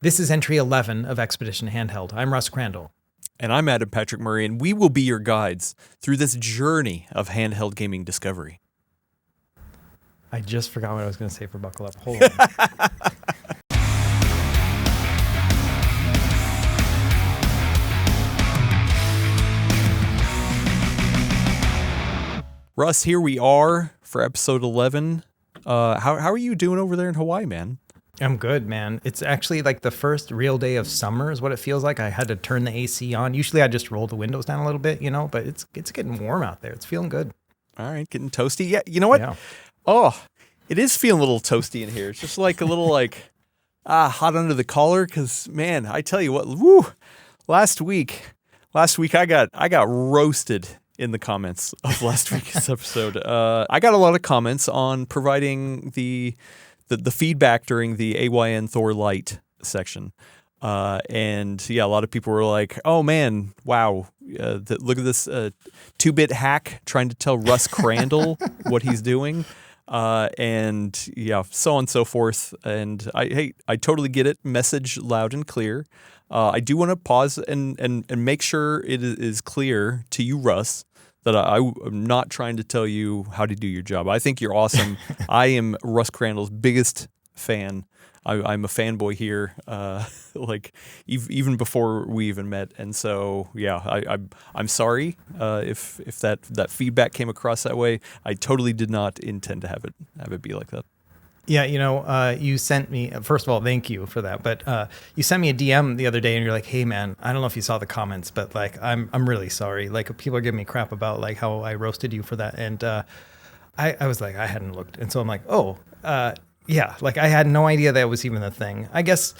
This is entry 11 of Expedition Handheld. I'm Russ Crandall. And I'm Adam Patrick Murray, and we will be your guides through this journey of handheld gaming discovery. I just forgot what I was going to say for Buckle Up. Hold on. Russ, here we are for episode 11. How are you doing over there in Hawaii, man? I'm good, man. It's actually like the first real day of summer is what it feels like. I had to turn the AC on. Usually I just roll the windows down a little bit, but it's getting warm out there. It's feeling good. All right, getting toasty. Yeah, you know what? Yeah. Oh, it is feeling a little toasty in here. It's just like a little hot under the collar because, man, I tell you what, last week I got roasted in the comments of last week's episode. I got a lot of comments on providing the feedback during the AYN Thor Light section. And yeah, a lot of people were like, oh man, wow. Look at this 2-bit hack trying to tell Russ Crandall what he's doing. And yeah, so on and so forth. And I totally get it. Message loud and clear. I do want to pause and make sure it is clear to you, Russ, that I'm not trying to tell you how to do your job. I think you're awesome. I am Russ Crandall's biggest fan. I'm a fanboy here, even before we even met. And so, yeah, I'm sorry if that feedback came across that way. I totally did not intend to have it be like that. Yeah, you sent me, first of all, thank you for that. But you sent me a DM the other day and you're like, hey man, I don't know if you saw the comments, but like, I'm really sorry. Like people are giving me crap about like how I roasted you for that. And I was like, I hadn't looked. And so I'm like, yeah, like I had no idea that was even a thing. I guess,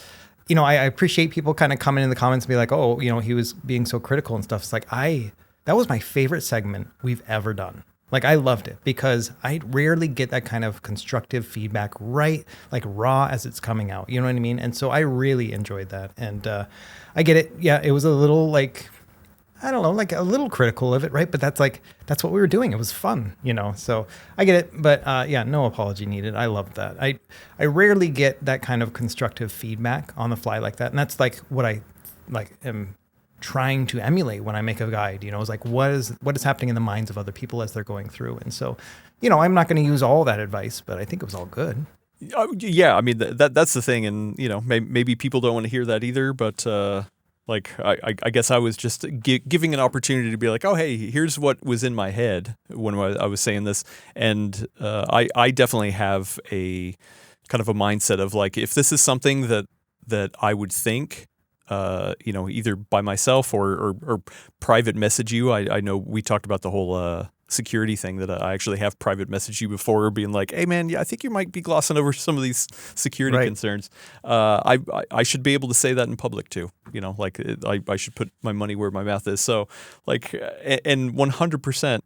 I appreciate people kind of coming in the comments and be like, oh, he was being so critical and stuff. It's like, that was my favorite segment we've ever done. Like I loved it because I rarely get that kind of constructive feedback right, like raw as it's coming out. You know what I mean? And so I really enjoyed that. And I get it. Yeah, it was a little like, I don't know, like a little critical of it, right? But that's what we were doing. It was fun, So I get it. But yeah, no apology needed. I loved that. I rarely get that kind of constructive feedback on the fly like that. And that's like what I am trying to emulate when I make a guide, is like, what is happening in the minds of other people as they're going through. And so, I'm not going to use all that advice, but I think it was all good. Yeah. I mean, that's the thing. And, maybe people don't want to hear that either, but, I guess I was just giving an opportunity to be like, oh, hey, here's what was in my head when I was saying this. And I definitely have a kind of a mindset of like, if this is something that I would think, either by myself or private message you. I know we talked about the whole security thing that I actually have private message you before being like, hey man, yeah, I think you might be glossing over some of these security concerns. I should be able to say that in public too. I should put my money where my mouth is. So and 100%.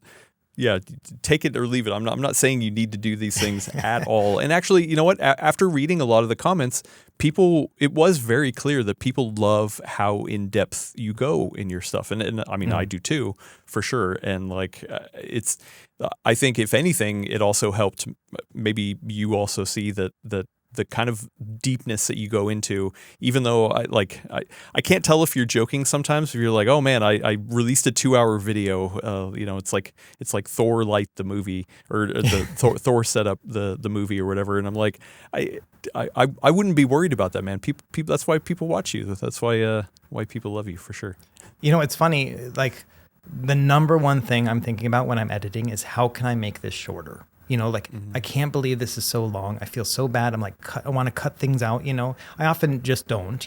Yeah, take it or leave it. I'm not saying you need to do these things at all. And actually, you know what? After reading a lot of the comments, it was very clear that people love how in depth you go in your stuff. And I mean, I do too, for sure. And I think if anything, it also helped. Maybe you also see that the kind of deepness that you go into, even though I can't tell if you're joking sometimes. If you're like, oh man, I released a 2-hour video, it's like Thor Light the movie or the Thor set up the movie or whatever. And I'm like, I wouldn't be worried about that, man. People, that's why people watch you. That's why people love you for sure. It's funny. Like the number one thing I'm thinking about when I'm editing is how can I make this shorter? I can't believe this is so long. I feel so bad. I'm like, I want to cut things out, I often just don't,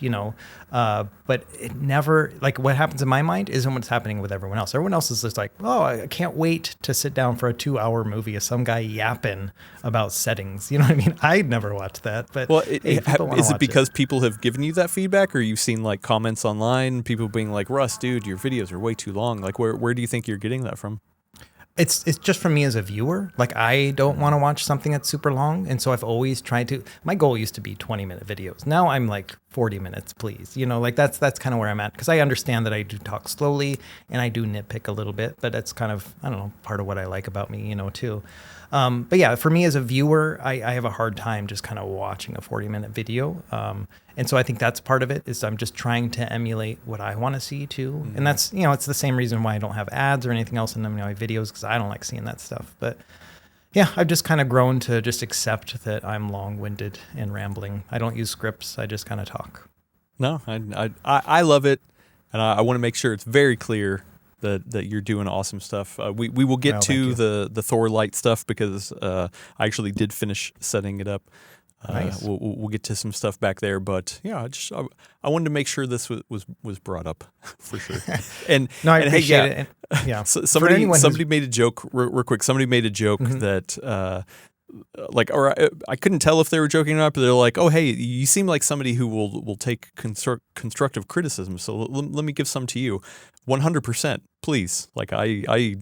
but it never, like what happens in my mind isn't what's happening with everyone else. Everyone else is just like, oh, I can't wait to sit down for a 2-hour movie of some guy yapping about settings. You know what I mean? I'd never watch that, but is it because people have given you that feedback or you've seen like comments online, people being like, Russ, dude, your videos are way too long. Like where do you think you're getting that from? It's just for me as a viewer. Like I don't want to watch something that's super long. And so I've always tried to, my goal used to be 20-minute videos. Now I'm like 40 minutes, please. That's kind of where I'm at. Cause I understand that I do talk slowly and I do nitpick a little bit, but that's kind of, I don't know, part of what I like about me, too. But yeah, for me as a viewer, I have a hard time just kind of watching a 40-minute video. And so I think that's part of it is I'm just trying to emulate what I want to see too. And that's, it's the same reason why I don't have ads or anything else in my videos, because I don't like seeing that stuff. But yeah, I've just kind of grown to just accept that I'm long-winded and rambling. I don't use scripts. I just kind of talk. No, I love it. And I want to make sure it's very clear that you're doing awesome stuff. We will get to the Thor light stuff because I actually did finish setting it up. Nice. We'll get to some stuff back there, but yeah, I wanted to make sure this was brought up for sure. And no, I appreciate it. And, yeah. So somebody made a joke real quick. Somebody made a joke that I couldn't tell if they were joking or not, but they're like, "Oh, hey, you seem like somebody who will take constructive criticism. So let me give some to you." 100%, please. Like I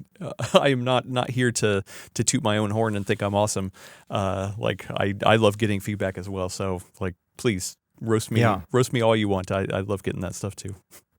am not here to toot my own horn and think I'm awesome. I love getting feedback as well. So like, please roast me all you want. I love getting that stuff too.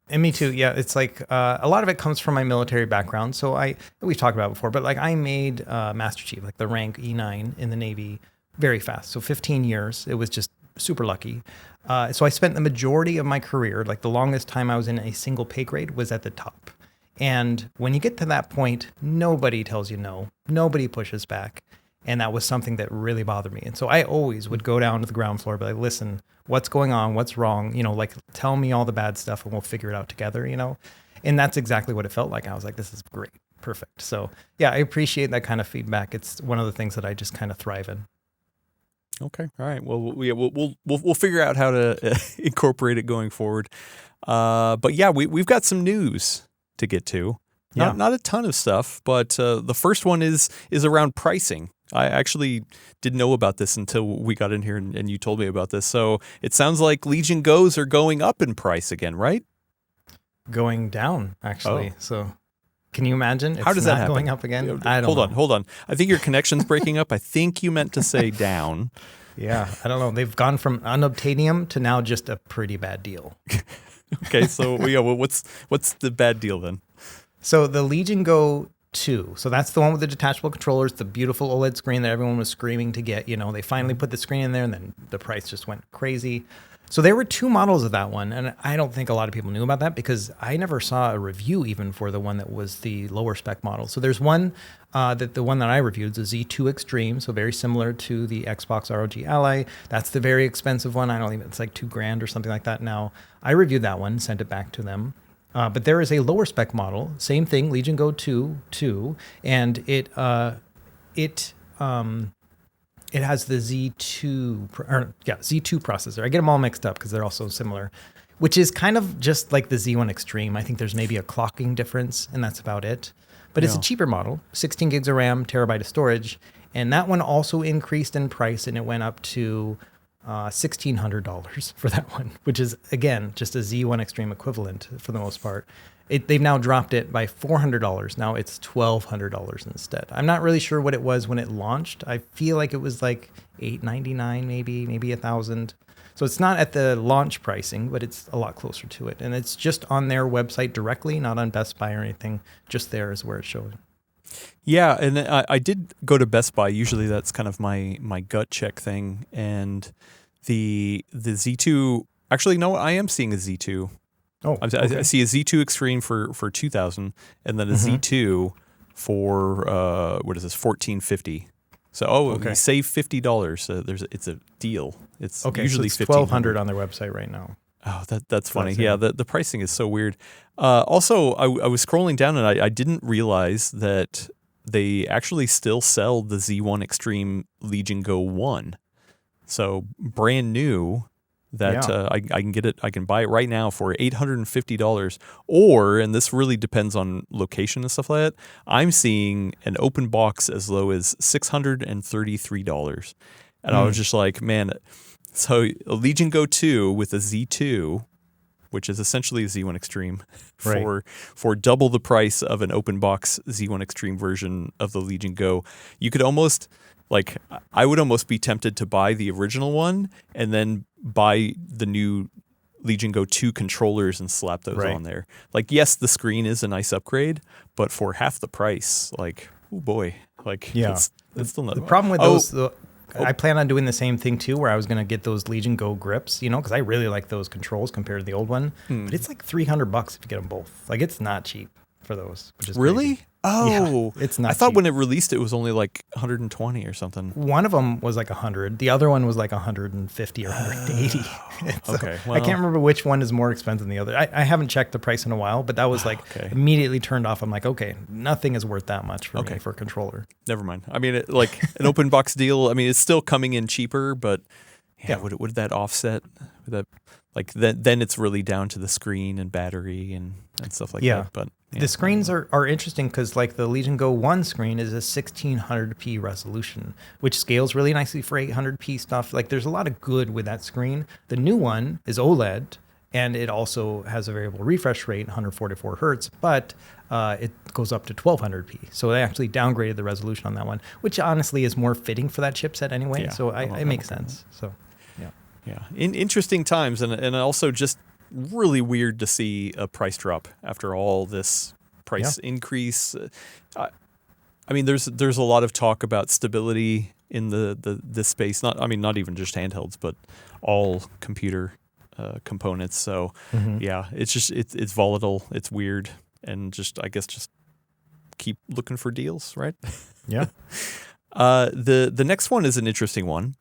And me too. Yeah, it's like a lot of it comes from my military background. So we've talked about it before, but like I made Master Chief, like the rank E9 in the Navy, very fast. So 15 years. It was just super lucky. So I spent the majority of my career, like the longest time I was in a single pay grade was at the top. And when you get to that point, nobody tells you no. Nobody pushes back. And that was something that really bothered me. And so I always would go down to the ground floor, but like, listen, what's going on? What's wrong? Like tell me all the bad stuff and we'll figure it out together, And that's exactly what it felt like. I was like, this is great. Perfect. So yeah, I appreciate that kind of feedback. It's one of the things that I just kind of thrive in. Okay. All right. Well, we'll figure out how to incorporate it going forward. But yeah, we've got some news to get to. Not a ton of stuff, but the first one is around pricing. I actually didn't know about this until we got in here and you told me about this. So it sounds like Legion Go's are going up in price again, right? Going down, actually. Oh. So can you imagine? How does that happen? Going up again? I don't know. Hold on. I think your connection's breaking up. I think you meant to say down. Yeah, I don't know. They've gone from unobtainium to now just a pretty bad deal. Okay, so what's the bad deal then? So the Legion Go 2, so that's the one with the detachable controllers, the beautiful OLED screen that everyone was screaming to get. They finally put the screen in there, and then the price just went crazy. So there were 2 models of that one, and I don't think a lot of people knew about that because I never saw a review even for the one that was the lower spec model. So there's one the one that I reviewed is the Z2 Extreme, so very similar to the Xbox ROG Ally. That's the very expensive one. It's like $2,000 or something like that now. I reviewed that one, sent it back to them. But there is a lower spec model, same thing, Legion Go 2, and it has the Z2 processor. I get them all mixed up because they're all so similar, which is kind of just like the Z1 Extreme. I think there's maybe a clocking difference, and that's about it. But it's a cheaper model, 16 gigs of RAM, terabyte of storage, and that one also increased in price, and it went up to $1,600 for that one, which is, again, just a Z1 Extreme equivalent for the most part. They've now dropped it by $400. Now it's $1,200 instead. I'm not really sure what it was when it launched. I feel like it was like $899, maybe $1,000. So it's not at the launch pricing, but it's a lot closer to it. And it's just on their website directly, not on Best Buy or anything. Just there is where it's showing. Yeah, and I did go to Best Buy. Usually that's kind of my gut check thing. And the Z2, actually, no, I am seeing a Z2. Oh, okay. I see a Z2 Extreme for $2,000, and then a Z2 for $1,450. So you save $50. It's a deal. It's usually so it's $1,200 on their website right now. Oh, that's funny. Yeah, the pricing is so weird. Also, I was scrolling down and I didn't realize that they actually still sell the Z1 Extreme Legion Go 1. So brand new. That I can get it. I can buy it right now for $850, or, and this really depends on location and stuff like that, I'm seeing an open box as low as $633, and I was just like, man. So a Legion Go 2 with a Z2, which is essentially a Z1 Extreme, for double the price of an open box Z1 Extreme version of the Legion Go, you could almost. Like, I would almost be tempted to buy the original one and then buy the new Legion Go 2 controllers and slap those on there. Like, yes, the screen is a nice upgrade, but for half the price, like, oh boy. Like, It's still not The problem with those, I plan on doing the same thing too, where I was going to get those Legion Go grips, because I really like those controls compared to the old one. But it's like $300 if you get them both. Like, it's not cheap for those. Which is really? crazy. Oh, yeah, it's not. I thought cheap. when it released, it was only like 120 or something. One of them was like 100. The other one was like 150 or 180. So Okay, I can't remember which one is more expensive than the other. I haven't checked the price in a while, but that was like immediately turned off. I'm like, okay, nothing is worth that much for me for a controller. Never mind. I mean, like an open box deal. I mean, it's still coming in cheaper, but would that offset? Would that then it's really down to the screen and battery and stuff like that. But the screens are interesting because like the Legion Go 1 screen is a 1600p resolution, which scales really nicely for 800p stuff. Like there's a lot of good with that screen. The new one is OLED, and it also has a variable refresh rate, 144 hertz, but it goes up to 1200p. So they actually downgraded the resolution on that one, which honestly is more fitting for that chipset anyway. So it makes sense. So yeah, in interesting times, and also just really weird to see a price drop after all this price increase. I mean, there's a lot of talk about stability in this space. Not even just handhelds, but all computer components. So it's just it's volatile, it's weird, and I guess just keep looking for deals, right? Yeah. The next one is an interesting one,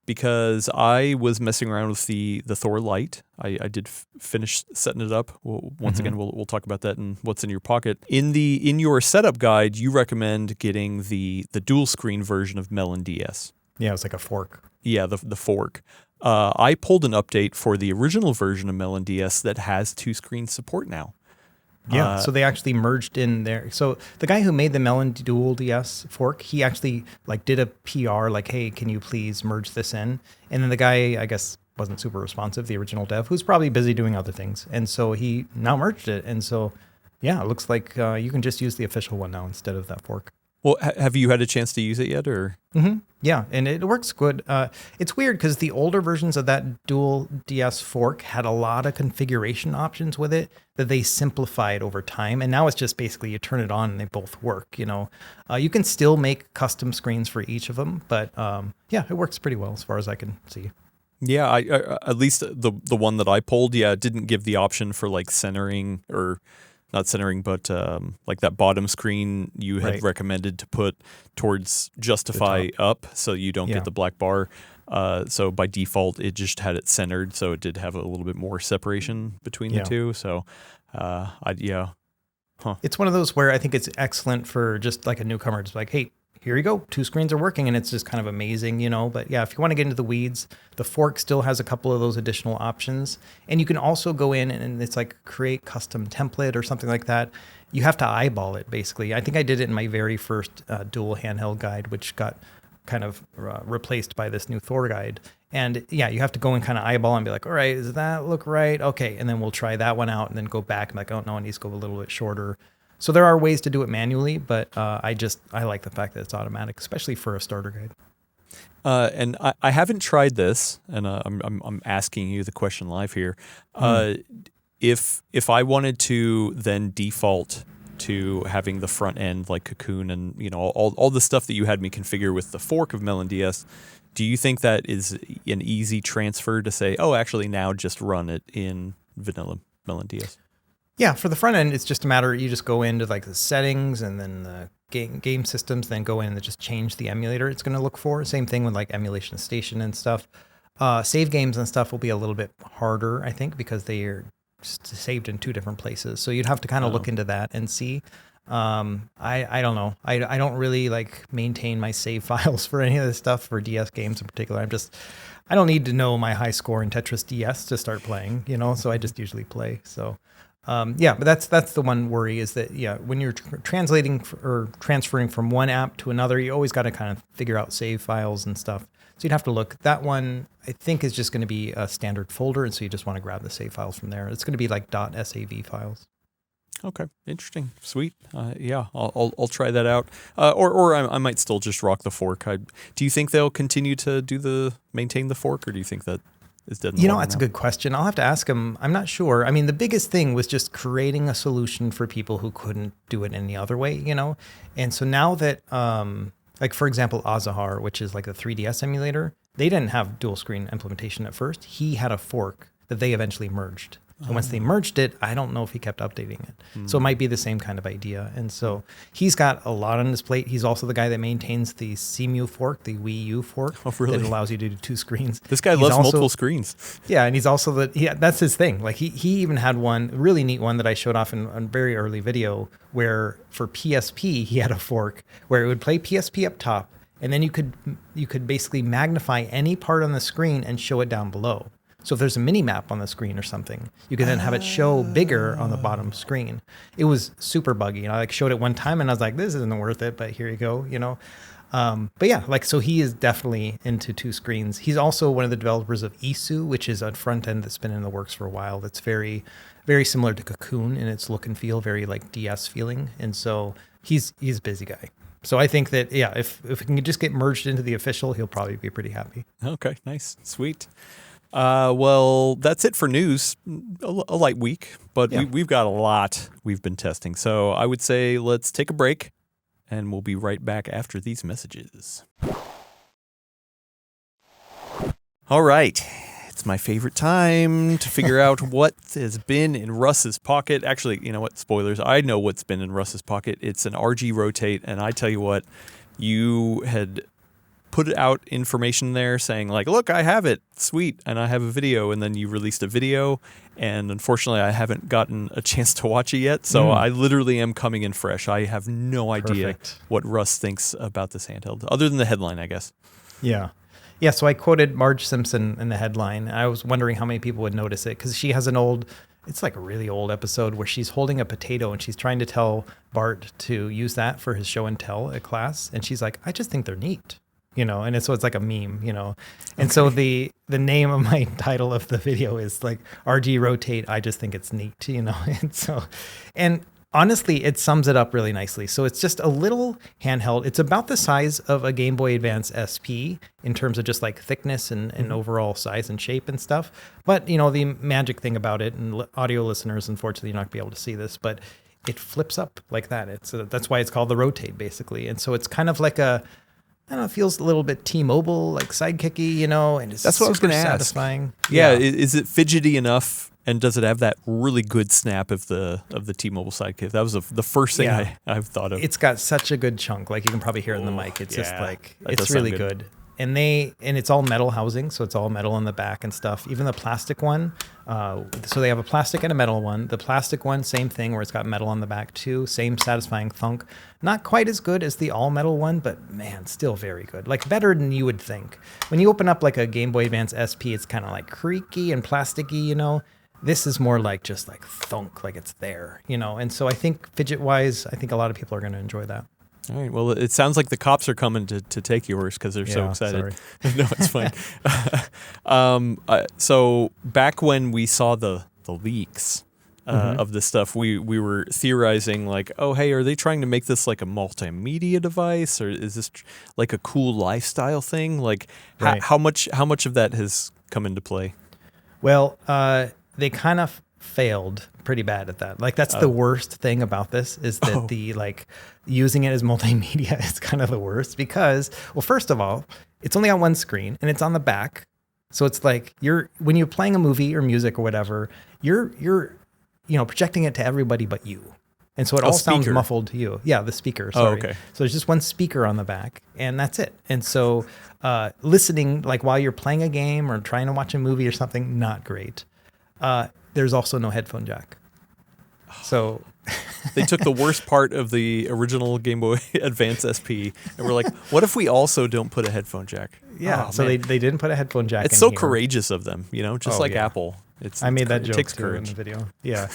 because I was messing around with the Thor Lite. I did finish setting it up. Once again, we'll talk about that and what's in your pocket. In your setup guide, you recommend getting the dual screen version of MelonDS. Yeah, it's like a fork. Yeah, the fork. I pulled an update for the original version of MelonDS that has 2-screen support now. Yeah, so they actually merged in there. So the guy who made the Melon Dual DS fork, he actually did a PR like, hey, can you please merge this in? And then the guy, I guess, wasn't super responsive, the original dev, who's probably busy doing other things. And so he now merged it. And so, yeah, it looks like you can just use the official one now instead of that fork. Well, have you had a chance to use it yet, or? Yeah, and it works good. It's weird because the older versions of that dual DS fork had a lot of configuration options with it that they simplified over time. And now it's just basically you turn it on and they both work. You can still make custom screens for each of them, but it works pretty well as far as I can see. Yeah, I at least the one that I pulled, didn't give the option for centering, or not centering, but like that bottom screen you had recommended to put towards justify up, so you don't get the black bar. So by default, it just had it centered, so it did have a little bit more separation between the two. So, It's one of those where I think it's excellent for just like a newcomer. Just like, hey, here you go, 2 screens are working, and it's just kind of amazing, But yeah, if you want to get into the weeds, the fork still has a couple of those additional options. And you can also go in and it's like create custom template or something like that. You have to eyeball it, basically. I think I did it in my very first dual handheld guide, which got kind of replaced by this new Thor guide. And yeah, you have to go and kind of eyeball and be like, all right, does that look right? Okay, and then we'll try that one out and then go back and like, oh no, it needs to go a little bit shorter. So there are ways to do it manually, but I like the fact that it's automatic, especially for a starter guide. And I haven't tried this, and I'm asking you the question live here. If I wanted to then default to having the front end like Cocoon and all the stuff that you had me configure with the fork of MelonDS, do you think that is an easy transfer to say, oh, actually now just run it in vanilla MelonDS? Yeah, for the front end, it's just a matter, you just go into like the settings and then the game systems, then go in and just change the emulator it's going to look for. Same thing with like emulation station and stuff. Save games and stuff will be a little bit harder, I think, because they are saved in 2 different places. So you'd have to kind of look into that and see. I don't know. I don't really maintain my save files for any of this stuff for DS games in particular. I don't need to know my high score in Tetris DS to start playing, so I just usually play. So but that's the one worry is that, when you're translating or transferring from one app to another, you always got to kind of figure out save files and stuff. So you'd have to look. That one, I think, is just going to be a standard folder, and so you just want to grab the save files from there. It's going to be like .sav files. Okay, interesting, sweet. I'll try that out. Or I might still just rock the fork. Do you think they'll continue to maintain the fork, or do you think that is dead? That's a good question. I'll have to ask them. I'm not sure. I mean, the biggest thing was just creating a solution for people who couldn't do it any other way, And so now that Like, for example, Azahar, which is like the 3DS emulator, they didn't have dual screen implementation at first. He had a fork that they eventually merged. And once they merged it, I don't know if he kept updating it. So it might be the same kind of idea. And so he's got a lot on his plate. He's also the guy that maintains the CMU fork, the Wii U fork. Oh, really? That allows you to do 2 screens. This guy loves multiple screens. Yeah, and he's also that's his thing. Like he even had one really neat one that I showed off in a very early video where for PSP he had a fork where it would play PSP up top, and then you could basically magnify any part on the screen and show it down below. So if there's a mini map on the screen or something, you can then have it show bigger on the bottom screen. It was super buggy. And I showed it one time and I was like, this isn't worth it, but here you go, But yeah, so he is definitely into 2 screens. He's also one of the developers of Isu, which is a front end that's been in the works for a while. That's very, very similar to Cocoon in its look and feel, very like DS feeling. And so he's a busy guy. So I think that, yeah, if it can just get merged into the official, he'll probably be pretty happy. Okay, nice. Sweet. Well, that's it for news. A light week, but we've got a lot we've been testing. So I would say let's take a break, and we'll be right back after these messages. All right. It's my favorite time to figure out what has been in Russ's pocket. Actually, you know what? Spoilers. I know what's been in Russ's pocket. It's an RG Rotate, and I tell you what, you had put out information there saying like, look, I have it, sweet, and I have a video, and then you released a video, and unfortunately I haven't gotten a chance to watch it yet, so I literally am coming in fresh. I have no idea what Russ thinks about this handheld, other than the headline, I guess. Yeah, so I quoted Marge Simpson in the headline. I was wondering how many people would notice it, because she has it's like a really old episode where she's holding a potato and she's trying to tell Bart to use that for his show and tell at class, and she's like, I just think they're neat. And so it's like a meme, And so the name of my title of the video is like RG Rotate. I just think it's neat, and honestly, it sums it up really nicely. So it's just a little handheld. It's about the size of a Game Boy Advance SP in terms of just like thickness and overall size and shape and stuff. But, the magic thing about it, and audio listeners, unfortunately, you're not going to be able to see this, but it flips up like that. That's why it's called the Rotate, basically. And so it's kind of like I don't know, it feels a little bit T-Mobile, like sidekicky, and it's that's what I was going to ask. Satisfying. Yeah, is it fidgety enough, and does it have that really good snap of the T-Mobile sidekick? That was the first thing I've thought of. It's got such a good chunk, like you can probably hear it in the mic. It's just like it's really good. And it's all metal housing, so it's all metal in the back and stuff. Even the plastic one, so they have a plastic and a metal one. The plastic one, same thing, where it's got metal on the back too. Same satisfying thunk. Not quite as good as the all metal one, but man, still very good. Like better than you would think. When you open up like a Game Boy Advance SP, it's kind of like creaky and plasticky, This is more like just like thunk, like it's there, And so I think fidget-wise, I think a lot of people are going to enjoy that. All right. Well, it sounds like the cops are coming to take yours because they're so excited. Sorry. No, it's fine. So back when we saw the leaks of this stuff, we were theorizing like, oh, hey, are they trying to make this like a multimedia device, or is this like a cool lifestyle thing? Like, how much of that has come into play? Well, they kind of failed pretty bad at that. Like that's the worst thing about this is that the like using it as multimedia is kind of the worst because, well, first of all, it's only on one screen and it's on the back. So it's like when you're playing a movie or music or whatever, you're projecting it to everybody but you. And so it all sounds muffled to you. Yeah, the speaker. Sorry. Oh, okay. So there's just one speaker on the back, and that's it. And so listening, like while you're playing a game or trying to watch a movie or something, not great. There's also no headphone jack. So they took the worst part of the original Game Boy Advance SP and we're like, what if we also don't put a headphone jack? Yeah. So they didn't put a headphone jack. It's so courageous of them, just like Apple. I made that joke too in the video. Yeah.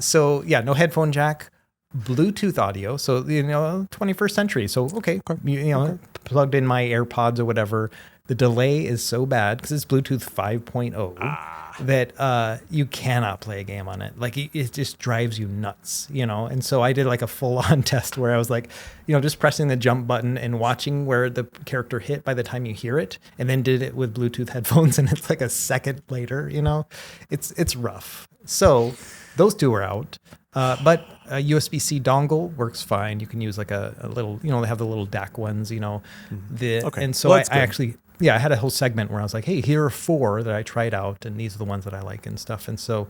So no headphone jack, Bluetooth audio. So 21st century. So plugged in my AirPods or whatever. The delay is so bad because it's Bluetooth 5.0 that you cannot play a game on it. Like it just drives you nuts, And so I did like a full-on test where I was like, just pressing the jump button and watching where the character hit by the time you hear it, and then did it with Bluetooth headphones, and it's like a second later. It's rough. So those two are out. But a USB-C dongle works fine. You can use like a little, they have the little DAC ones, Okay. And so Well, I actually, I had a whole segment where I was like, hey, here are 4 that I tried out, and these are the ones that I like and stuff. And so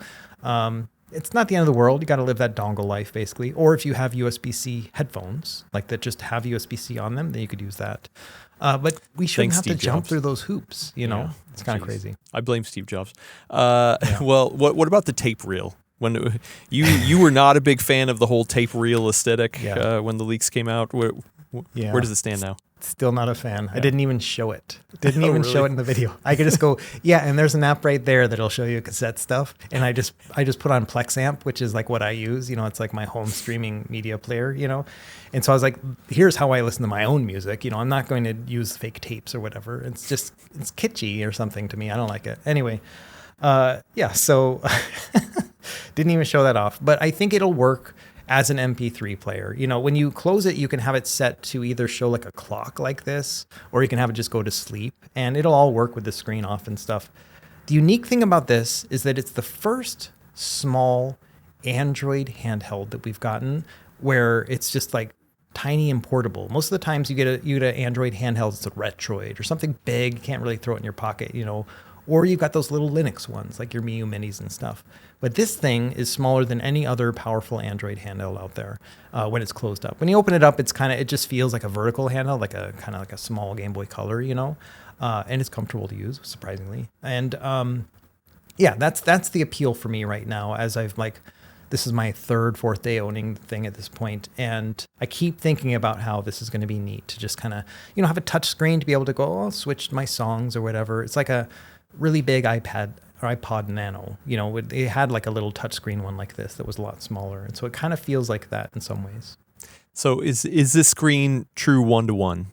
it's not the end of the world. You got to live that dongle life, basically. Or if you have USB-C headphones, like that just have USB-C on them, then you could use that. But we shouldn't have to jump through those hoops, It's kind of crazy. I blame Steve Jobs. Well, what about the tape reel? When you were not a big fan of the whole tape reel aesthetic when the leaks came out. Where does it stand now? Still not a fan. I didn't even show it. Didn't even show it in the video. I could just go, and there's an app right there that'll show you cassette stuff. And I just put on PlexAmp, which is like what I use. It's like my home streaming media player, And so I was like, here's how I listen to my own music. I'm not going to use fake tapes or whatever. It's kitschy or something to me. I don't like it. Anyway, so didn't even show that off. But I think it'll work as an MP3 player. When you close it, you can have it set to either show like a clock like this, or you can have it just go to sleep, and it'll all work with the screen off and stuff. The unique thing about this is that it's the first small Android handheld that we've gotten where it's just like tiny and portable. Most of the times you get an Android handheld, it's a Retroid or something big, you can't really throw it in your pocket, or you've got those little Linux ones like your Miu Minis and stuff. But this thing is smaller than any other powerful Android handheld out there when it's closed up. When you open it up, it just feels like a vertical handheld, like a kind of like a small Game Boy Color, and it's comfortable to use, surprisingly. And that's the appeal for me right now, as this is my 3rd, 4th day owning the thing at this point. And I keep thinking about how this is going to be neat to just kind of, have a touch screen to be able to go, I'll switch my songs or whatever. It's like a really big iPod Nano, it had like a little touchscreen one like this that was a lot smaller. And so it kind of feels like that in some ways. So is this screen true 1-to-1?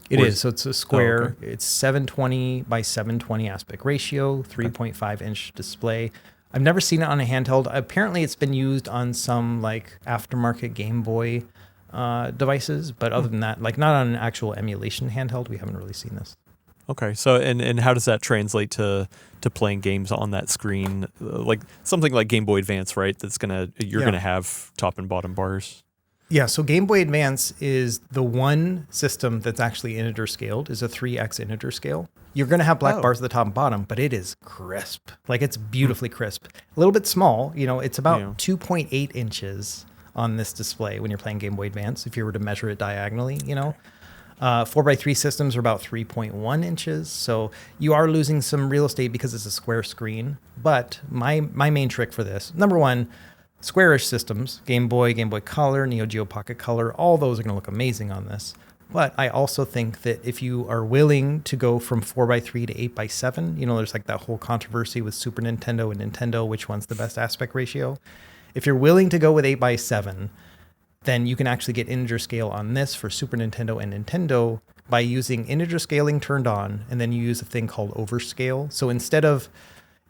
It is. So it's a square. Oh, okay. It's 720 by 720 aspect ratio, 3.5 inch display. I've never seen it on a handheld. Apparently it's been used on some like aftermarket Game Boy devices, but other than that, like not on an actual emulation handheld, we haven't really seen this. Okay, so and how does that translate to playing games on that screen? Like something like Game Boy Advance, right? You're gonna have top and bottom bars. Yeah, so Game Boy Advance is the one system that's actually integer scaled, is a 3x integer scale. You're gonna have black bars at the top and bottom, but it is crisp. Like it's beautifully crisp. A little bit small, it's about 2.8 inches on this display when you're playing Game Boy Advance, if you were to measure it diagonally, 4x3 systems are about 3.1 inches. So you are losing some real estate because it's a square screen. But my main trick for this, number one, squarish systems, Game Boy Color, Neo Geo Pocket Color, all those are going to look amazing on this. But I also think that if you are willing to go from 4x3 to 8x7, there's like that whole controversy with Super Nintendo and Nintendo, which one's the best aspect ratio. If you're willing to go with 8x7, then you can actually get integer scale on this for Super Nintendo and Nintendo by using integer scaling turned on, and then you use a thing called overscale. So instead of,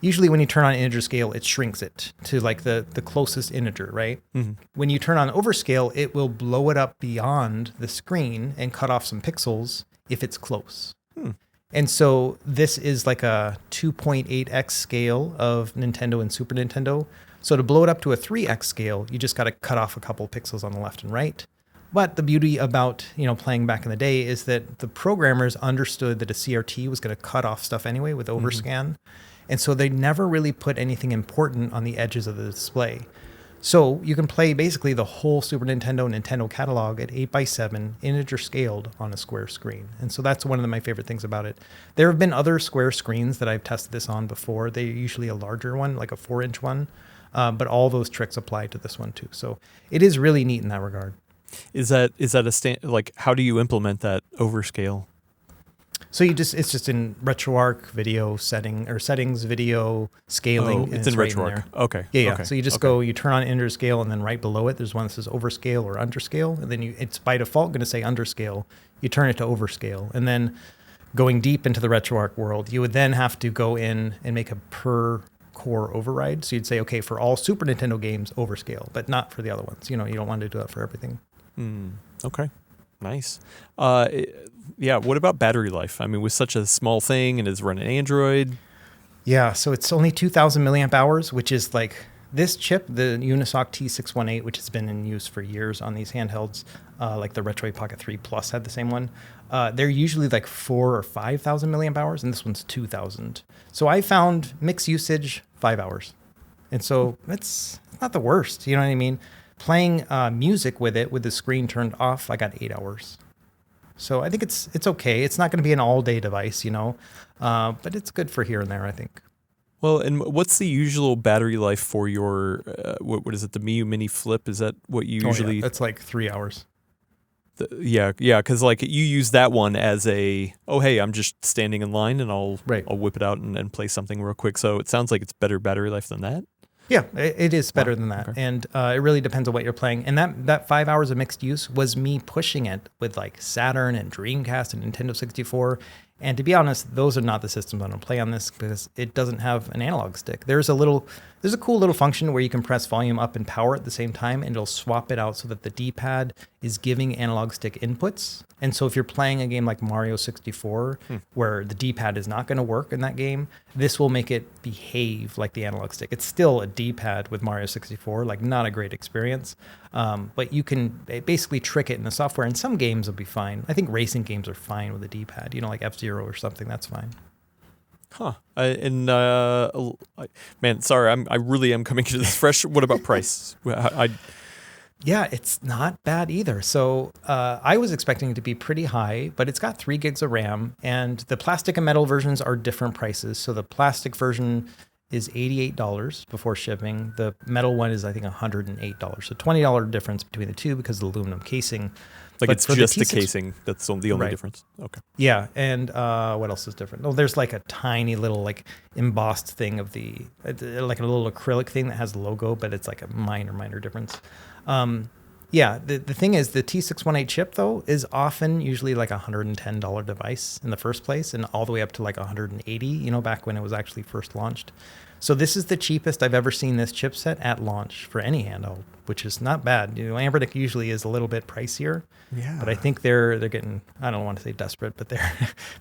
usually when you turn on integer scale, it shrinks it to like the closest integer, right? Mm-hmm. When you turn on overscale, it will blow it up beyond the screen and cut off some pixels if it's close. And so this is like a 2.8x scale of Nintendo and Super Nintendo. So to blow it up to a 3x scale, you just got to cut off a couple pixels on the left and right. But the beauty about, playing back in the day is that the programmers understood that a CRT was going to cut off stuff anyway with overscan. And so they never really put anything important on the edges of the display. So you can play basically the whole Super Nintendo catalog at 8x7 integer scaled on a square screen. And so that's one of my favorite things about it. There have been other square screens that I've tested this on before. They're usually a larger one, like a 4-inch one. But all those tricks apply to this one too. So it is really neat in that regard. Is that like how do you implement that overscale? So it's just in RetroArch video settings video scaling. Oh, it's in right RetroArch. Okay. Yeah. Okay. So you just you turn on integer scale, and then right below it, there's one that says overscale or underscale. And then it's by default going to say underscale. You turn it to overscale. And then going deep into the RetroArch world, you would then have to go in and make a per core override. So you'd say, okay, for all Super Nintendo games, overscale, but not for the other ones. You don't want to do that for everything. Okay. Nice. Yeah. What about battery life? I mean, with such a small thing and it's running Android. Yeah. So it's only 2,000 milliamp hours, which is like This chip, the Unisoc T618, which has been in use for years on these handhelds, like the Retroid Pocket 3 Plus had the same one. They're usually like 4,000 or 5,000 milliamp hours, and this one's 2,000. So I found mixed usage 5 hours, and so it's not the worst. You know what I mean? Playing music with it with the screen turned off, I got 8 hours. So I think it's okay. It's not going to be an all-day device, but it's good for here and there, I think. Well, and what's the usual battery life for your, what is it, the Miu Mini Flip? Is that what you usually... Yeah, that's like 3 hours. Yeah, because like you use that one as hey, I'm just standing in line and I'll whip it out and play something real quick. So it sounds like it's better battery life than that. Yeah, it is better than that. Okay. And it really depends on what you're playing. And that 5 hours of mixed use was me pushing it with like Saturn and Dreamcast and Nintendo 64. And to be honest, those are not the systems I'm going to play on this because it doesn't have an analog stick. There's a cool little function where you can press volume up and power at the same time, and it'll swap it out so that the D-pad is giving analog stick inputs. And so if you're playing a game like Mario 64, where the D-pad is not going to work in that game, this will make it behave like the analog stick. It's still a D-pad with Mario 64, like not a great experience. But you can basically trick it in the software, and some games will be fine. I think racing games are fine with a D-pad, like F-Zero or something, that's fine. Huh. Man, sorry, I really am coming to this fresh. What about price? Yeah, it's not bad either. So I was expecting it to be pretty high, but it's got 3 gigs of RAM, and the plastic and metal versions are different prices. So the plastic version is $88 before shipping. The metal one is, I think, $108. So $20 difference between the two because of the aluminum casing. Like it's just the casing. That's the only difference. Okay. Yeah. And what else is different? Oh, there's like a tiny little like embossed thing of like a little acrylic thing that has the logo, but it's like a minor difference. Yeah. The thing is the T618 chip though is often usually like $110 device in the first place and all the way up to like 180, back when it was actually first launched. So this is the cheapest I've ever seen this chipset at launch for any handheld, which is not bad. Anbernic usually is a little bit pricier, but I think they're getting, I don't want to say desperate, but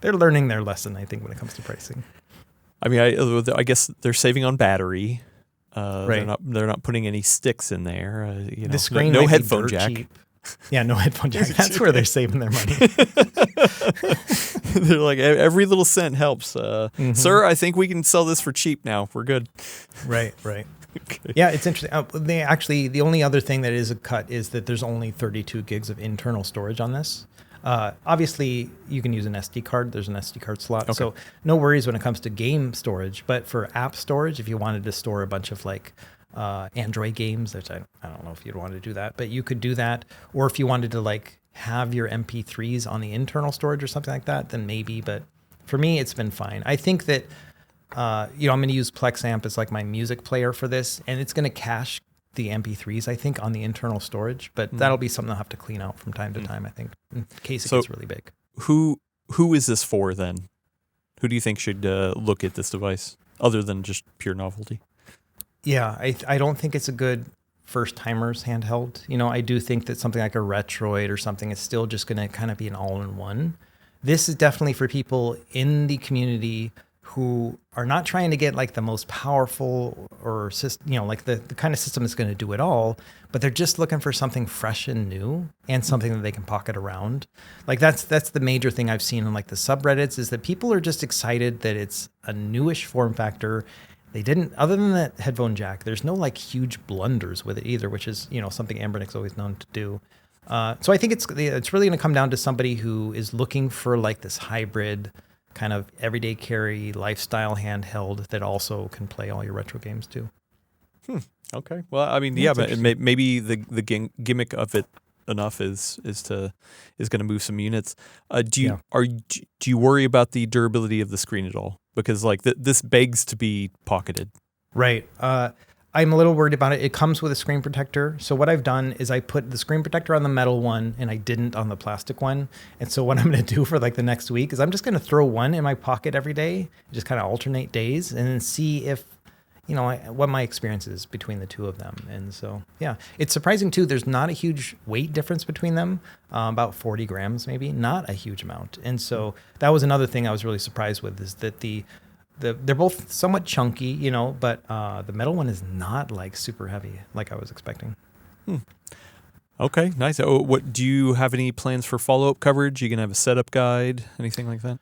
they're learning their lesson, I think, when it comes to pricing. I mean, I guess they're saving on battery. They're not putting any sticks in there. The screen no headphone jack. Cheap. Yeah, no headphone jack. That's where they're saving their money. They're like, every little cent helps. Sir, I think we can sell this for cheap now. We're good. Right. Okay. Yeah, it's interesting. The only other thing that is a cut is that there's only 32 gigs of internal storage on this. Obviously, you can use an SD card. There's an SD card slot. Okay. So no worries when it comes to game storage. But for app storage, if you wanted to store a bunch of like Android games, which I don't know if you'd want to do that, but you could do that. Or if you wanted to like have your MP3s on the internal storage or something like that, then maybe. But for me, it's been fine. I think that, I'm going to use PlexAmp as like my music player for this, and it's going to cache the MP3s, I think, on the internal storage, but that'll be something I'll have to clean out from time to time, I think, in case it gets really big. Who is this for then? Who do you think should look at this device, other than just pure novelty? Yeah, I don't think it's a good first-timers handheld. I do think that something like a Retroid or something is still just going to kind of be an all-in-one. This is definitely for people in the community who are not trying to get like the most powerful or like the kind of system that's going to do it all, but they're just looking for something fresh and new and something that they can pocket around. Like that's the major thing I've seen in like the subreddits is that people are just excited that it's a newish form factor. They didn't, other than that headphone jack, there's no like huge blunders with it either, which is, something Anbernic's always known to do. So I think it's really going to come down to somebody who is looking for like this hybrid kind of everyday carry lifestyle handheld that also can play all your retro games too. Okay. Well, I mean, yeah, but maybe the gimmick of it enough is going to move some units. Do you worry about the durability of the screen at all? Because like this begs to be pocketed. Right. I'm a little worried about it. It comes with a screen protector. So what I've done is I put the screen protector on the metal one and I didn't on the plastic one. And so what I'm going to do for like the next week is I'm just going to throw one in my pocket every day, just kind of alternate days and then see if, what my experience is between the two of them. And so, yeah, it's surprising too. There's not a huge weight difference between them, about 40 grams, maybe, not a huge amount. And so that was another thing I was really surprised with is that the they're both somewhat chunky, you know, but the metal one is not like super heavy like I was expecting. Okay, nice. Oh, what do you have any plans for follow-up coverage? You gonna have a setup guide, anything like that?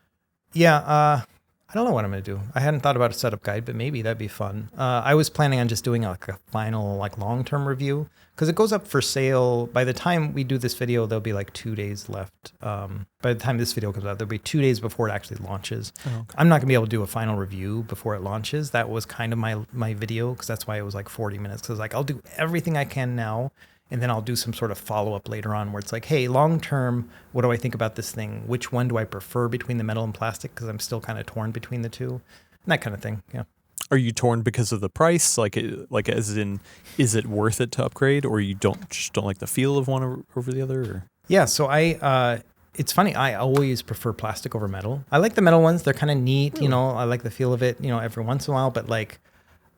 Yeah, I don't know what I'm gonna do. I hadn't thought about a setup guide, but maybe that'd be fun. I was planning on just doing like a final like long-term review because it goes up for sale. By the time we do this video, there'll be like 2 days left. By the time this video comes out, there'll be 2 days before it actually launches. Oh, okay. I'm not gonna be able to do a final review before it launches. That was kind of my video because that's why it was like 40 minutes. Because like I'll do everything I can now. And then I'll do some sort of follow-up later on where it's like, hey, long-term, what do I think about this thing? Which one do I prefer between the metal and plastic? Because I'm still kind of torn between the two. And that kind of thing, yeah. Are you torn because of the price? Like as in, is it worth it to upgrade, or you just don't like the feel of one over the other? Or? Yeah, so it's funny, I always prefer plastic over metal. I like the metal ones. They're kind of neat, Really? you know. I like the feel of it, you know, every once in a while. But like,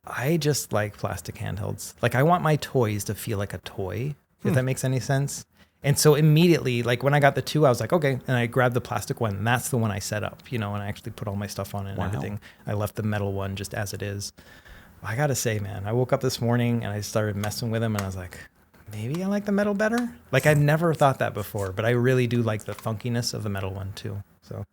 I just like plastic handhelds. Like I want my toys to feel like a toy, if that makes any sense. And so immediately, like when I got the 2, I was like, okay. And I grabbed the plastic one, and that's the one I set up, you know, and I actually put all my stuff on it and Wow. everything. I left the metal one just as it is. I got to say, man, I woke up this morning and I started messing with them and I was like, maybe I like the metal better. Like I've never thought that before, but I really do like the funkiness of the metal one too. So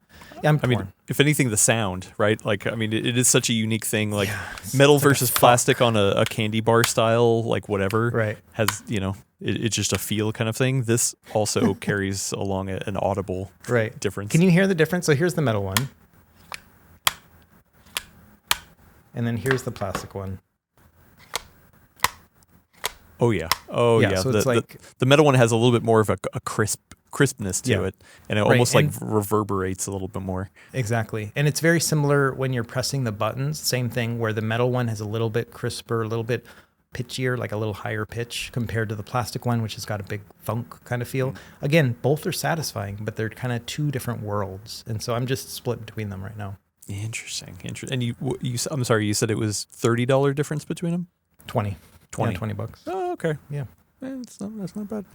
yeah, I'm torn. I mean, if anything, the sound, right? Like, I mean, it is such a unique thing. Like Yeah, it's metal like a versus fuck. plastic on a candy bar style, like whatever, Right. has, you know, it's just a feel kind of thing. This also carries along an audible Right. difference. Can you hear the difference? So here's the metal one. And then here's the plastic one. Oh yeah. Oh yeah. So it's like the metal one has a little bit more of a crispness to Yeah. it, and it Right, almost like and- reverberates a little bit more. exactly. And it's very similar when you're pressing the buttons. Same thing where the metal one has a little bit crisper, a little bit pitchier, like a little higher pitch compared to the plastic one, which has got a big thunk kind of feel. Again, both are satisfying, but they're kind of two different worlds. And so I'm just split between them right now. Interesting. And I'm sorry, you said it was $30 difference between them? 20. 20. Yeah, $20. Oh, okay. Yeah. That's not bad.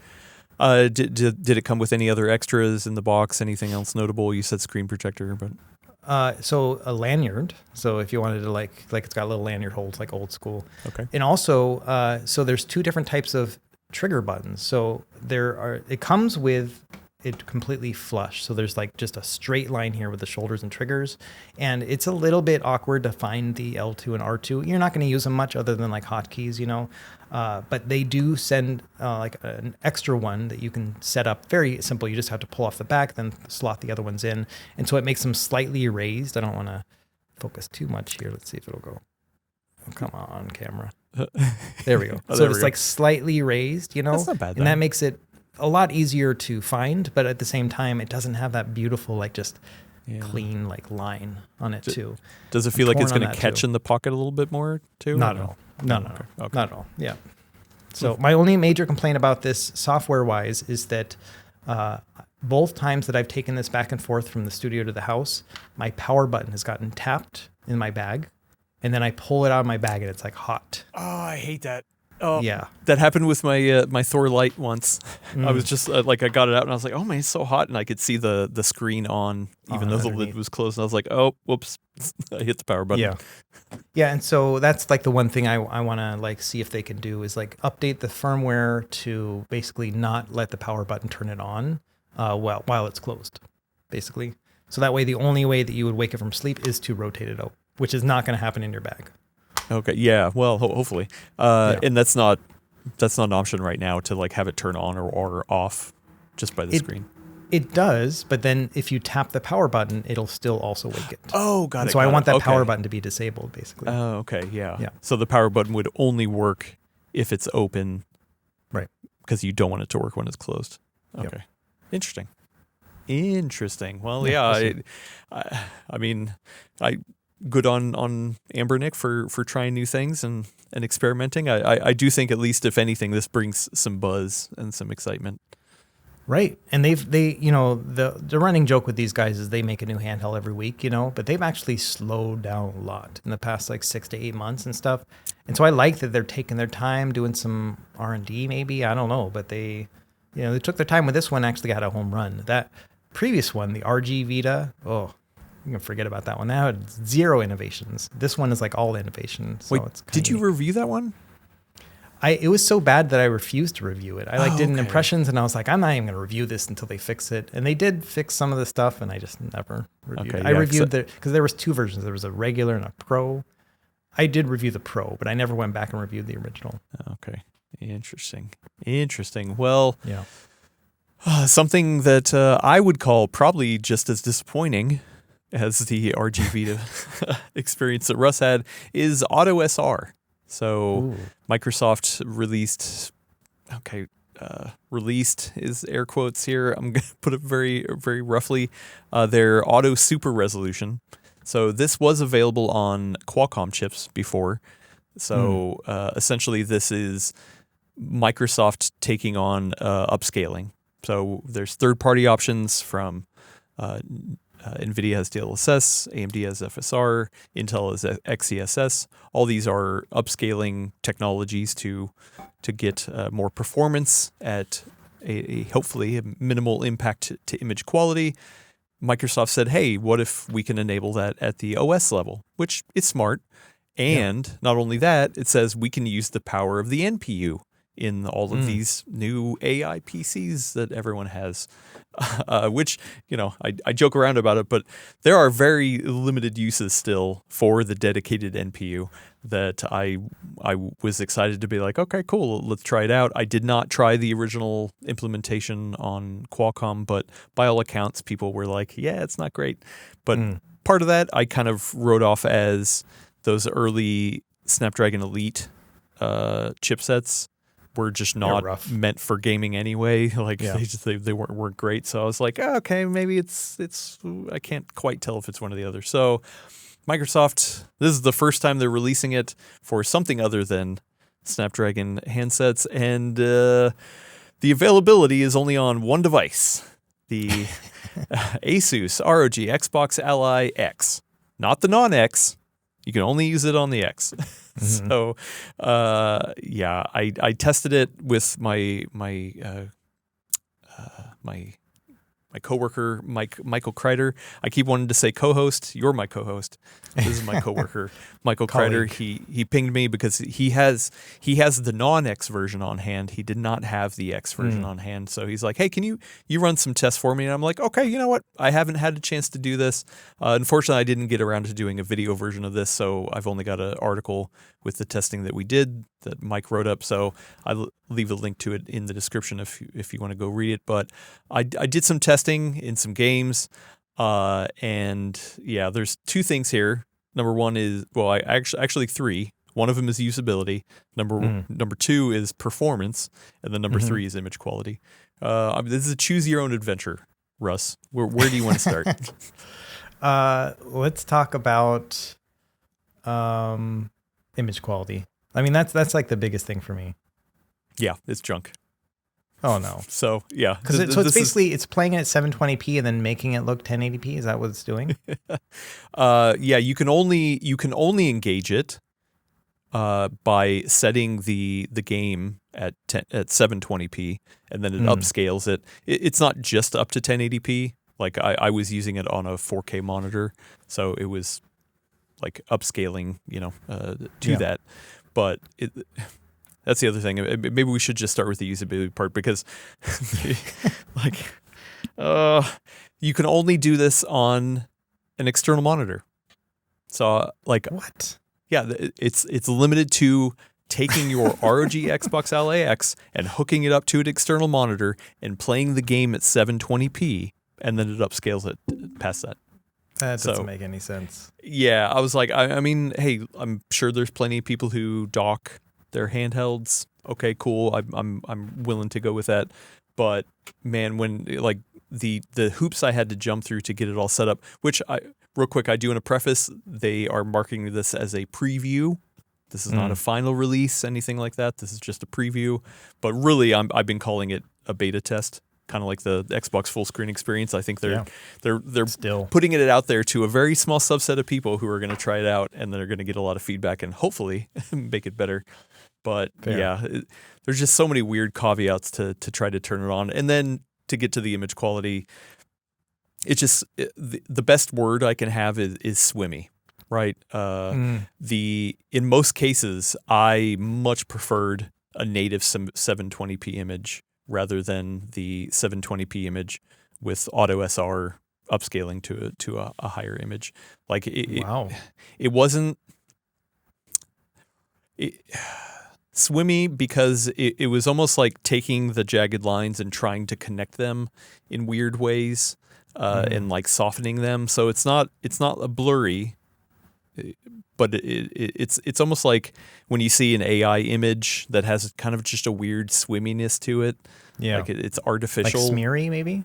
Did it come with any other extras in the box? Anything else notable? You said screen protector, but So a lanyard. So if you wanted to like it's got a little lanyard holds like old school. okay. And also, so there's 2 different types of trigger buttons. So it comes with it completely flush. So there's like just a straight line here with the shoulders and triggers. And it's a little bit awkward to find the L2 and R2. You're not going to use them much other than like hotkeys, you know. But they do send like an extra one that you can set up. Very simple. You just have to pull off the back, then slot the other ones in. And so it makes them slightly raised. I don't want to focus too much here. Let's see if it'll go. Oh, come on, camera. There we go. Oh, So there we it's go. like slightly raised, you know, That's not bad, and then. that makes it a lot easier to find. But at the same time, it doesn't have that beautiful, like just Yeah. clean like line on it too. Does it feel like torn it's on going to that, catch too. in the pocket a little bit more too? Not or at no? all. No, Okay. not at all. Yeah. So my only major complaint about this software-wise is that both times that I've taken this back and forth from the studio to the house, my power button has gotten tapped in my bag, and then I pull it out of my bag and it's like hot. Oh, I hate that. Oh, Yeah. That happened with my my Thor light once. Mm. I was just like, I got it out and I was like, oh man, it's so hot, and I could see the screen on even though the lid underneath. was closed. And I was like, oh, whoops, I hit the power button. Yeah. Yeah, and so that's like the one thing I want to like see if they can do is like update the firmware to basically not let the power button turn it on while it's closed, basically. So that way, the only way that you would wake up from sleep is to rotate it out, which is not going to happen in your bag. Okay. Yeah. Well, hopefully. Yeah. And that's not an option right now to like have it turn on or off just by the screen. It does, but then if you tap the power button, it'll still also wake it. Oh, got And it. so I got want it. that Okay. power button to be disabled, basically. Oh, okay. Yeah. Yeah. So the power button would only work if it's open. Right. Because you don't want it to work when it's closed. Okay. Yep. Interesting. Well, Yeah, yeah. we'll I mean, good on Amber Nick for trying new things and experimenting. I do think, at least if anything, this brings some buzz and some excitement. Right. And they you know, the running joke with these guys is they make a new handheld every week, you know, but they've actually slowed down a lot in the past like 6 to 8 months and stuff. And so I like that they're taking their time doing some R&D maybe, I don't know, but they took their time with this one, actually got a home run. That previous one, the RG Vita, can forget about that one. That had zero innovations. This one is like all innovation. So Wait, it's did you review that one? It was so bad that I refused to review it. I like did an okay. impressions and I was like, I'm not even going to review this until they fix it. And they did fix some of the stuff and I just never reviewed it. Okay, I yeah, reviewed because there was two versions. There was a regular and a pro. I did review the pro, but I never went back and reviewed the original. Okay. Interesting. Well, Yeah. something that I would call probably just as disappointing as the RG Vita experience that Russ had is Auto SR. So Microsoft released is air quotes here. I'm going to put it very, very roughly. Their Auto Super Resolution. So this was available on Qualcomm chips before. So essentially this is Microsoft taking on upscaling. So there's third-party options from NVIDIA has DLSS, AMD has FSR, Intel has XeSS. All these are upscaling technologies to get more performance at a hopefully a minimal impact to image quality. Microsoft said, hey, what if we can enable that at the OS level, which is smart. And not only that, it says we can use the power of the NPU in all of these new AI PCs that everyone has, which, I joke around about it, but there are very limited uses still for the dedicated NPU that I was excited to be like, okay, cool, let's try it out. I did not try the original implementation on Qualcomm, but by all accounts, people were like, yeah, it's not great. But part of that I kind of wrote off as those early Snapdragon Elite chipsets were just not meant for gaming anyway. Like they weren't great. So I was like, oh, okay, maybe it's I can't quite tell if it's one or the other. So Microsoft, this is the first time they're releasing it for something other than Snapdragon handsets, and the availability is only on one device, the Asus ROG Xbox Ally X, not the non-X. You can only use it on the X. So, I tested it with my coworker, Michael Kreider. I keep wanting to say co-host. You're my co-host. This is my coworker, Michael Kreider. He pinged me because he has the non-X version on hand. He did not have the X version on hand. So he's like, hey, can you run some tests for me? And I'm like, okay, you know what? I haven't had a chance to do this. Unfortunately, I didn't get around to doing a video version of this, so I've only got an article with the testing that we did that Mike wrote up. So I'll leave a link to it in the description if you want to go read it. But I did some testing in some games. And yeah, there's two things here. Number one is, well, actually three. One of them is usability. Number two is performance, and then number three is image quality. This is a choose your own adventure, Russ. Where do you want to start? Let's talk about image quality. I mean, that's like the biggest thing for me. Yeah, it's junk. Oh no. So yeah, because it's basically it's playing it at 720p and then making it look 1080p. Is that what it's doing? Yeah, you can only engage it by setting the game at 720p, and then it upscales it. It's not just up to 1080p. Like I was using it on a 4K monitor, so it was like upscaling, to that. But that's the other thing. Maybe we should just start with the usability part because, you can only do this on an external monitor. So, what? Yeah, it's limited to taking your ROG Xbox Ally X and hooking it up to an external monitor and playing the game at 720p, and then it upscales it past that. That doesn't make any sense. Yeah, I was like, I mean, hey, I'm sure there's plenty of people who dock their handhelds. Okay, cool. I'm willing to go with that. But man, when like the hoops I had to jump through to get it all set up, which real quick, I do want to preface, they are marketing this as a preview. This is not a final release, anything like that. This is just a preview. But really, I've been calling it a beta test, kind of like the Xbox full screen experience. I think they're still putting it out there to a very small subset of people who are going to try it out, and they're going to get a lot of feedback and hopefully make it better. But there's just so many weird caveats to try to turn it on. And then to get to the image quality, it's just the best word I can have is swimmy, right? In most cases, I much preferred a native 720p image rather than the 720p image with auto SR upscaling to a higher image. Like Wow. it wasn't swimmy because it was almost like taking the jagged lines and trying to connect them in weird ways and like softening them. So it's not a blurry, but it's almost like when you see an AI image that has kind of just a weird swimminess to it. Yeah. Like it's artificial. Like smeary, maybe?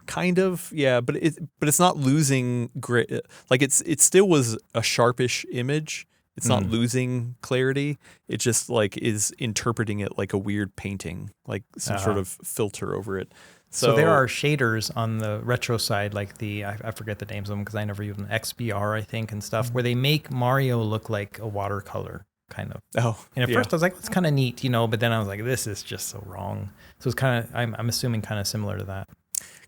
Kind of, yeah, but it's not losing great. Like it still was a sharpish image. It's not losing clarity. It just like is interpreting it like a weird painting, like some sort of filter over it. So there are shaders on the retro side, like I forget the names of them because I never used them, XBR, I think, and stuff, where they make Mario look like a watercolor, kind of. Oh, and at first I was like, that's kind of neat, but then I was like, this is just so wrong. So it's kind of, I'm assuming kind of similar to that.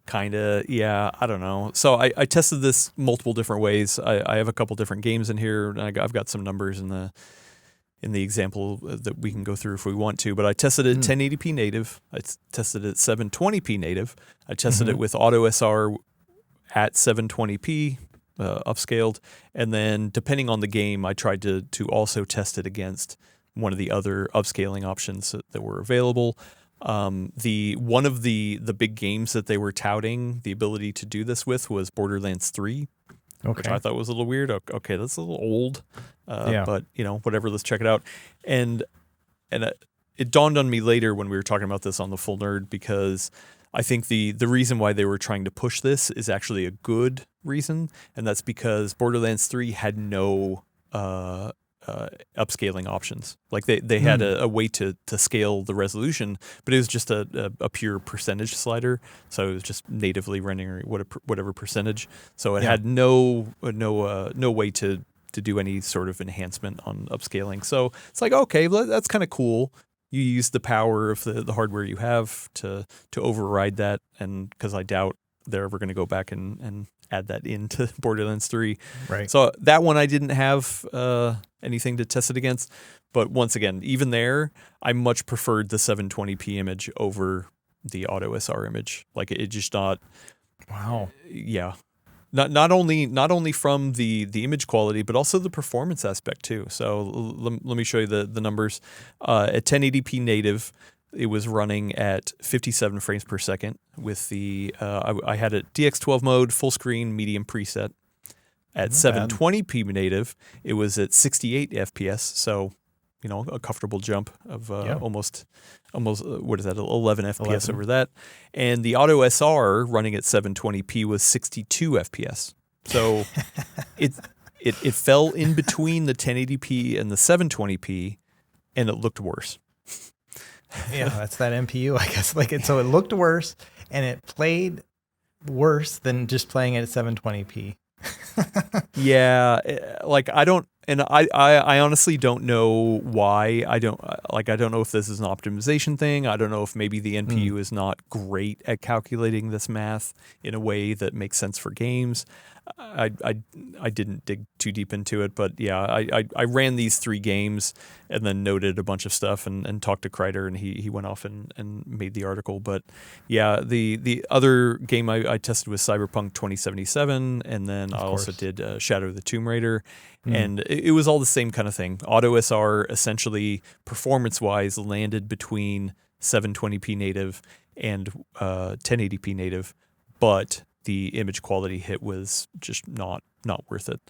Kind of, yeah, I don't know. So I tested this multiple different ways. I have a couple different games in here. And I've got some numbers in the example that we can go through if we want to. But I tested it 1080p native. I tested it 720p native. I tested it with auto SR at 720p upscaled. And then depending on the game, I tried to also test it against one of the other upscaling options that were available. One of the big games that they were touting the ability to do this with was Borderlands 3, which I thought was a little weird. Okay, that's a little old, but whatever. Let's check it out. And it dawned on me later when we were talking about this on the Full Nerd, because I think the reason why they were trying to push this is actually a good reason, and that's because Borderlands 3 had no upscaling options. Like they had a way to scale the resolution, but it was just a pure percentage slider. So it was just natively rendering whatever percentage. So it had no way to do any sort of enhancement on upscaling. So it's like, okay, that's kind of cool. You use the power of the hardware you have to override that, and because I doubt they're ever going to go back and add that into Borderlands 3. Right. So that one I didn't have anything to test it against. But once again, even there, I much preferred the 720p image over the auto SR image. Like it just not. Wow. Yeah. Not only from the image quality, but also the performance aspect too. So let me show you the numbers. At 1080p native, it was running at 57 frames per second with the I had it DX12 mode, full screen, medium preset. At 720p native, it was at 68 FPS. So, a comfortable jump of almost what is that, 11 FPS over that. And the auto SR running at 720p was 62 FPS. So it fell in between the 1080p and the 720p, and it looked worse. Yeah, that's that MPU, I guess. So it looked worse, and it played worse than just playing it at 720p. Yeah, like I don't, and I honestly don't know why. I don't know if this is an optimization thing. I don't know if maybe the NPU is not great at calculating this math in a way that makes sense for games. I didn't dig too deep into it, but yeah, I ran these 3 games and then noted a bunch of stuff and talked to Kreider, and he went off and made the article. But yeah, the other game I tested was Cyberpunk 2077, and then I also did Shadow of the Tomb Raider, and it was all the same kind of thing. Auto SR essentially performance-wise landed between 720p native and 1080p native, but the image quality hit was just not worth it.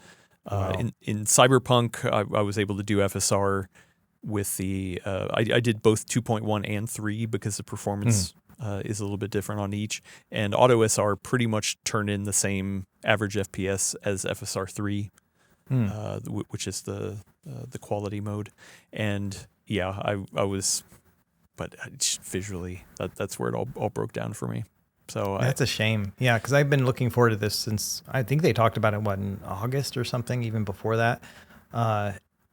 Wow. In Cyberpunk, I was able to do FSR with the I did both 2.1 and 3 because the performance is a little bit different on each. And Auto SR pretty much turned in the same average FPS as FSR 3, which is the quality mode. And yeah, I was, but visually that's where it all broke down for me. So that's a shame. Yeah, because I've been looking forward to this since I think they talked about it in August or something, even before that.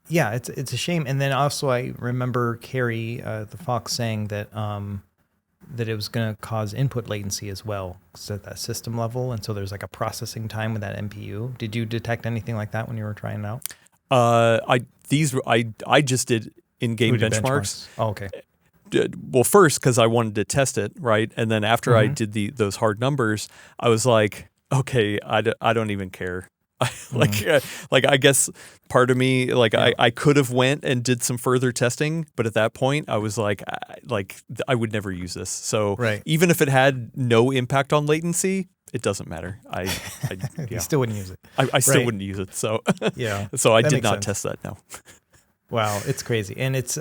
Yeah, it's a shame. And then also I remember Carrie the Fox saying that that it was going to cause input latency as well, so at that system level, and so there's like a processing time with that NPU. Did you detect anything like that when you were trying it out? I just did in-game benchmarks. Oh, okay. Well, first because I wanted to test it, right, and then after I did those hard numbers, I was like, okay, I don't even care. Like I guess part of me, like I could have went and did some further testing, but at that point I was like I would never use this. So even if it had no impact on latency, it doesn't matter. You still wouldn't use it. I still wouldn't use it. So so I did not test that. No. Wow, it's crazy, and it's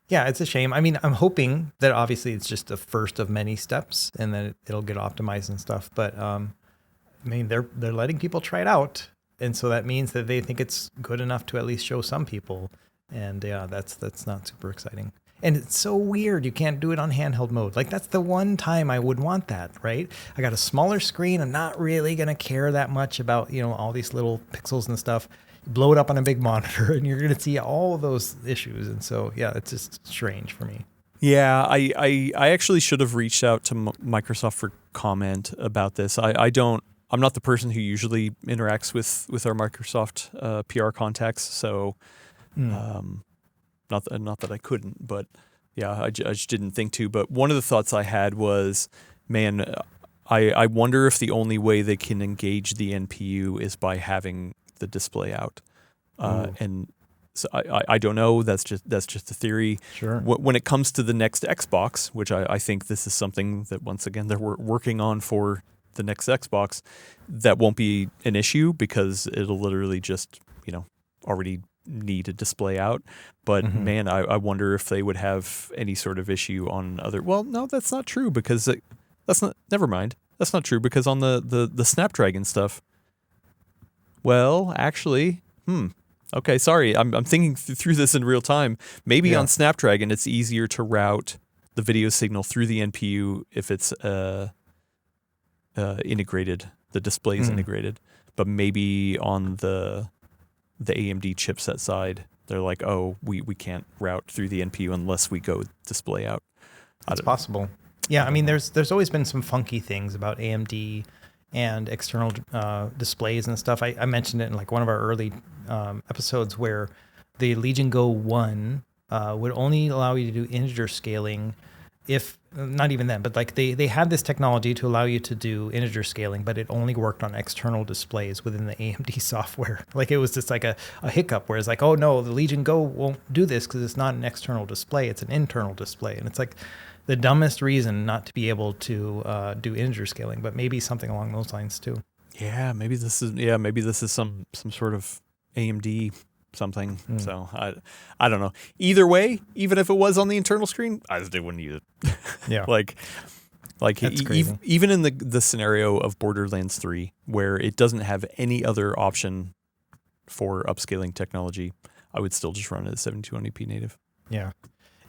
it's a shame. I mean, I'm hoping that obviously it's just the first of many steps, and that it'll get optimized and stuff. But I mean, they're letting people try it out, and so that means that they think it's good enough to at least show some people. And that's not super exciting. And it's so weird. You can't do it on handheld mode. Like that's the one time I would want that, right? I got a smaller screen. I'm not really gonna care that much about all these little pixels and stuff. You blow it up on a big monitor, and you're gonna see all of those issues. And so it's just strange for me. Yeah, I actually should have reached out to Microsoft for comment about this. I'm not the person who usually interacts with our Microsoft PR contacts, so not that I couldn't, but I just didn't think to. But one of the thoughts I had was, man, I wonder if the only way they can engage the NPU is by having the display out, and so I don't know. That's just a theory. Sure. When it comes to the next Xbox, which I think this is something that once again they're working on for the next Xbox, that won't be an issue because it'll literally just already need a display out. But man, I wonder if they would have any sort of issue on other. Well, no, that's not true because that's not. Never mind. That's not true because on the Snapdragon stuff. Well, actually, okay, sorry. I'm thinking through this in real time. Maybe on Snapdragon it's easier to route the video signal through the NPU if it's integrated. The display is integrated, but maybe on the AMD chipset side, they're like, oh, we can't route through the NPU unless we go display out. It's possible. Yeah, I mean, there's always been some funky things about AMD and external displays and stuff. I mentioned it in like one of our early episodes where the Legion Go 1 would only allow you to do integer scaling if, not even then, but like they had this technology to allow you to do integer scaling, but it only worked on external displays within the AMD software. Like it was just like a hiccup where it's like, oh no, the Legion Go won't do this because it's not an external display, it's an internal display. And it's like the dumbest reason not to be able to do integer scaling, but maybe something along those lines too. Yeah, maybe this is some sort of AMD something. So I don't know. Either way, even if it was on the internal screen, I just wouldn't use it. Yeah. like even in the scenario of Borderlands 3 where it doesn't have any other option for upscaling technology, I would still just run it at 7200p native. Yeah.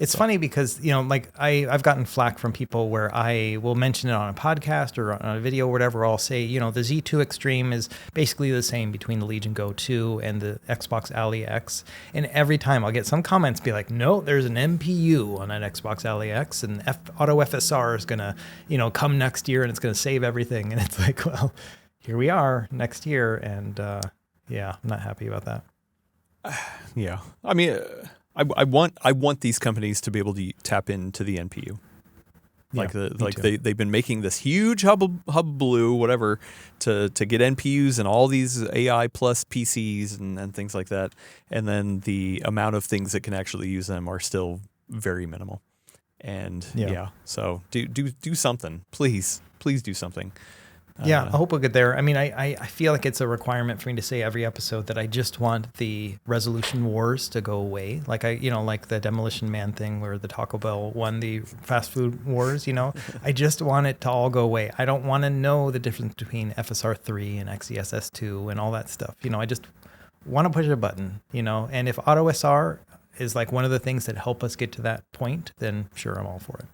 It's funny because, like I've gotten flack from people where I will mention it on a podcast or on a video or whatever. I'll say, the Z2 Extreme is basically the same between the Legion Go 2 and the Xbox Ally X. And every time I'll get some comments be like, no, there's an NPU on that Xbox Ally X and Auto FSR is going to, come next year and it's going to save everything. And it's like, well, here we are next year. And I'm not happy about that. Yeah. I mean, I want these companies to be able to tap into the NPU. They've been making this huge hullabaloo, whatever, to get NPUs and all these AI plus PCs and things like that. And then the amount of things that can actually use them are still very minimal. And so do something. Please do something. Yeah, I hope we'll get there. I mean, I feel like it's a requirement for me to say every episode that I just want the resolution wars to go away. Like like the Demolition Man thing where the Taco Bell won the fast food wars, I just want it to all go away. I don't want to know the difference between FSR3 and XeSS2 and all that stuff. I just want to push a button, and if AutoSR is like one of the things that help us get to that point, then sure, I'm all for it.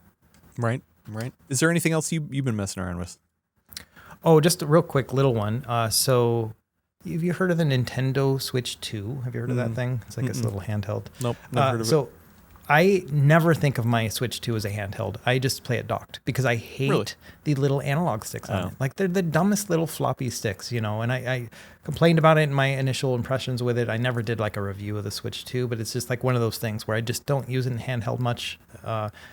Right. Is there anything else you've been messing around with? Oh, just a real quick little one. So have you heard of the Nintendo Switch 2? Have you heard of that thing? It's like this little handheld. Nope, never heard of it. I never think of my Switch 2 as a handheld. I just play it docked because I hate Really? the little analog sticks on it. Like they're the dumbest little floppy sticks, and I complained about it in my initial impressions with it. I never did like a review of the Switch 2, but it's just like one of those things where I just don't use it in handheld much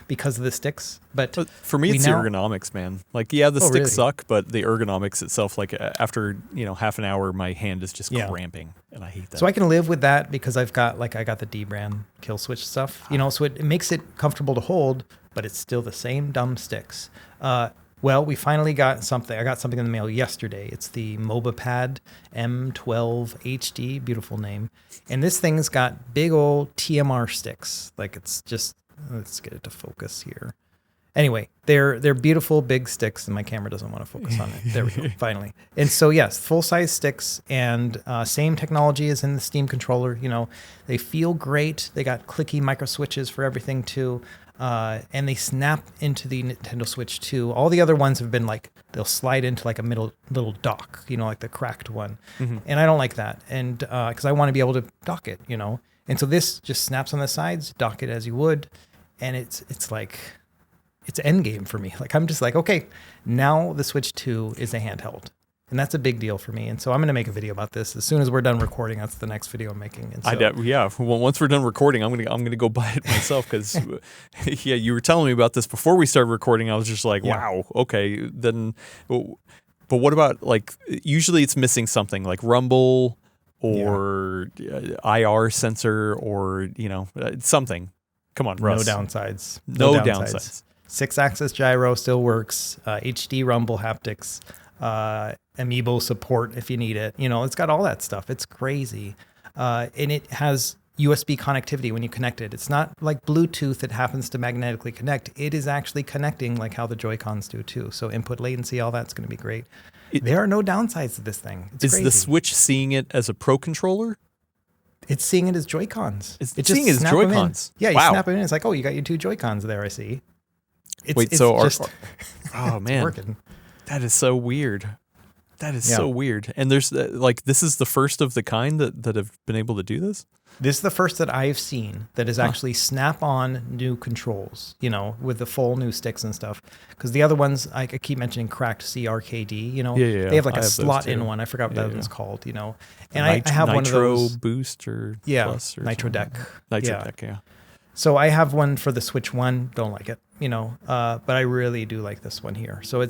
because of the sticks. But for me, it's the ergonomics, man. Like, yeah, the sticks suck, but the ergonomics itself, like after, half an hour, my hand is just cramping and I hate that. So I can live with that because I got the D brand kill switch stuff, so it makes it comfortable to hold, but it's still the same dumb sticks. Well, we finally got something. I got something in the mail yesterday. It's the Mobapad M12 HD, beautiful name. And this thing's got big old TMR sticks. Like it's just, let's get it to focus here. Anyway, they're beautiful big sticks, and my camera doesn't want to focus on it. There we go, finally. And so yes, full-size sticks, and same technology as in the Steam controller. They feel great. They got clicky micro switches for everything too, and they snap into the Nintendo Switch 2. All the other ones have been like they'll slide into like a little dock, like the cracked one, and I don't like that, and because I want to be able to dock it, And so this just snaps on the sides, dock it as you would, and it's like. It's end game for me. Like I'm just like, okay, now the Switch 2 is a handheld, and that's a big deal for me. And so I'm going to make a video about this as soon as we're done recording. That's the next video I'm making. And so, once we're done recording, I'm gonna go buy it myself because you were telling me about this before we started recording. I was just like, wow, okay, then. But what about like usually it's missing something like rumble or IR sensor or something. Come on, Russ. No downsides. No downsides. 6-axis gyro still works. HD rumble haptics. Amiibo support if you need it. It's got all that stuff. It's crazy. And it has USB connectivity when you connect it. It's not like Bluetooth that happens to magnetically connect. It is actually connecting like how the Joy-Cons do too. So input latency, all that's going to be great. There are no downsides to this thing. It's crazy. The Switch seeing it as a Pro controller? It's seeing it as Joy-Cons. It's seeing it as Joy-Cons. Yeah, you snap it in. It's like, oh, you got your 2 Joy-Cons there, I see. Oh, man. Working. That is so weird. That is so weird. And there's this is the first of the kind that have been able to do this? This is the first that I've seen that is actually snap-on new controls, with the full new sticks and stuff. Because the other ones, I keep mentioning cracked CRKD, they have like a slot-in one. I forgot what that one's called, And I have one of those. Nitro Boost or Plus or Nitro Deck. Nitro Deck, yeah. So I have one for the Switch 1. Don't like it, but I really do like this one here. So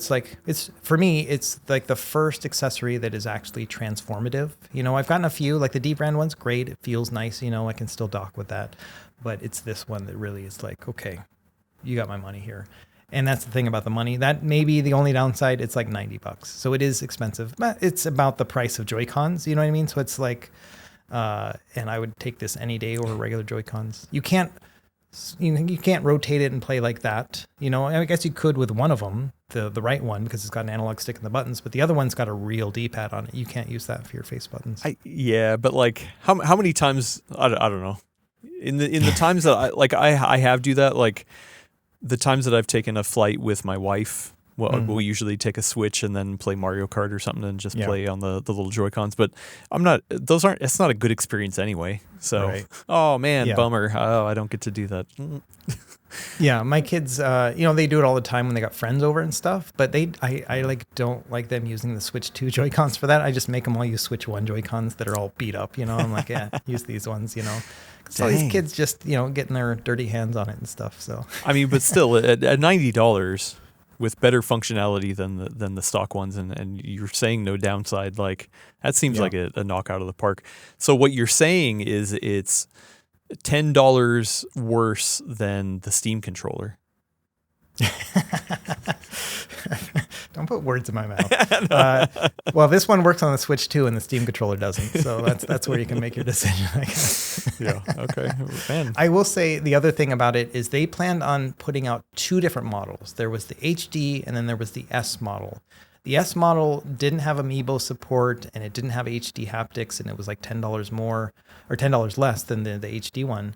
for me, it's like the first accessory that is actually transformative. I've gotten a few, like the D brand one's great. It feels nice. I can still dock with that, but it's this one that really is like, okay, you got my money here. And that's the thing about the money. That may be the only downside. It's like $90. So it is expensive, but it's about the price of Joy-Cons. You know what I mean? So it's like, and I would take this any day over regular Joy-Cons. You can't rotate it and play like that. I guess you could with one of them, the right one, because it's got an analog stick and the buttons, but the other one's got a real D-pad on it. You can't use that for your face buttons. But like how many times, I don't know. In the times that I have do that, like the times that I've taken a flight with my wife, we'll usually take a Switch and then play Mario Kart or something and just play on the little Joy-Cons. But it's not a good experience anyway. So, oh man, bummer. Oh, I don't get to do that. Yeah, my kids, they do it all the time when they got friends over and stuff. But I don't like them using the Switch 2 Joy-Cons for that. I just make them all use Switch 1 Joy-Cons that are all beat up. I'm like, use these ones. So these kids just getting their dirty hands on it and stuff. So I mean, but still, at $90. With better functionality than the stock ones, and you're saying no downside, like that seems like a knockout of the park. So what you're saying is it's $10 worse than the Steam controller. Don't put words in my mouth. Well, this one works on the Switch 2 and the Steam controller doesn't. So that's where you can make your decision, I guess. Yeah. Okay. Man. I will say the other thing about it is they planned on putting out 2 different models. There was the HD and then there was the S model. The S model didn't have Amiibo support and it didn't have HD haptics, and it was like $10 more or $10 less than the HD one.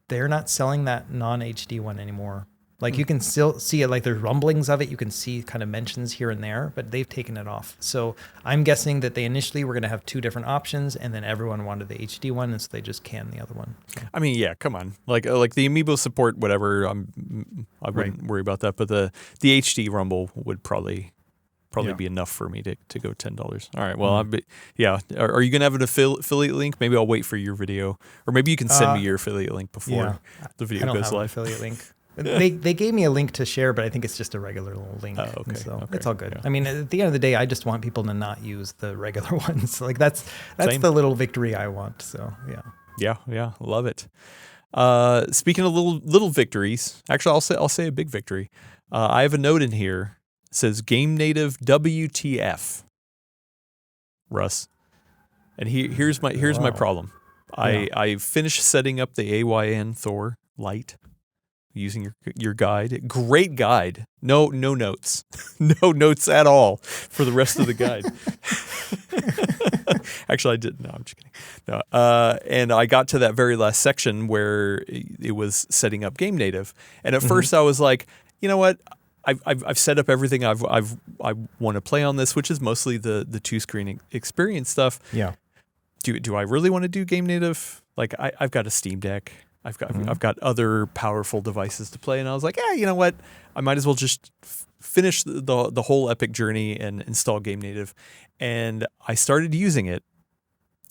They're not selling that non-HD one anymore. Like you can still see it, like there's rumblings of it. You can see kind of mentions here and there, but they've taken it off. So I'm guessing that they initially were going to have two different options, and then everyone wanted the HD one, and so they just canned the other one. So. I mean, yeah, come on. Like the Amiibo support, whatever. I wouldn't worry about that, but the HD Rumble would probably be enough for me to go $10. All right. Well, Are you gonna have an affiliate link? Maybe I'll wait for your video, or maybe you can send me your affiliate link before the video goes live. An affiliate link. They gave me a link to share, but I think it's just a regular little link. Oh, okay. So it's all good. Yeah. I mean, at the end of the day, I just want people to not use the regular ones. Like that's the little victory I want. So yeah, love it. Speaking of little victories, actually, I'll say a big victory. I have a note in here. It says Game Native WTF, Russ. And here's my problem. I finished setting up the AYN Thor Lite using your guide. Great guide. No notes. No notes at all for the rest of the guide. Actually, I didn't. No, I'm just kidding. No. And I got to that very last section where it was setting up Game Native. And at first I was like, you know what? I've set up everything I want to play on this, which is mostly the two-screen experience stuff. Yeah. Do I really want to do Game Native? Like I've got a Steam Deck. I've got other powerful devices to play, and I was like, you know what? I might as well just finish the whole epic journey and install Game Native. And I started using it,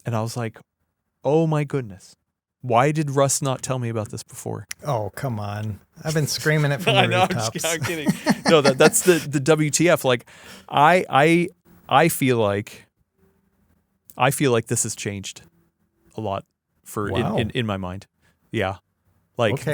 and I was like, oh my goodness. Why did Russ not tell me about this before? Oh, come on. I've been screaming it from the rooftops. I'm kidding. No, that's the WTF. Like, I feel like this has changed a lot in my mind. Yeah. Like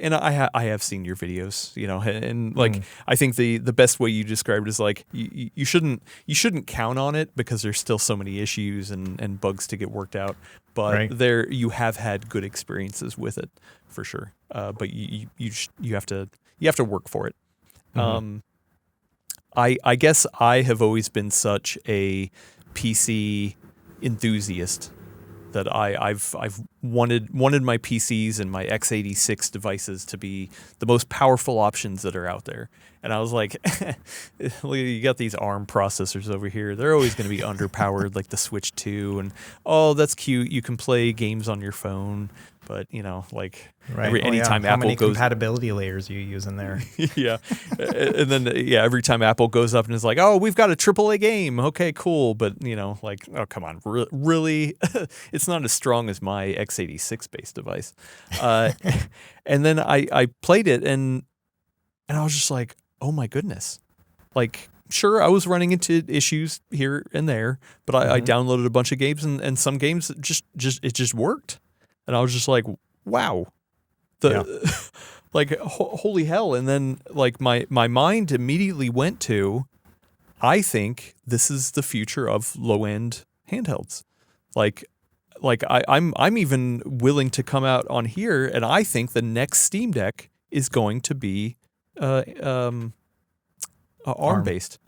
and I have seen your videos, you know, and like I think the best way you described it is like you shouldn't count on it because there's still so many issues and bugs to get worked out. But you have had good experiences with it for sure. But you have to work for it. I guess I have always been such a PC enthusiast that I've wanted my PCs and my x86 devices to be the most powerful options that are out there. And I was like, you got these ARM processors over here. They're always going to be underpowered like the Switch 2. And, oh, that's cute. You can play games on your phone. But, you know, like anytime Apple How many goes... compatibility layers are you using there? Yeah. And then, every time Apple goes up and is like, oh, we've got a AAA game. Okay, cool. But, you know, like, oh, come on. Really? It's not as strong as my x86-based device. And then I played it, and I was just like, oh, my goodness. Like, sure, I was running into issues here and there, but I downloaded a bunch of games, and some games it just worked. And I was just like, wow, like, holy hell. And then like my mind immediately went to, I think this is the future of low end handhelds. Like I'm even willing to come out on here, and I think the next Steam Deck is going to be ARM based.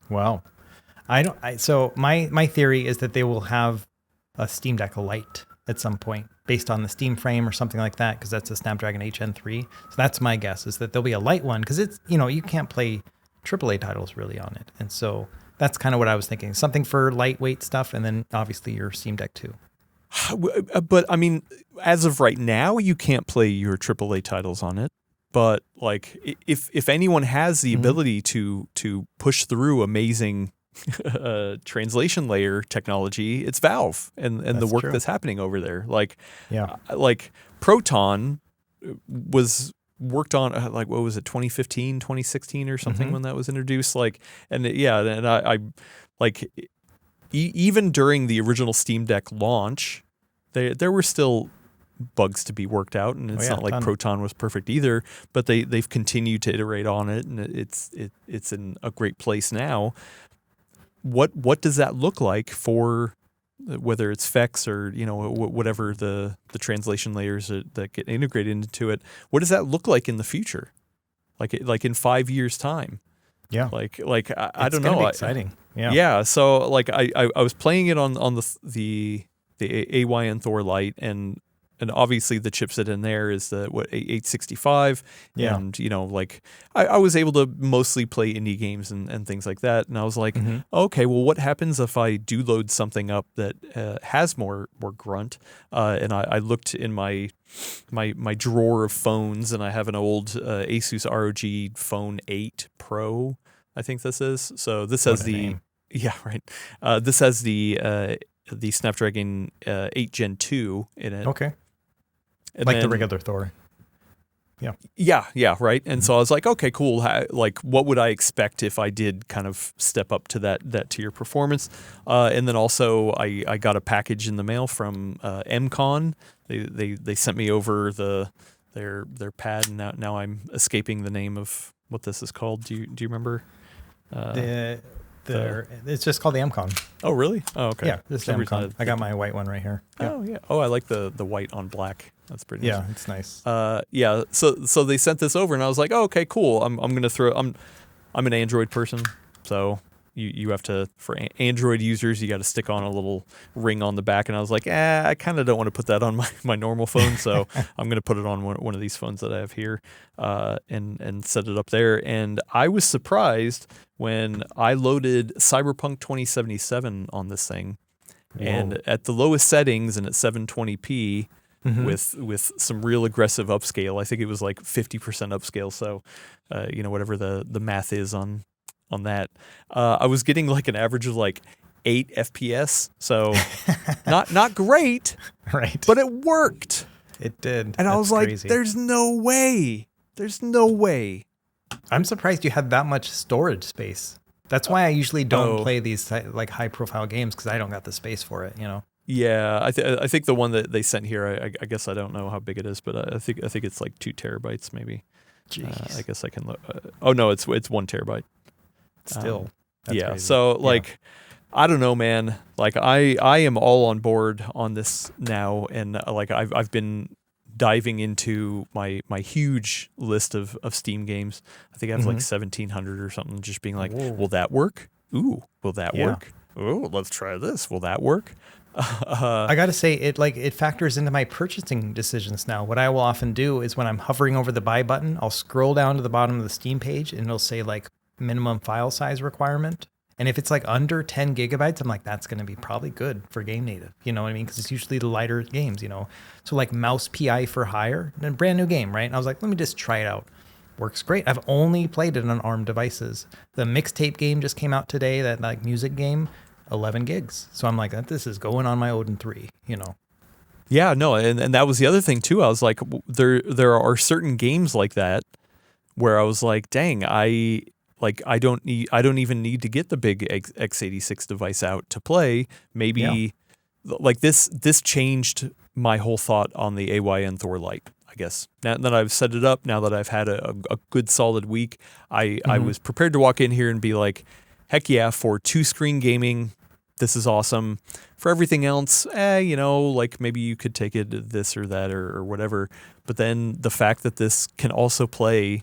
Wow. So my theory is that they will have a Steam Deck Lite at some point based on the Steam frame or something like that, because that's a Snapdragon 8 Gen 3. So that's my guess, is that there'll be a light one, because it's, you know, you can't play AAA titles really on it. And so that's kind of what I was thinking. Something for lightweight stuff, and then obviously your Steam Deck too. But I mean, as of right now, you can't play your AAA titles on it. But like, if anyone has the ability to push through amazing translation layer technology, it's Valve and the work that's happening over there. Like, like Proton was worked on like, what was it, 2015, 2016 or something when that was introduced. Like, and I like even during the original Steam Deck launch, there were still bugs to be worked out, and it's not like Proton was perfect either, but they've continued to iterate on it, and it's in a great place now. What does that look like for whether it's FEX or, you know, whatever the translation layers that get integrated into it? What does that look like in the future? Like in 5 years' time? Yeah. Like I don't know. It's exciting. Yeah. Yeah. So like I was playing it on the AYN Thor Lite, and and obviously the chipset in there is the 865, Yeah. and like I was able to mostly play indie games and things like that. And I was like, okay, well, what happens if I do load something up that has more grunt? And I looked in my drawer of phones, and I have an old Asus ROG Phone 8 Pro, I think this is. So this has name. Yeah, right. This has the Snapdragon 8 Gen 2 in it. Okay. And like then, the regular Thor. Yeah, right. And so I was like, okay, cool. Like, what would I expect if I did kind of step up to that tier performance? And then also, I got a package in the mail from MCon. They sent me over their pad, and now I'm escaping the name of what this is called. Do you remember? It's just called the MCon. Oh, really? Oh, okay. Yeah, this is the MCon. I got my white one right here. Yeah. Oh, yeah. Oh, I like the white on black. That's pretty nice. Yeah, it's nice. Yeah. So they sent this over, and I was like, oh, okay, cool. I'm gonna throw. I'm an Android person, so you have to, for Android users, you got to stick on a little ring on the back, and I was like, I kind of don't want to put that on my normal phone, so I'm gonna put it on one of these phones that I have here, and set it up there. And I was surprised when I loaded Cyberpunk 2077 on this thing. Whoa. And at the lowest settings and at 720p. With some real aggressive upscale. I think it was like 50% upscale. So, whatever the math is on that, I was getting like an average of like 8 FPS. So not great, right? But it worked. It did. And I was like, crazy. There's no way. I'm surprised you had that much storage space. That's why I usually don't play these like high profile games, because I don't got the space for it. Yeah, I think the one that they sent here, I guess I don't know how big it is, but I think it's like 2 terabytes maybe. Jeez. I guess I can look. Oh no, it's 1 terabyte. Still, yeah. Crazy. So like, I don't know, man. Like I am all on board on this now, and like I've been diving into my huge list of Steam games. I think I have like 1,700 or something. Just being like, will that work? Ooh, will that work? Oh, let's try this. Will that work? I gotta say, it factors into my purchasing decisions now. What I will often do is when I'm hovering over the buy button, I'll scroll down to the bottom of the Steam page, and it'll say like minimum file size requirement. And if it's like under 10 gigabytes, I'm like, that's going to be probably good for Game Native. You know what I mean? Because it's usually the lighter games, So like Mouse PI for Hire, a brand new game, right? And I was like, let me just try it out. Works great. I've only played it on ARM devices. The mixtape game just came out today, that like music game. 11 gigs. So I'm like, this is going on my Odin 3, Yeah, no, and that was the other thing too. I was like, there are certain games like that where I was like, dang, I don't even need to get the big x86 device out to play. Maybe like this changed my whole thought on the AYN Thor Lite. I guess now that I've set it up, now that I've had a good solid week, I was prepared to walk in here and be like, heck yeah, for 2-screen gaming, this is awesome. For everything else, like maybe you could take it this or that or whatever. But then the fact that this can also play,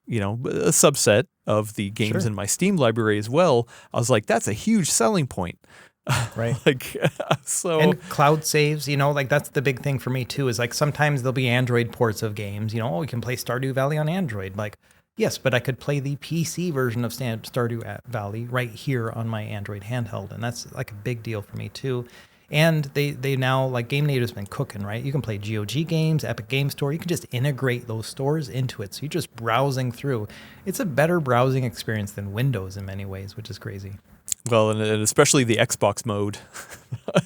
a subset of the games in my Steam library as well, I was like, that's a huge selling point. Right. So. And cloud saves, like that's the big thing for me too, is like sometimes there'll be Android ports of games, you can play Stardew Valley on Android. Like, yes, but I could play the PC version of Stardew Valley right here on my Android handheld, and that's like a big deal for me too. And they now, like Game Native's been cooking, right? You can play GOG games, Epic Game Store. You can just integrate those stores into it. So you're just browsing through. It's a better browsing experience than Windows in many ways, which is crazy. Well, and especially the Xbox mode.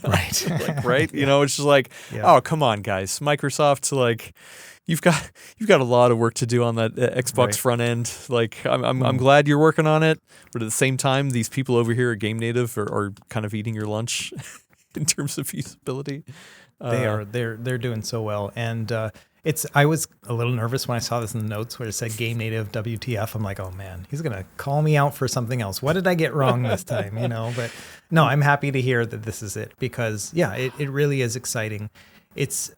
Right. Right? It's just like, oh, come on, guys. Microsoft's like... You've got a lot of work to do on that Xbox front end. Like I'm glad you're working on it, but at the same time, these people over here at Game Native are kind of eating your lunch in terms of usability. They're doing so well, and I was a little nervous when I saw this in the notes where it said Game Native WTF. I'm like, oh man, he's gonna call me out for something else. What did I get wrong this time? But no, I'm happy to hear that this is it, because it really is exciting. It's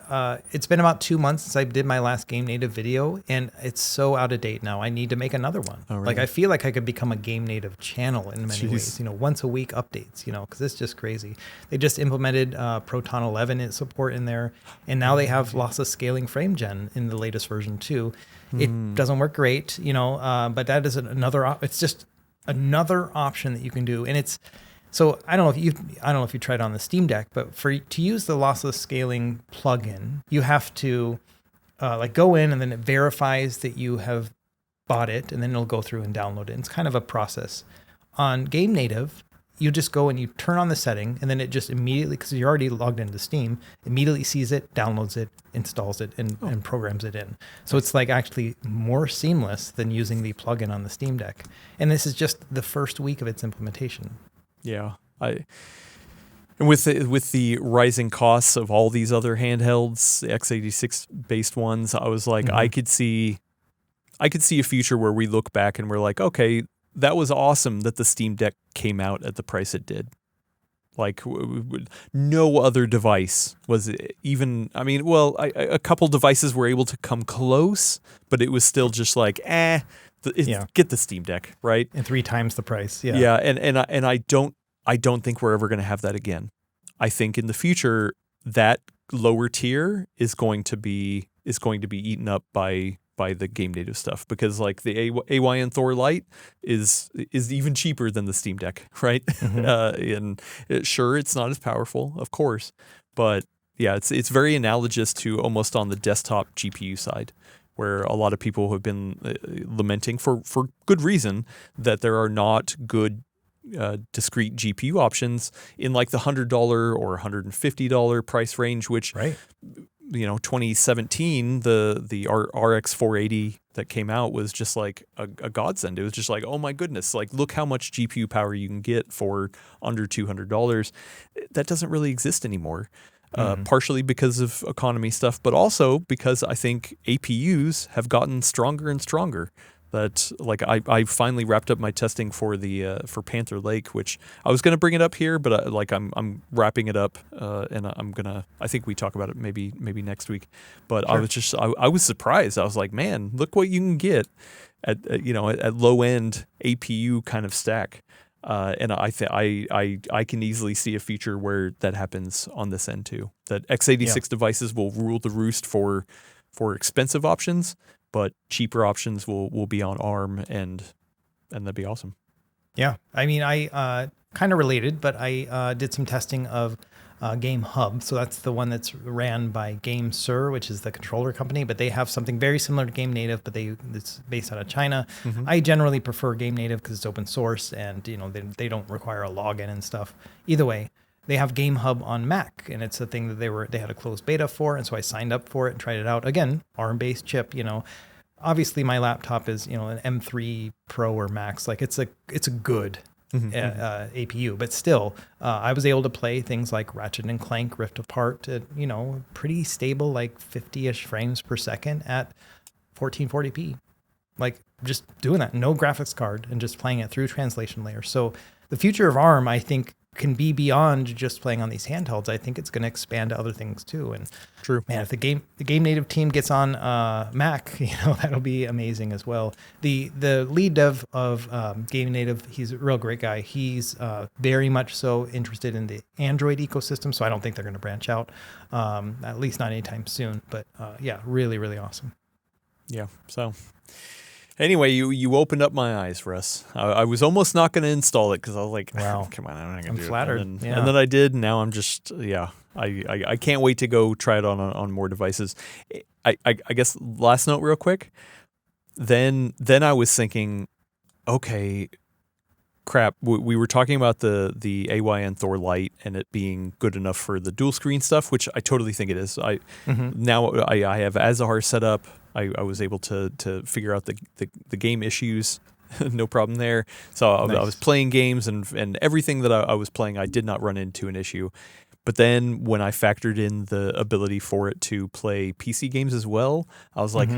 been about 2 months since I did my last Game Native video, and it's so out of date now. I need to make another one. Oh, really? Like I feel like I could become a Game Native channel in many ways. Once a week updates. Because it's just crazy. They just implemented Proton 11 support in there, and now they have lossless scaling frame gen in the latest version too. It doesn't work great, but that is it's just another option that you can do, and it's. So I don't know if you tried on the Steam Deck, but to use the lossless scaling plugin, you have to go in, and then it verifies that you have bought it, and then it'll go through and download it. It's kind of a process. On Game Native, you just go and you turn on the setting, and then it just immediately, because you're already logged into Steam, immediately sees it, downloads it, installs it, and programs it in. So it's like actually more seamless than using the plugin on the Steam Deck. And this is just the first week of its implementation. Yeah, and with the rising costs of all these other handhelds, the x86 based ones, I was like, I could see a future where we look back and we're like, okay, that was awesome that the Steam Deck came out at the price it did. Like no other device was even. I mean, well, a couple devices were able to come close, but it was still just like, get the Steam Deck, right? And 3 times the price. Yeah. Yeah, and I don't think we're ever going to have that again. I think in the future that lower tier is going to be eaten up by the Game Native stuff, because like the AYN Thor Lite is even cheaper than the Steam Deck, right? And sure, it's not as powerful, of course, but yeah, it's very analogous to almost on the desktop GPU side, where a lot of people have been lamenting for good reason that there are not good discrete GPU options in like the $100 or $150 price range, which, right. 2017, the RX 480 that came out was just like a godsend. It was just like, oh my goodness, like look how much GPU power you can get for under $200. That doesn't really exist anymore. Partially because of economy stuff, but also because I think APUs have gotten stronger and stronger. That like I finally wrapped up my testing for for Panther Lake, which I was going to bring it up here, but I'm wrapping it up, and I think we talk about it maybe next week. But sure. I was surprised. I was like, man, look what you can get at low end APU kind of stack. And I can easily see a future where that happens on this end too. That x86 devices will rule the roost for expensive options, but cheaper options will be on ARM, and that'd be awesome. Yeah, I mean, I kind of related, but I did some testing of Game Hub. So that's the one that's ran by GameSir, which is the controller company, but they have something very similar to Game Native, but it's based out of China. I generally prefer Game Native because it's open source, and they don't require a login and stuff. Either way, they have Game Hub on Mac, and it's a thing that they had a closed beta for, and so I signed up for it and tried it out. Again, ARM-based chip. Obviously my laptop is an M3 Pro or Max. Like it's a good APU, but still, I was able to play things like Ratchet and Clank Rift Apart at pretty stable, like 50-ish frames per second at 1440p. Like just doing that, no graphics card, and just playing it through translation layers. So the future of ARM, I think, can be beyond just playing on these handhelds. I think it's going to expand to other things too. And true, man, if the Game Native team gets on Mac, that'll be amazing as well. The lead dev of Game Native, he's a real great guy. He's very much so interested in the Android ecosystem, so I don't think they're going to branch out, at least not anytime soon. But yeah, really, really awesome. Yeah. So. Anyway, you opened up my eyes, Russ. I was almost not going to install it because I was like, wow, come on, I'm not going to do flattered. it. And then I did, and now I'm just, I can't wait to go try it on more devices. I guess last note real quick, then I was thinking, okay, crap, we were talking about the AYN Thor Lite and it being good enough for the dual screen stuff, which I totally think it is. Now I have Azahar set up. I was able to figure out the game issues, no problem there. So nice. I was playing games and everything that I was playing, I did not run into an issue. But then when I factored in the ability for it to play PC games as well, I was like,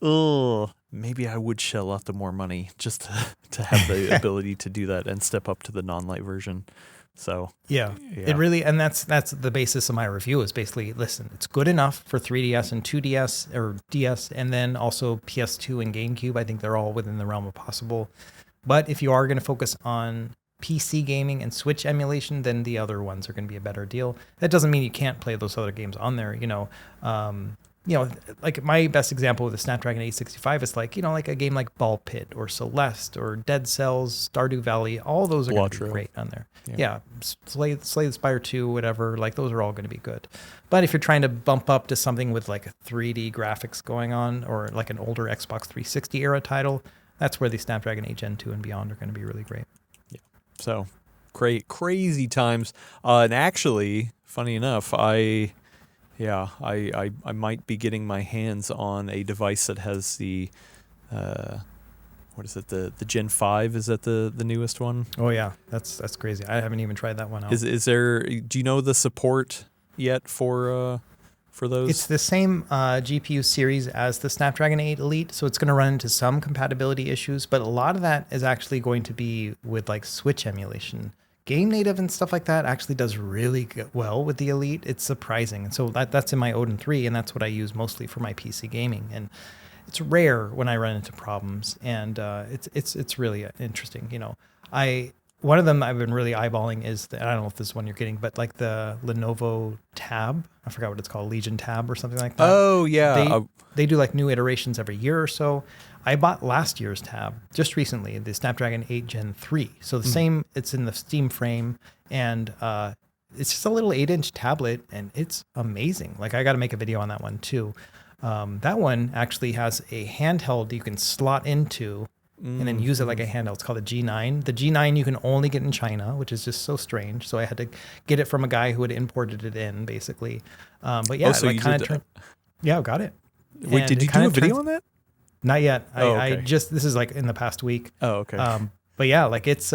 oh, maybe I would shell out the more money just to have the ability to do that and step up to the non-light version. So Yeah, it really, and that's the basis of my review is basically, listen, it's good enough for 3DS and 2DS or DS, and then also PS2 and GameCube. I think they're all within the realm of possible. But if you are going to focus on PC gaming and Switch emulation, then the other ones are going to be a better deal. That doesn't mean you can't play those other games on there. Like my best example with the Snapdragon 865 is like a game like Ball Pit or Celeste or Dead Cells, Stardew Valley. All those are going to be great on there. Yeah, Slay the Spire 2, whatever. Like those are all going to be good. But if you're trying to bump up to something with like a 3D graphics going on, or like an older Xbox 360 era title, that's where the Snapdragon 8 Gen 2 and beyond are going to be really great. Yeah. So crazy times. And actually, funny enough, I might be getting my hands on a device that has the, what is it? The Gen 5, is that the newest one? Oh yeah, that's crazy. I haven't even tried that one out. Is there? Do you know the support yet for those? It's the same GPU series as the Snapdragon 8 Elite, so it's going to run into some compatibility issues, but a lot of that is actually going to be with like Switch emulation. Game native and stuff like that actually does really well with the Elite. It's surprising. And so that's in my Odin 3, and that's what I use mostly for my PC gaming. And it's rare when I run into problems, and it's really interesting. One of them I've been really eyeballing is I don't know if this is one you're getting, but like the Lenovo Tab. I forgot what it's called, Legion Tab or something like that. Oh yeah, they do like new iterations every year or so. I bought last year's Tab just recently, the Snapdragon 8 Gen 3. So the same, it's in the Steam frame, and it's just a little 8-inch tablet, and it's amazing. Like I got to make a video on that one too. That one actually has a handheld you can slot into and then use it like a handheld. It's called a G9. The G9 you can only get in China, which is just so strange. So I had to get it from a guy who had imported it in, basically. But yeah, so yeah, I got it. Wait, did you do a video on that? Not yet. Okay. I just, this is like in the past week. Oh, okay. But yeah, like it's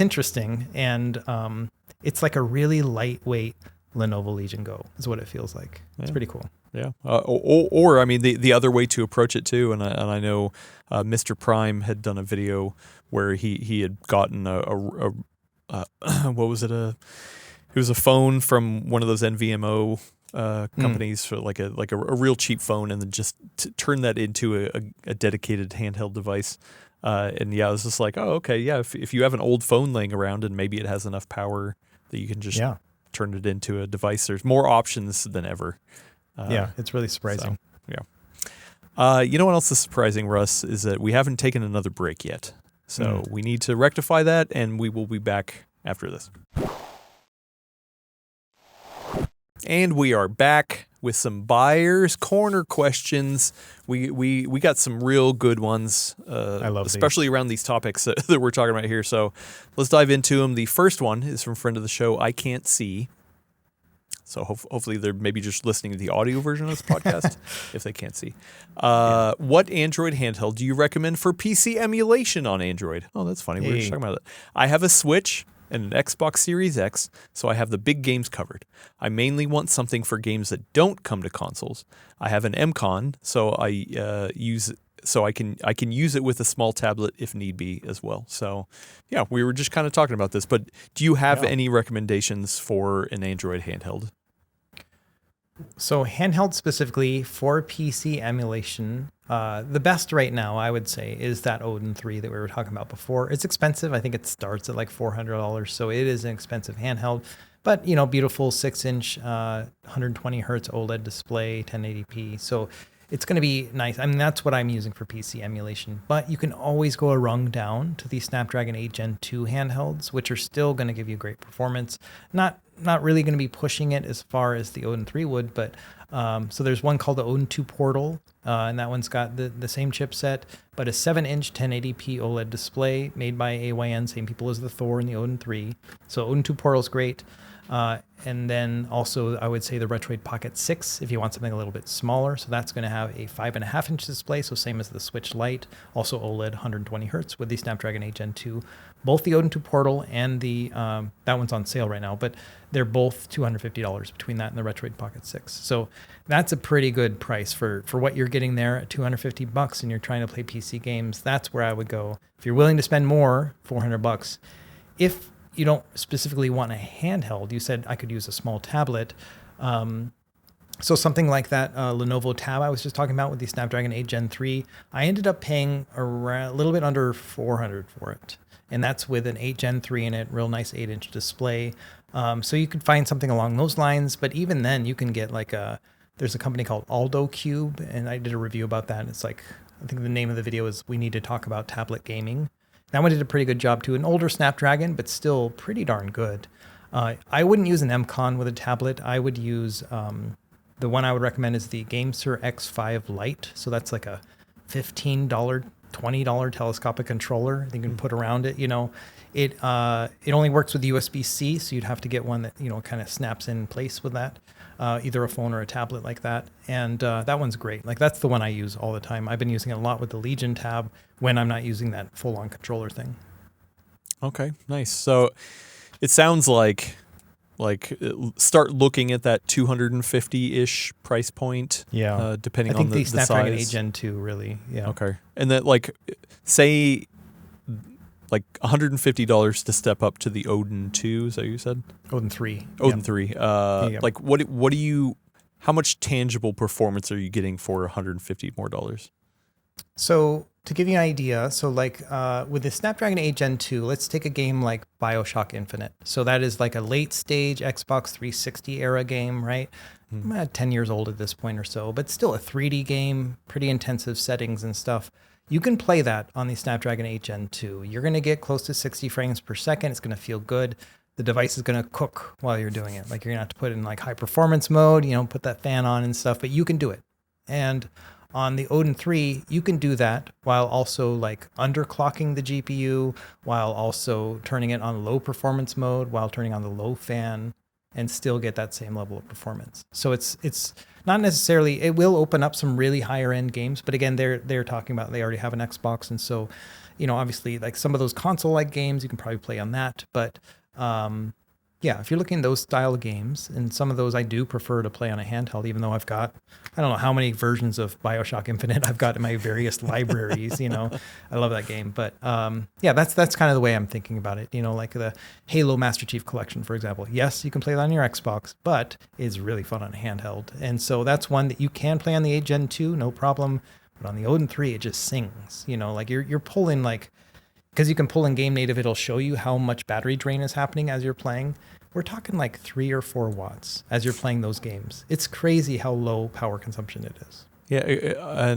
interesting, and it's like a really lightweight Lenovo Legion Go is what it feels like. It's pretty cool. Yeah. Or I mean, the other way to approach it too, and I know Mr. Prime had done a video where he had gotten what was it? It was a phone from one of those NVMO companies for like a real cheap phone, and then just turn that into a dedicated handheld device. And yeah, I was just like, oh, okay, yeah. If you have an old phone laying around and maybe it has enough power that you can just turn it into a device, there's more options than ever. Yeah, it's really surprising. So, yeah. You know what else is surprising, Russ, is that we haven't taken another break yet. So we need to rectify that, and we will be back after this. And we are back with some Buyer's Corner questions. We got some real good ones, I love especially these. around these topics that we're talking about here. So let's dive into them. The first one is from a friend of the show, I Can't See. So hopefully they're maybe just listening to the audio version of this podcast if they can't see. What Android handheld do you recommend for PC emulation on Android? Oh, that's funny. We were just talking about that. I have a Switch and an Xbox Series X, so I have the big games covered. I mainly want something for games that don't come to consoles. I have an MCon, so I can use it with a small tablet if need be as well. So, yeah, we were just kind of talking about this, but do you have any recommendations for an Android handheld? So handheld specifically for PC emulation, the best right now, I would say, is that Odin 3 that we were talking about before. It's expensive. I think it starts at like $400, so it is an expensive handheld. But, beautiful 6-inch, 120 hertz OLED display, 1080p. So it's going to be nice. I mean, that's what I'm using for PC emulation. But you can always go a rung down to the Snapdragon 8 Gen 2 handhelds, which are still going to give you great performance. Not really going to be pushing it as far as the Odin 3 would, but so there's one called the Odin 2 Portal, and that one's got the same chipset, but a 7-inch 1080p OLED display made by AYN, same people as the Thor and the Odin 3. So Odin 2 Portal is great. And then also I would say the Retroid Pocket 6 if you want something a little bit smaller. So that's going to have a 5.5-inch display, so same as the Switch Lite, also OLED 120 hertz with the Snapdragon 8 Gen 2. Both the Odin 2 Portal and the that one's on sale right now, but they're both $250 between that and the Retroid Pocket 6. So that's a pretty good price for what you're getting there at $250 and you're trying to play PC games. That's where I would go. If you're willing to spend more, $400. If you don't specifically want a handheld. You said I could use a small tablet. So something like that Lenovo Tab I was just talking about with the Snapdragon 8 Gen 3, I ended up paying around a little bit under $400 for it. And that's with an 8 Gen 3 in it, real nice 8-inch display. So you could find something along those lines. But even then, you can get like there's a company called Aldo Cube, and I did a review about that. It's like, I think the name of the video is We Need to Talk About Tablet Gaming. That one did a pretty good job too. An older Snapdragon, but still pretty darn good. I wouldn't use an MCON with a tablet. I would use... the one I would recommend is the GameSir X5 Lite. So that's like a $15, $20 telescopic controller that you can put around it. It only works with USB-C, so you'd have to get one that kind of snaps in place with that, either a phone or a tablet like that. And that one's great. Like that's the one I use all the time. I've been using it a lot with the Legion Tab when I'm not using that full-on controller thing. Okay, nice. So it sounds like start looking at that 250-ish price point. Yeah. Depending on the Snapdragon size. 8 Gen 2 really. Yeah. Okay. And then say $150 to step up to the Odin 2, is that what you said? Odin 3. Odin 3. How much tangible performance are you getting for $150 more dollars? So to give you an idea, with the Snapdragon 8 Gen 2, let's take a game like BioShock Infinite. So that is like a late stage Xbox 360 era game, right? 10 years old at this point or so, but still a 3D game, pretty intensive settings and stuff. You can play that on the Snapdragon 8 Gen 2. You're going to get close to 60 frames per second. It's going to feel good. The device is going to cook while you're doing it. Like you're going to have to put it in like high performance mode, put that fan on and stuff, but you can do it. And on the Odin 3, you can do that while also like underclocking the GPU, while also turning it on low performance mode, while turning on the low fan, and still get that same level of performance. So it's not necessarily, it will open up some really higher end games, but again, they're talking about they already have an Xbox, and so obviously like some of those console like games you can probably play on that, but yeah, if you're looking at those style of games, and some of those I do prefer to play on a handheld, even though I've got, I don't know how many versions of BioShock Infinite I've got in my various libraries, I love that game. But yeah, that's kind of the way I'm thinking about it. Like the Halo Master Chief Collection, for example. Yes, you can play that on your Xbox, but it's really fun on a handheld. And so that's one that you can play on the 8 Gen 2, no problem. But on the Odin 3, it just sings, like you're pulling like, because you can pull in Game Native, it'll show you how much battery drain is happening as you're playing. We're talking like 3 or 4 watts as you're playing those games. It's crazy how low power consumption it is. Yeah,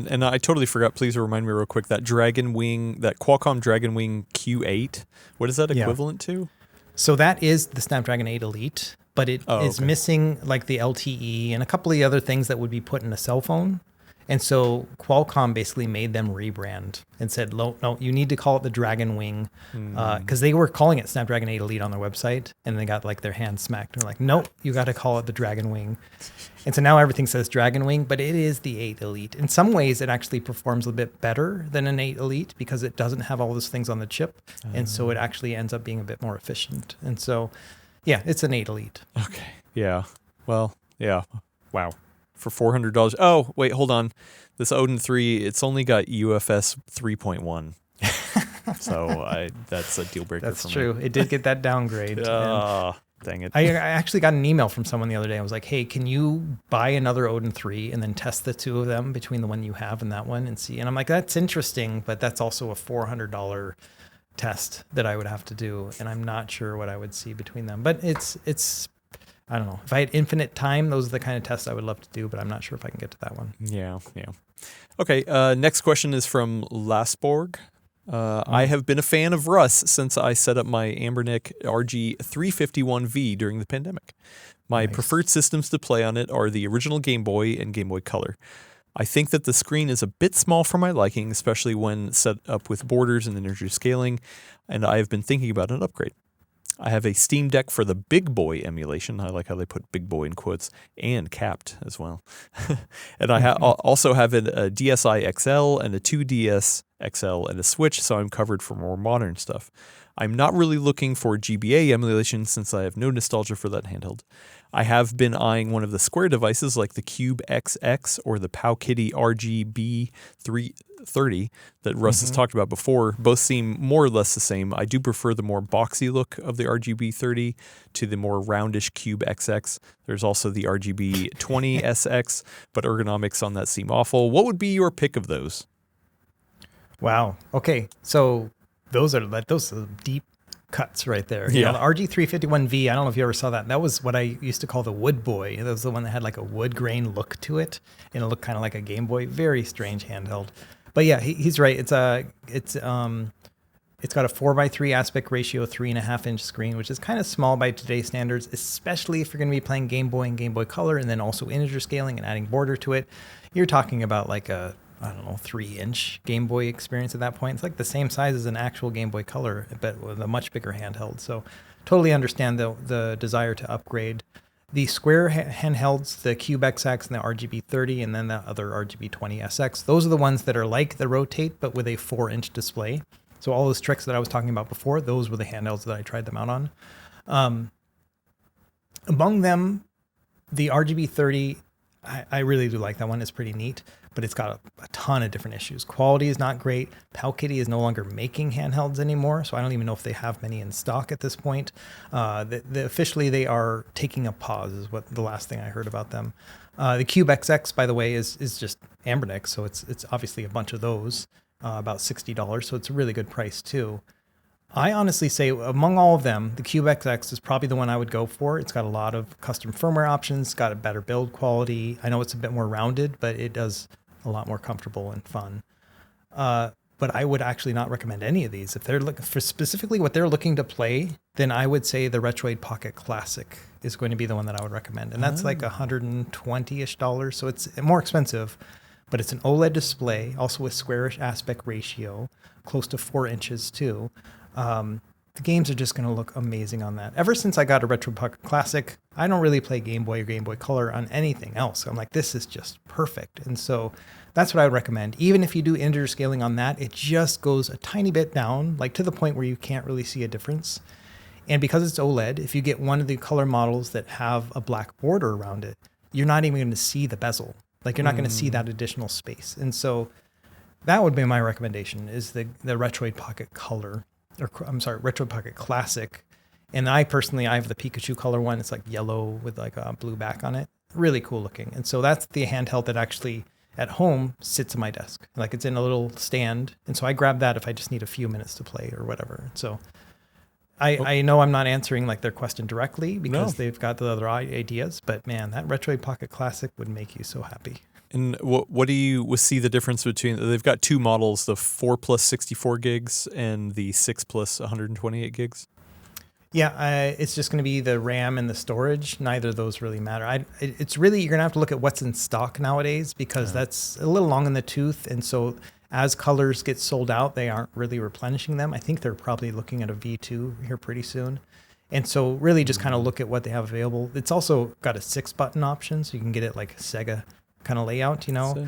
and I totally forgot. Please remind me real quick that Qualcomm Dragon Wing Q8. What is that equivalent to? So that is the Snapdragon 8 Elite, but it is missing like the LTE and a couple of the other things that would be put in a cell phone. And so Qualcomm basically made them rebrand and said, no, you need to call it the Dragon Wing, because they were calling it Snapdragon 8 Elite on their website, and they got like their hands smacked. And they're like, nope, you got to call it the Dragon Wing. And so now everything says Dragon Wing, but it is the 8 Elite. In some ways, it actually performs a bit better than an 8 Elite because it doesn't have all those things on the chip. And so it actually ends up being a bit more efficient. And so, yeah, it's an 8 Elite. Okay. Yeah. Well, yeah. Wow. For $400. Oh, wait, hold on. This Odin 3, it's only got UFS 3.1. So that's a deal breaker for me. That's true. It did get that downgrade. Dang it. I actually got an email from someone the other day. I was like, hey, can you buy another Odin 3 and then test the two of them between the one you have and that one and see? And I'm like, that's interesting, but that's also a $400 test that I would have to do. And I'm not sure what I would see between them. But it's I don't know. If I had infinite time, those are the kind of tests I would love to do, but I'm not sure if I can get to that one. Yeah. Okay, next question is from Lasborg. I have been a fan of Russ since I set up my Ambernick RG351V during the pandemic. My preferred systems to play on it are the original Game Boy and Game Boy Color. I think that the screen is a bit small for my liking, especially when set up with borders and integer scaling, and I have been thinking about an upgrade. I have a Steam Deck for the Big Boy emulation. I like how they put Big Boy in quotes, and capped as well. And I also have a DSi XL and a 2DS XL and a Switch, so I'm covered for more modern stuff. I'm not really looking for GBA emulation since I have no nostalgia for that handheld. I have been eyeing one of the Square devices like the Cube XX or the Powkitty RGB 30 that Russ has talked about before both seem more or less the same. I do prefer the more boxy look of the RGB 30 to the more roundish Cube XX. There's also the RGB 20 SX, but ergonomics on that seem awful. What would be your pick of those? Wow. Okay. So those are deep cuts right there. You know, the RG351V, I don't know if you ever saw that. That was what I used to call the Wood Boy. That was the one that had like a wood grain look to it, and it looked kind of like a Game Boy. Very strange handheld. But yeah, he's right. It's got a 4:3 aspect ratio, 3.5-inch screen, which is kind of small by today's standards, especially if you're going to be playing Game Boy and Game Boy Color, and then also integer scaling and adding border to it. You're talking about like a 3-inch Game Boy experience at that point. It's like the same size as an actual Game Boy Color, but with a much bigger handheld. So totally understand the desire to upgrade. The square handhelds, the Cube XX and the RGB 30, and then the other RGB 20 SX, those are the ones that are like the Rotate, but with a 4-inch display. So all those tricks that I was talking about before, those were the handhelds that I tried them out on. Among them, the RGB 30, I really do like that one. It's pretty neat, but it's got a ton of different issues. Quality is not great. Powkitty is no longer making handhelds anymore, so I don't even know if they have many in stock at this point. Officially, they are taking a pause, is what the last thing I heard about them. The Cube XX, by the way, is just Ambernick, so it's obviously a bunch of those, about $60, so it's a really good price too. I honestly say among all of them, the Cube XX is probably the one I would go for. It's got a lot of custom firmware options, got a better build quality. I know it's a bit more rounded, but it does a lot more comfortable and fun. But I would actually not recommend any of these. If they're looking for specifically what they're looking to play, then I would say the Retroid Pocket Classic is going to be the one that I would recommend. And that's like $120-ish, so it's more expensive, but it's an OLED display, also with squarish aspect ratio, close to 4 inches too. The games are just going to look amazing on that. Ever since I got a Retro Pocket Classic, I don't really play Game Boy or Game Boy Color on anything else. I'm like, this is just perfect. And so that's what I would recommend. Even if you do integer scaling on that, it just goes a tiny bit down, like to the point where you can't really see a difference. And because it's OLED, if you get one of the color models that have a black border around it, you're not even going to see the bezel. Like you're not going to see that additional space. And so that would be my recommendation, is the Retroid Pocket Color. Retro Pocket Classic. And I have the Pikachu color one. It's like yellow with like a blue back on it. Really cool looking. And so that's the handheld that actually at home sits on my desk. Like it's in a little stand. And so I grab that if I just need a few minutes to play or whatever. So I know I'm not answering like their question directly because they've got the other ideas, but man, that Retroid Pocket Classic would make you so happy. And what do you see the difference between? They've got two models: the 4 plus 64 gigs and the 6 plus 128 gigs. Yeah, it's just going to be the RAM and the storage. Neither of those really matter. It's really, you're going to have to look at what's in stock nowadays because that's a little long in the tooth. And so as colors get sold out, they aren't really replenishing them. I think they're probably looking at a V2 here pretty soon. And so really just kind of look at what they have available. It's also got a 6-button option, so you can get it like a Sega kind of layout, you know.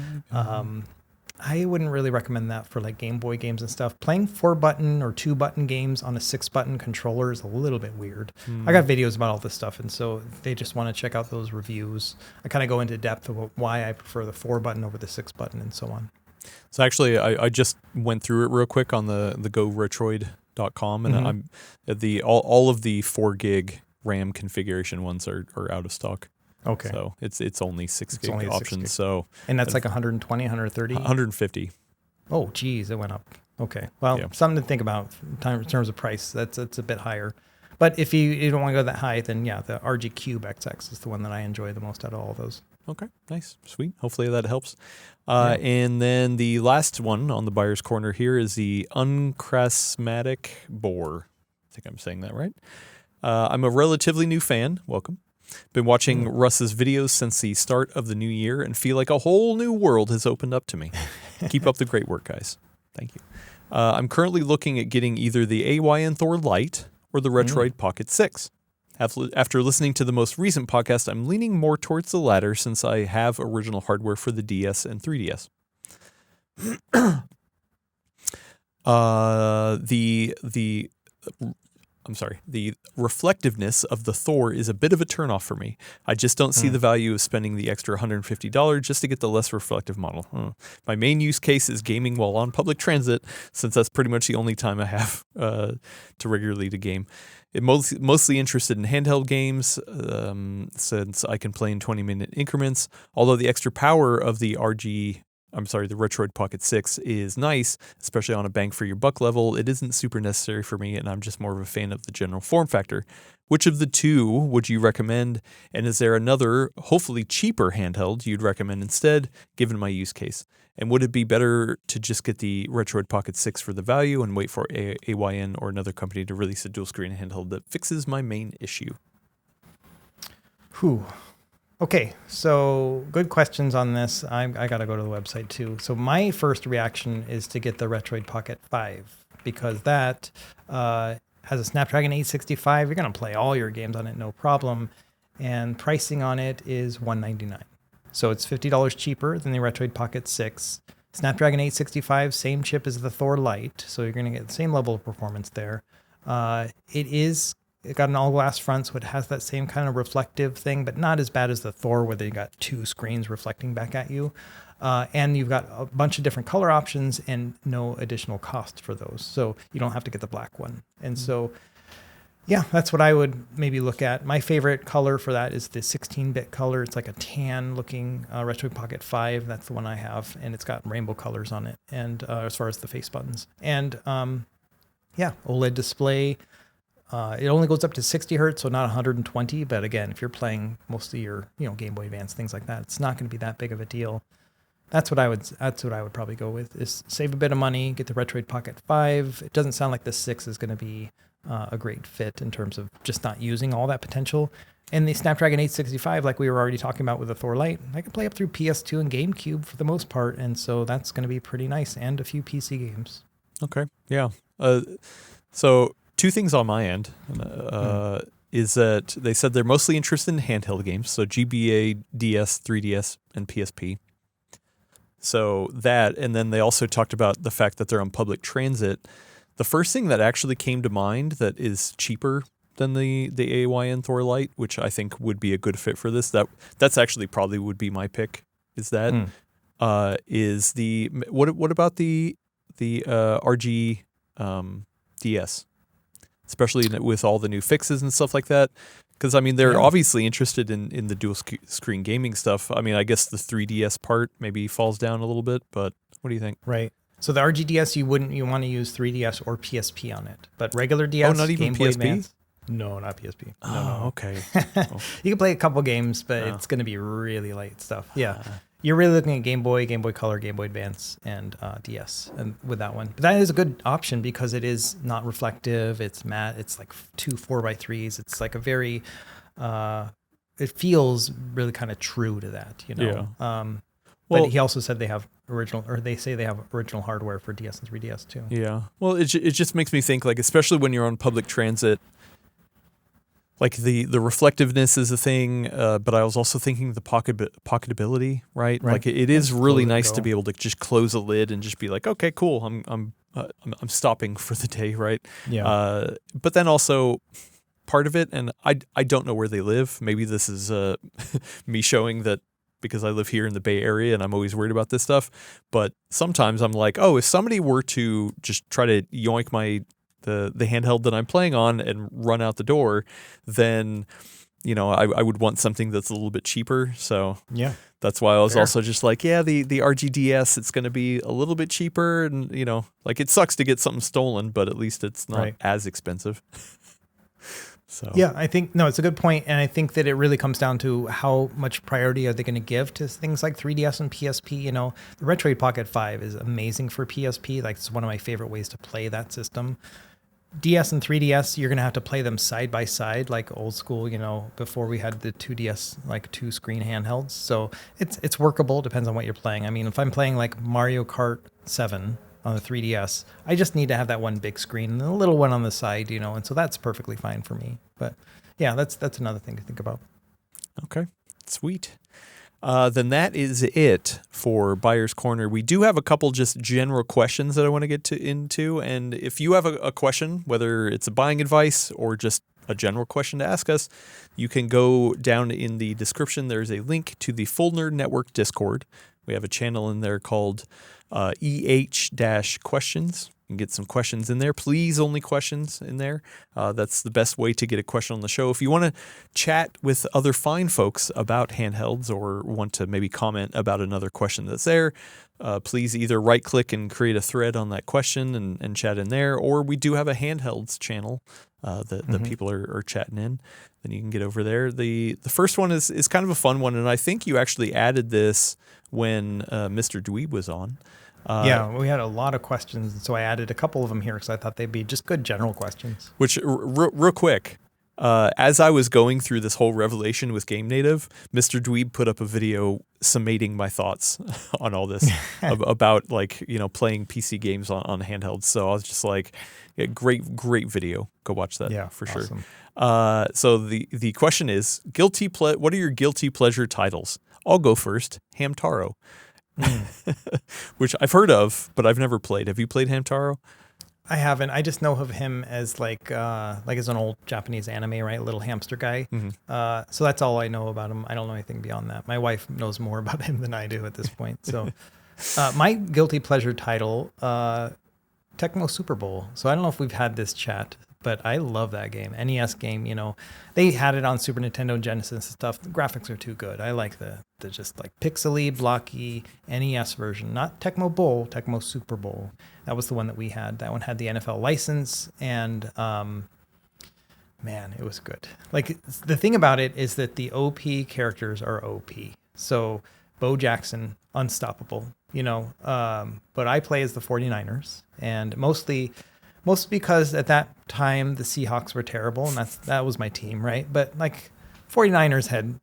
I wouldn't really recommend that for like Game Boy games and stuff. Playing 4-button or 2-button games on a 6-button controller is a little bit weird. I got videos about all this stuff, and so if they just want to check out those reviews, I kind of go into depth of why I prefer the 4-button over the 6-button and so on. So actually, I just went through it real quick on the GoRetroid.com, and I'm all of the 4 gig RAM configuration ones are out of stock. Okay. So it's only 6 gig options. So and that's like 120, 130? 150. Oh, geez, it went up. Okay. Well, something to think about in terms of price. That's a bit higher. But if you don't want to go that high, then yeah, the RG Cube XX is the one that I enjoy the most out of all of those. Okay, nice, sweet. Hopefully that helps. And then the last one on the buyer's corner here is the Uncrasmatic Boar. I think I'm saying that right. I'm a relatively new fan. Welcome. Been watching Russ's videos since the start of the new year and feel like a whole new world has opened up to me. Keep up the great work, guys. Thank you. I'm currently looking at getting either the AYN Thor Lite or the Retroid Pocket 6. After listening to the most recent podcast, I'm leaning more towards the latter since I have original hardware for the DS and 3DS. The I'm sorry, the reflectiveness of the Thor is a bit of a turnoff for me. I just don't see the value of spending the extra $150 just to get the less reflective model. My main use case is gaming while on public transit, since that's pretty much the only time I have to regularly to game. I'm mostly interested in handheld games, since I can play in 20-minute increments, although the extra power of the the Retroid Pocket 6 is nice, especially on a bang for your buck level. It isn't super necessary for me, and I'm just more of a fan of the general form factor. Which of the two would you recommend? And is there another, hopefully cheaper handheld you'd recommend instead, given my use case? And would it be better to just get the Retroid Pocket 6 for the value and wait for AYN or another company to release a dual screen handheld that fixes my main issue? Whew. Okay, so good questions on this. I got to go to the website too. So my first reaction is to get the Retroid Pocket 5 because that has a Snapdragon 865. You're going to play all your games on it, no problem. And pricing on it is $199. So it's $50 cheaper than the Retroid Pocket 6. Snapdragon 865, same chip as the Thor Lite. So you're going to get the same level of performance there. It got an all-glass front, so it has that same kind of reflective thing, but not as bad as the Thor where they got two screens reflecting back at you. And you've got a bunch of different color options and no additional cost for those. So you don't have to get the black one. And so, yeah, that's what I would maybe look at. My favorite color for that is the 16-bit color. It's like a tan-looking Retroid Pocket 5. That's the one I have, and it's got rainbow colors on it, and as far as the face buttons. And, OLED display. It only goes up to 60 hertz, so not 120. But again, if you're playing most of your, Game Boy Advance, things like that, it's not going to be that big of a deal. That's what I would probably go with, is save a bit of money, get the Retroid Pocket 5. It doesn't sound like the 6 is going to be a great fit in terms of just not using all that potential. And the Snapdragon 865, like we were already talking about with the Thor Lite, I can play up through PS2 and GameCube for the most part, and so that's going to be pretty nice, and a few PC games. Okay, yeah. So two things on my end is that they said they're mostly interested in handheld games, so GBA, DS, 3DS, and PSP. So that, and then they also talked about the fact that they're on public transit. The first thing that actually came to mind that is cheaper than the AYN Thor Lite, which I think would be a good fit for this, that's actually probably would be my pick, is that is the what about the RG DS? Especially with all the new fixes and stuff like that. Because, I mean, they're obviously interested in the dual screen gaming stuff. I mean, I guess the 3DS part maybe falls down a little bit, but what do you think? Right. So the RGDS, you want to use 3DS or PSP on it. But regular DS, not even Game Boy PSP? Advance, no, not PSP. No. Okay. You can play a couple games, but it's going to be really light stuff. Yeah. You're really looking at Game Boy Color, Game Boy Advance, and DS, and with that one. But that is a good option because it is not reflective. It's matte. It's like two 4x3s. It's like a very, it feels really kind of true to that, Yeah. But he also said they have they say they have original hardware for DS and 3DS too. Yeah. Well, it just makes me think, like, especially when you're on public transit, like the reflectiveness is a thing, but I was also thinking the pocketability, right? Like it is really nice to be able to just close a lid and just be like, okay, cool, I'm stopping for the day, right? Yeah. But then also part of it, and I don't know where they live. Maybe this is me showing that because I live here in the Bay Area and I'm always worried about this stuff. But sometimes I'm like, oh, if somebody were to just try to yoink the handheld that I'm playing on and run out the door, then, I would want something that's a little bit cheaper. So yeah, that's why I was also just like, the RGDS, it's going to be a little bit cheaper. And, like it sucks to get something stolen, but at least it's not as expensive. So yeah, I think, no, it's a good point. And I think that it really comes down to how much priority are they going to give to things like 3DS and PSP. The Retroid Pocket 5 is amazing for PSP. Like, it's one of my favorite ways to play that system. DS and 3DS, you're going to have to play them side by side, like old school, before we had the 2DS, like two screen handhelds. So it's workable. Depends on what you're playing. I mean, if I'm playing like Mario Kart 7 on the 3DS, I just need to have that one big screen and a little one on the side, and so that's perfectly fine for me. But yeah, that's another thing to think about. Okay, sweet. Then that is it for Buyer's Corner. We do have a couple just general questions that I want to get into. And if you have a question, whether it's a buying advice or just a general question to ask us, you can go down in the description. There's a link to the Full Nerd Network Discord. We have a channel in there called EH-questions. You can get some questions in there. Please, only questions in there. That's the best way to get a question on the show. If you want to chat with other fine folks about handhelds or want to maybe comment about another question that's there, please either right-click and create a thread on that question and chat in there, or we do have a handhelds channel that people are chatting in. Then you can get over there. The first one is kind of a fun one, and I think you actually added this when Mr. Dweeb was on. Yeah, we had a lot of questions, so I added a couple of them here because I thought they'd be just good general questions. Which, real quick, as I was going through this whole revelation with Game Native, Mr. Dweeb put up a video summating my thoughts on all this about playing PC games on handhelds. So I was just like, yeah, great video. Go watch that for awesome. Sure. So the question is, what are your guilty pleasure titles? I'll go first. Hamtaro. Which I've heard of, but I've never played. Have you played Hamtaro? I haven't. I just know of him as like as an old Japanese anime, right? Little hamster guy. Mm-hmm. So that's all I know about him. I don't know anything beyond that. My wife knows more about him than I do at this point. So my guilty pleasure title, Tecmo Super Bowl. So I don't know if we've had this chat, but I love that game. NES game, they had it on Super Nintendo, Genesis and stuff. The graphics are too good. I like the just like pixely, blocky NES version, not Tecmo Bowl, Tecmo Super Bowl. That was the one that we had. That one had the NFL license, and man, it was good. Like, the thing about it is that the OP characters are OP. So Bo Jackson, unstoppable, but I play as the 49ers, and mostly because at that time the Seahawks were terrible, and that was my team, right? But like 49ers had,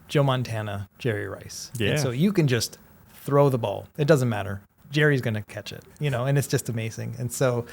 Joe Montana, Jerry Rice. Yeah. And so you can just throw the ball. It doesn't matter. Jerry's going to catch it, and it's just amazing. And so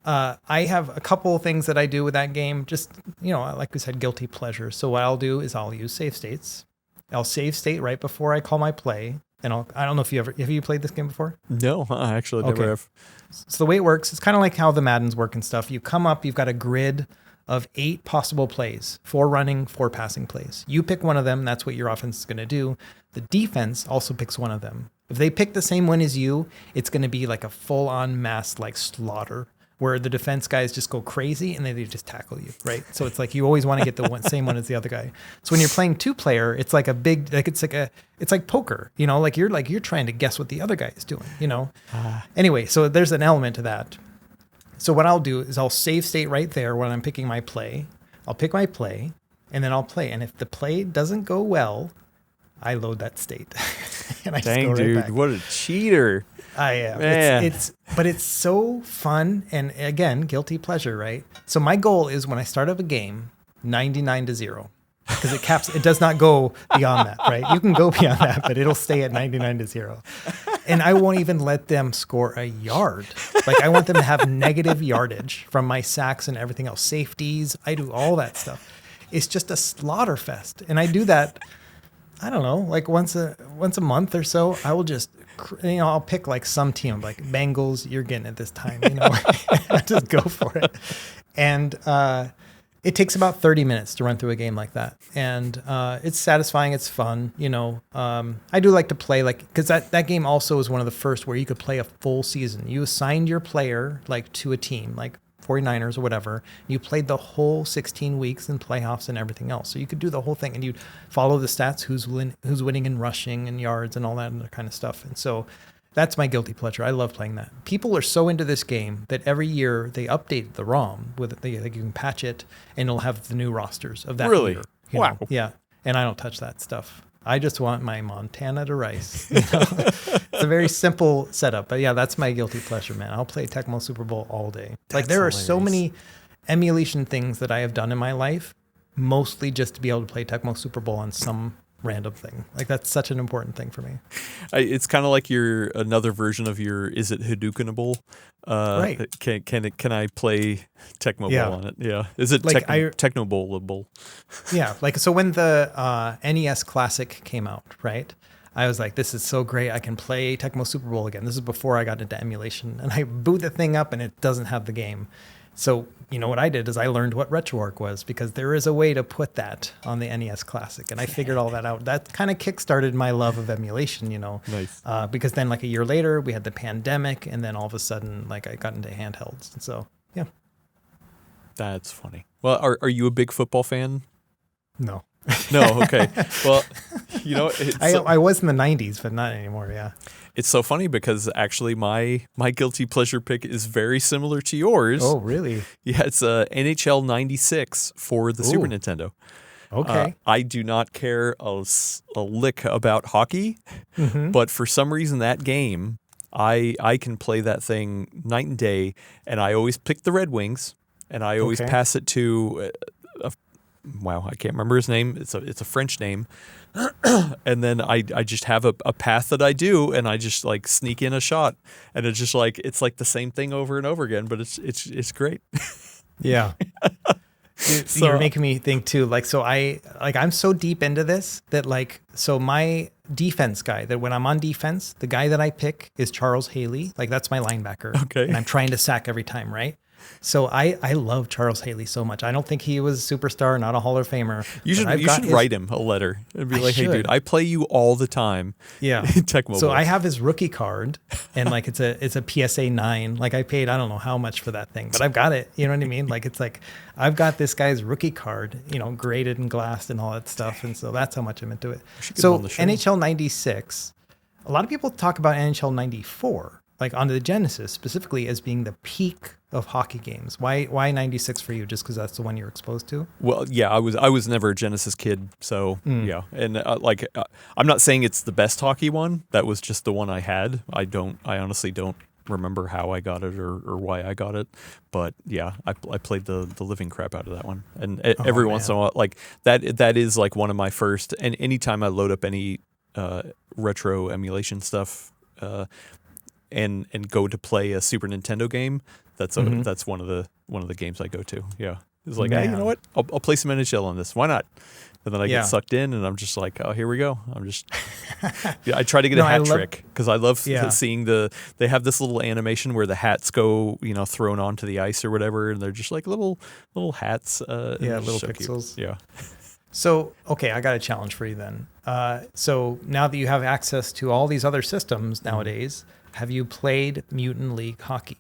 I have a couple of things that I do with that game, just, like we said, guilty pleasure. So what I'll do is I'll use save states. I'll save state right before I call my play. And I don't know if have you played this game before? No, I actually never have. So the way it works, it's kind of like how the Maddens work and stuff. You come up, you've got a grid of 8 possible plays, 4 running, 4 passing plays. You pick one of them. That's what your offense is going to do. The defense also picks one of them. If they pick the same one as you, it's going to be like a full-on mass like slaughter, where the defense guys just go crazy and they just tackle you, right? So it's like you always want to get the same one as the other guy. So when you're playing 2-player, it's like it's like poker, like you're trying to guess what the other guy is doing, Anyway, so there's an element to that. So what I'll do is I'll save state right there when I'm picking my play. I'll pick my play, and then I'll play. And if the play doesn't go well, I load that state. And I just go right dude, back. What a cheater. I am. Man. But it's so fun, and again, guilty pleasure, right? So my goal is when I start up a game, 99-0. Because it does not go beyond that, right? You can go beyond that, but it'll stay at 99-0. And I won't even let them score a yard. Like, I want them to have negative yardage from my sacks and everything else. Safeties, I do all that stuff. It's just a slaughter fest. And I do that, I don't know, like once a month or so. I will just, I'll pick like some team, like Bengals, you're getting it this time, I just go for it. And it takes about 30 minutes to run through a game like that. And it's satisfying. It's fun. I do like to play because that game also is one of the first where you could play a full season. You assigned your player like to a team, like 49ers or whatever. You played the whole 16 weeks and playoffs and everything else. So you could do the whole thing, and you'd follow the stats, who's winning and rushing and yards and all that other kind of stuff. And so that's my guilty pleasure. I love playing that. People are so into this game that every year they update the ROM with it. You can patch it, and it'll have the new rosters of that really? year. Wow. Yeah. And I don't touch that stuff. I just want my Montana to Rice. It's a very simple setup. But yeah, that's my guilty pleasure, man. I'll play Tecmo Super Bowl all day. Like, there are so many emulation things that I have done in my life, mostly just to be able to play Tecmo Super Bowl on some random thing. Like that's such an important thing for me. It's kind of like another version of your is it Hadoukenable? Right. Can I play Tecmo Yeah. Bowl on it? Yeah. Is it Like Tecmo Bowlable? Yeah, like so when the NES Classic came out, right? I was like, this is so great. I can play Tecmo Super Bowl again. This is before I got into emulation. And I boot the thing up and it doesn't have the game. So, you know what I did is I learned what RetroArch was because there is a way to put that on the NES Classic. And I figured all that out. That kind of kickstarted my love of emulation, you know. Nice. Because then like a year later, we had the pandemic. And then all of a sudden, like I got into handhelds. And so, yeah. That's funny. Well, are you a big football fan? No. No, okay. Well, you know, I was in the 90s, but not anymore, yeah. It's so funny because actually my guilty pleasure pick is very similar to yours. Oh, really? Yeah, it's NHL 96 for the Super Nintendo. Okay. I do not care a lick about hockey, but for some reason that game, I can play that thing night and day, and I always pick the Red Wings, and I always pass it to wow, I can't remember his name. It's a French name. And then I just have a path that I do, and I just like sneak in a shot, and it's like the same thing over and over again, but it's great. Yeah. So, you're making me think too, like, so I'm so deep into this that like, so my defense guy, that when I'm on defense, the guy that I pick is Charles Haley. Like that's my linebacker. Okay. And I'm trying to sack every time, right? So I love Charles Haley so much. I don't think he was a superstar, not a Hall of Famer. You should write him a letter and be like, hey, dude, I play you all the time. Yeah. In Tecmo So Bowl. I have his rookie card, and like it's a PSA 9. Like I paid I don't know how much for that thing, but I've got it. You know what I mean? Like it's like I've got this guy's rookie card, you know, graded and glassed and all that stuff, and so that's how much I'm into it. So NHL 96, a lot of people talk about NHL 94, like on the Genesis specifically, as being the peak of hockey games. Why 96 for you? Just because that's the one you're exposed to? Well, yeah, I was never a Genesis kid, so yeah. And I'm not saying it's the best hockey one. That was just the one I had. I honestly don't remember how I got it or why I got it, but yeah, I played the living crap out of that one. And every once in a while, like that is like one of my first. And anytime I load up any retro emulation stuff. And go to play a Super Nintendo game. That's one of the games I go to. Yeah, it's like, hey, you know what? I'll play some NHL on this. Why not? And then I get sucked in, and I'm just like, oh, here we go. I'm just, yeah. I try to get a hat trick because I love seeing they have this little animation where the hats go, you know, thrown onto the ice or whatever, and they're just like little hats. Little pixels. Cute. Yeah. So, okay, I got a challenge for you then. So now that you have access to all these other systems nowadays, have you played Mutant League Hockey?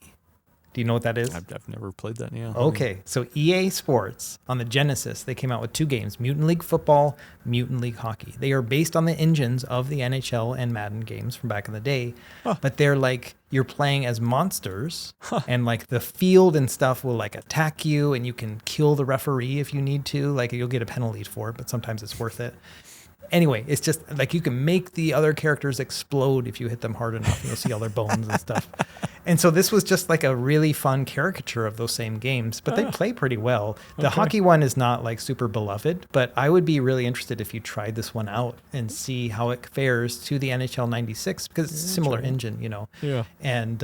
Do you know what that is? I've never played that, yeah. Okay, so EA Sports, on the Genesis, they came out with two games, Mutant League Football, Mutant League Hockey. They are based on the engines of the NHL and Madden games from back in the day, but they're like, you're playing as monsters, and like the field and stuff will like attack you, and you can kill the referee if you need to. Like you'll get a penalty for it, but sometimes it's worth it. Anyway, it's just like you can make the other characters explode if you hit them hard enough, and you'll see all their bones and stuff. And so this was just like a really fun caricature of those same games, but they play pretty well. The hockey one is not like super beloved, but I would be really interested if you tried this one out and see how it fares to the NHL 96 because it's a similar engine, you know. Yeah. And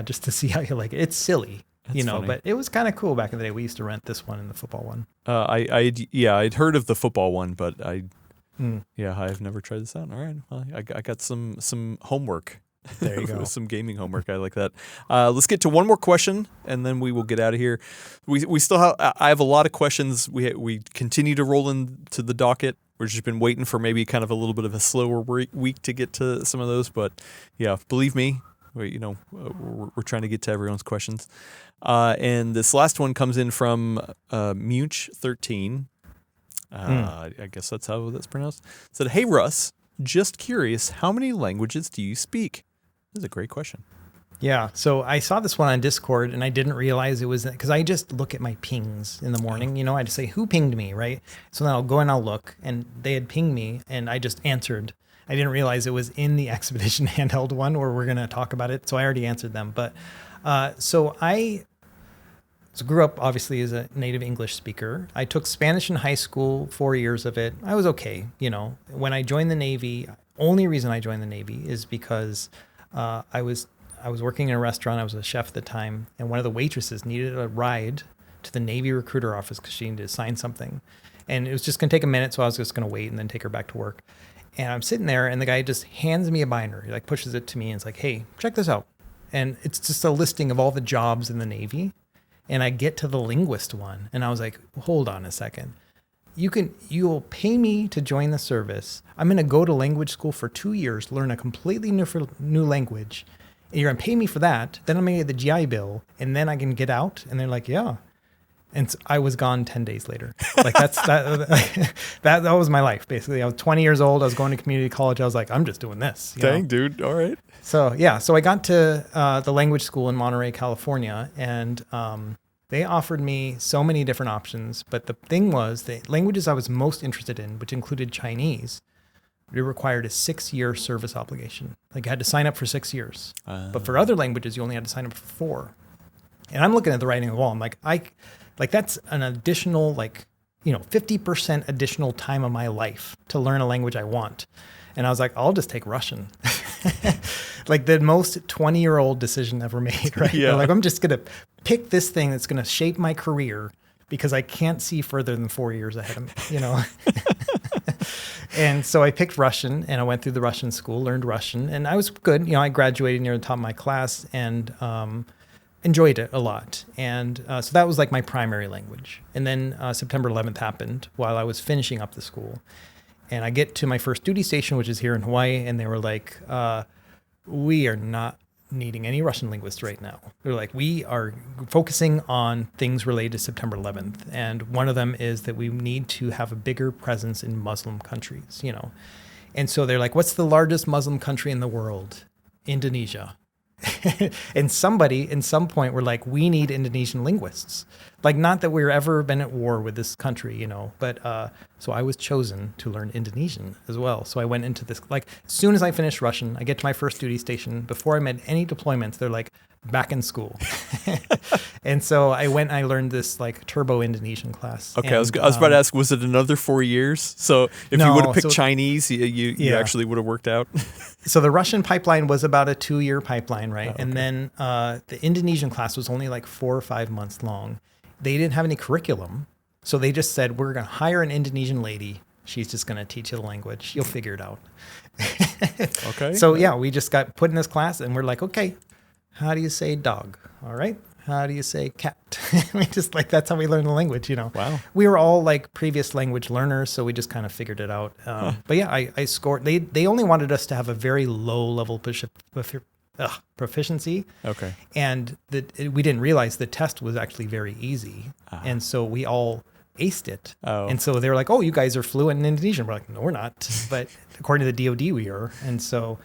just to see how you like it. It's silly. That's funny. But it was kind of cool back in the day. We used to rent this one and the football one. I'd heard of the football one, but I've never tried this out. All right, well, I got some homework. There you go. Some gaming homework. I like that. Let's get to one more question, and then we will get out of here. We still have. I have a lot of questions. We continue to roll into the docket. We've just been waiting for maybe kind of a little bit of a slower week to get to some of those. But yeah, believe me, we're trying to get to everyone's questions. And this last one comes in from Munch13. I guess that's how that's pronounced. It said, "Hey Russ, just curious, how many languages do you speak?" This is a great question. Yeah, so I saw this one on Discord, and I didn't realize it was because I just look at my pings in the morning. You know, I just say, "Who pinged me?" Right? So then I'll go and I'll look, and they had pinged me, and I just answered. I didn't realize it was in the Expedition Handheld one where we're going to talk about it. So I already answered them, but so So grew up obviously as a native English speaker. I took Spanish in high school, 4 years of it. I was okay. When I joined the Navy, only reason I joined the Navy is because I was working in a restaurant. I was a chef at the time, and one of the waitresses needed a ride to the Navy recruiter office because she needed to sign something. And it was just going to take a minute, so I was just going to wait and then take her back to work. And I'm sitting there, and the guy just hands me a binder. He pushes it to me, and it's like, hey, check this out. And it's just a listing of all the jobs in the Navy. And I get to the linguist one, and I was like, hold on a second. You'll pay me to join the service. I'm going to go to language school for 2 years, learn a completely new language. And you're going to pay me for that. Then I'm going to get the GI Bill, and then I can get out. And they're like, yeah. And so I was gone 10 days later. That was my life, basically. I was 20 years old. I was going to community college. I was like, I'm just doing this. Dang, dude. All right. So, so I got to the language school in Monterey, California, and they offered me so many different options. But the thing was, the languages I was most interested in, which included Chinese, it required a 6-year service obligation. I had to sign up for 6 years. But for other languages, you only had to sign up for 4. And I'm looking at the writing on the wall. I'm like, that's an additional, 50% additional time of my life to learn a language I want. And I was like, I'll just take Russian. The most 20-year-old decision ever made, right? Yeah. I'm just going to pick this thing that's going to shape my career because I can't see further than 4 years ahead of me, And so I picked Russian, and I went through the Russian school, learned Russian, and I was good. I graduated near the top of my class and enjoyed it a lot. And so that was my primary language. And then September 11th happened while I was finishing up the school. And I get to my first duty station, which is here in Hawaii, and they were like, we are not needing any Russian linguists right now. They're like, we are focusing on things related to September 11th. And one of them is that we need to have a bigger presence in Muslim countries, And so they're like, what's the largest Muslim country in the world? Indonesia. And somebody in some point were like, we need Indonesian linguists. Not that we've ever been at war with this country, but so I was chosen to learn Indonesian as well. So I went into this, as soon as I finished Russian, I get to my first duty station. Before I made any deployments, they're like, back in school. And so I went and I learned this turbo Indonesian class. Okay, and, I was about to ask, was it another 4 years? So if you would have picked Chinese, you actually would have worked out? So the Russian pipeline was about a 2-year pipeline, right? Oh, okay. And then the Indonesian class was only 4 or 5 months long. They didn't have any curriculum. So they just said, we're going to hire an Indonesian lady. She's just going to teach you the language. You'll figure it out. Okay. So we just got put in this class and we're like, okay, how do you say dog? All right. How do you say cat? We just that's how we learn the language, Wow. We were all previous language learners, so we just kind of figured it out. But yeah, I scored. They only wanted us to have a very low level proficiency. Okay. And we didn't realize the test was actually very easy. And so we all aced it. Oh. And so they were like, oh, you guys are fluent in Indonesian. We're like, no, we're not. But according to the DOD, we are. And so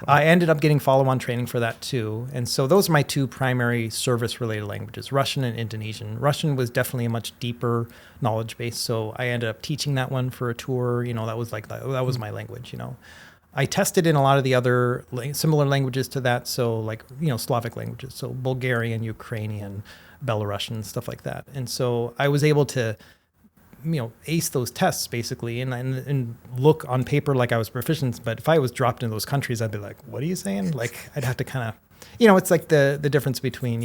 I ended up getting follow-on training for that too. And so those are my 2 primary service-related languages, Russian and Indonesian. Russian was definitely a much deeper knowledge base. So I ended up teaching that one for a tour. That was that was my language, I tested in a lot of the other similar languages to that. So Slavic languages. So Bulgarian, Ukrainian, Belarusian, stuff like that. And so I was able to ace those tests basically and look on paper like I was proficient. But if I was dropped into those countries, I'd be like, what are you saying? I'd have to kind of, it's the difference between,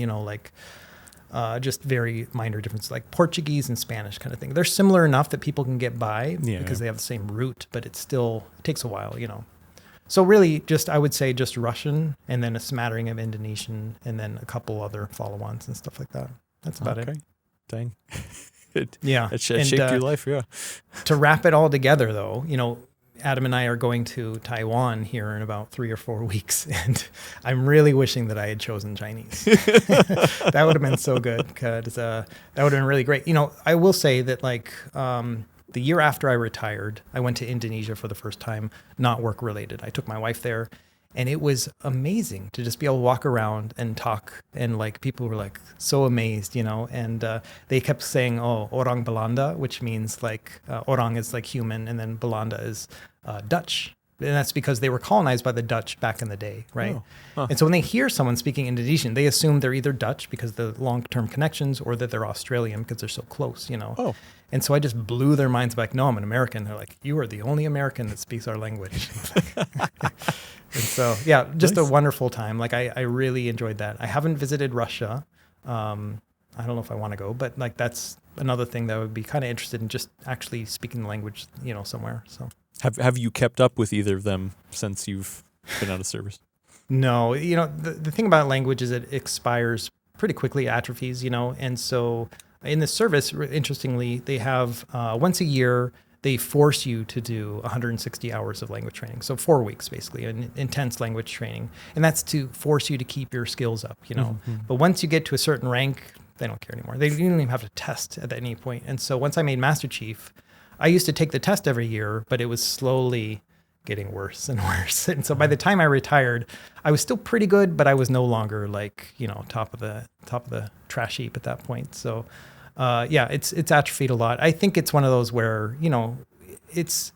just very minor differences, like Portuguese and Spanish kind of thing. They're similar enough that people can get by because they have the same root, but it takes a while, So really I would say just Russian and then a smattering of Indonesian and then a couple other follow-ons and stuff like that. That's about it. Dang. It shaped your life, yeah. To wrap it all together, though, Adam and I are going to Taiwan here in about 3 or 4 weeks, and I'm really wishing that I had chosen Chinese. That would have been so good, because that would have been really great. I will say that the year after I retired, I went to Indonesia for the first time, not work related. I took my wife there. And it was amazing to just be able to walk around and talk. And people were so amazed, and they kept saying, oh, orang Belanda, which means orang is human. And then Belanda is Dutch. And that's because they were colonized by the Dutch back in the day, right? Oh, huh. And so when they hear someone speaking Indonesian, they assume they're either Dutch because of the long-term connections, or that they're Australian because they're so close, Oh. And so I just blew their minds back. No, I'm an American. They're like, you are the only American that speaks our language. And so, yeah, just Nice. a wonderful time. Like I really enjoyed that. I haven't visited Russia. I don't know if I want to go, but like that's another thing that I would be kind of interested in, just actually speaking the language, somewhere. So Have you kept up with either of them since you've been out of service? no, the thing about language is it expires pretty quickly, atrophies, and so in the service, interestingly, they have once a year, they force you to do 160 hours of language training. So 4 weeks, basically, an intense language training. And that's to force you to keep your skills up, But once you get to a certain rank, they don't care anymore. You don't even have to test at any point. And so once I made Master Chief, I used to take the test every year, but it was slowly getting worse and worse. And so by the time I retired, I was still pretty good, but I was no longer like, top of the trash heap at that point. So it's atrophied a lot. I think it's one of those where, it's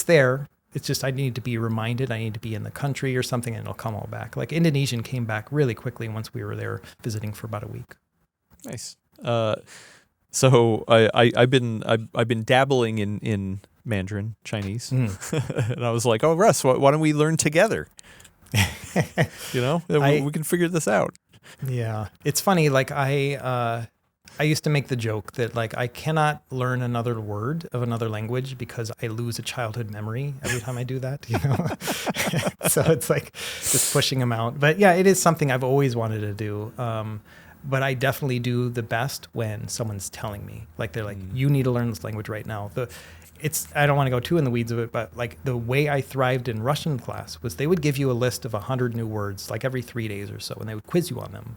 there. It's just I need to be reminded. I need to be in the country or something, and it'll come all back. Like Indonesian came back really quickly once we were there visiting for about a week. Nice. So I've been dabbling in Mandarin Chinese, and I was like, oh, Russ, why don't we learn together? We can figure this out. Yeah, it's funny. Like I used to make the joke that like I cannot learn another word of another language because I lose a childhood memory every time I do that, So it's like just pushing them out. But yeah, it is something I've always wanted to do. But I definitely do the best when someone's telling me, like they're like, you need to learn this language right now. I don't want to go too in the weeds of it, but like the way I thrived in Russian class was they would give you a list of 100 new words like every 3 days or so, and they would quiz you on them.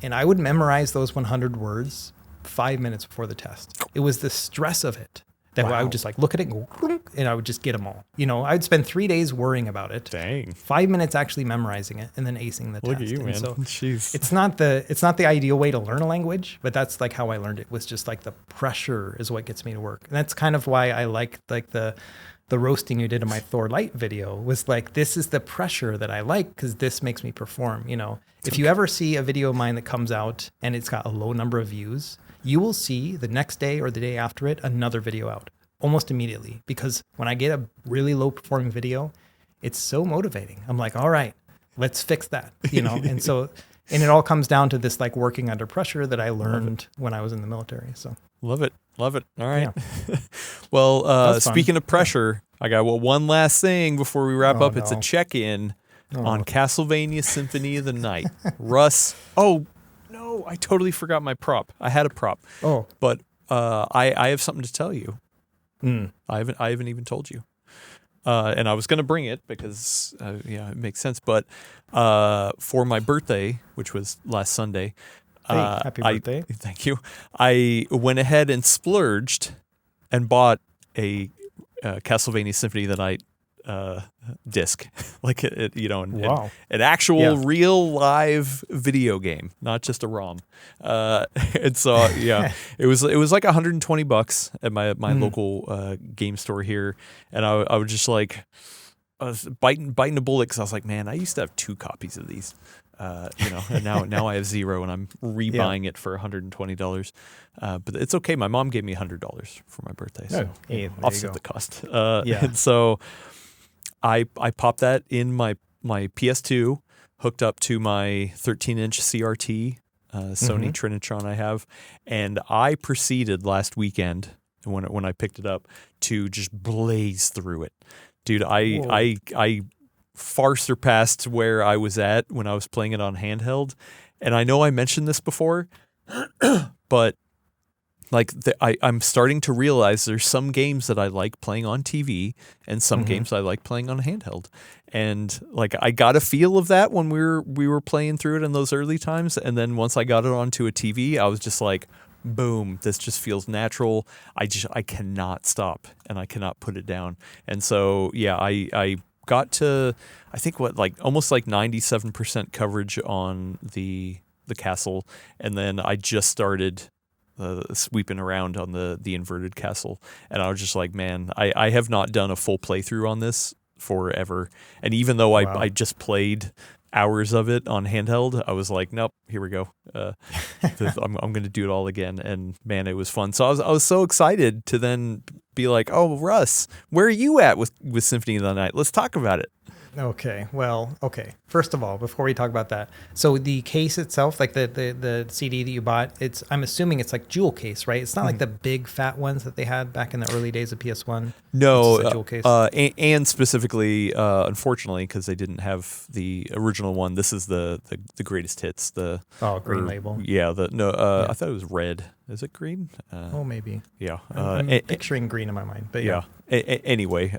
And I would memorize those 100 words 5 minutes before the test. It was the stress of it that I would just like look at it and go, and I would just get them all. I'd spend 3 days worrying about it. Dang. 5 minutes actually memorizing it and then acing the test. Look at you, and man. So Jeez. it's not the ideal way to learn a language, but that's like how I learned it, was just like the pressure is what gets me to work. And that's kind of why I like the roasting you did in my Thor Light video, was like, this is the pressure that I like because this makes me perform. If you ever see a video of mine that comes out and it's got a low number of views, you will see the next day or the day after it, another video out almost immediately. Because when I get a really low performing video, it's so motivating. I'm like, all right, let's fix that, and it all comes down to this like working under pressure that I learned when I was in the military. So Love it. All right. Yeah. Well, speaking of pressure, I got one last thing before we wrap up. No. It's a check-in on Castlevania Symphony of the Night. Russ, oh, no, I totally forgot my prop. I had a prop. Oh. But I have something to tell you. I haven't even told you. And I was going to bring it because, it makes sense. But for my birthday, which was last Sunday, Hey, happy birthday. Thank you. I went ahead and splurged and bought a Castlevania Symphony of the Night disc, like Wow. an actual real live video game, not just a ROM. And so it was like $120 at my local game store here, and I was just like, I was biting the bullet because I was like, man, I used to have 2 copies of these. And now I have 0, and I'm rebuying it for $120. But it's okay. My mom gave me $100 for my birthday, so offset the cost. And so I popped that in my PS2, hooked up to my 13-inch CRT Sony Trinitron I have, and I proceeded last weekend when I picked it up to just blaze through it, dude. I far surpassed where I was at when I was playing it on handheld. And I know I mentioned this before, but like I'm starting to realize there's some games that I like playing on TV and some games I like playing on handheld. And like I got a feel of that when we were playing through it in those early times. And then once I got it onto a TV, I was just like, boom, this just feels natural. I cannot stop and I cannot put it down. And so, I got to, I think almost like 97% coverage on the castle. And then I just started sweeping around on the inverted castle. And I was just like, man, I have not done a full playthrough on this forever. And even though Wow. I just played hours of it on handheld, I was like, nope, here we go. I'm going to do it all again. And man, it was fun. So I was so excited to then be like, oh, Russ, where are you at with Symphony of the Night? Let's talk about it. Okay. Well, okay. First of all, before we talk about that, so the case itself, like the CD that you bought, I'm assuming it's like jewel case, right? It's not like the big fat ones that they had back in the early days of PS1. No, it's a jewel case. And specifically, unfortunately, because they didn't have the original one, this is the greatest hits. Green label. Yeah. I thought it was red. Is it green? Maybe. Yeah. I'm picturing green in my mind, but yeah. Anyway.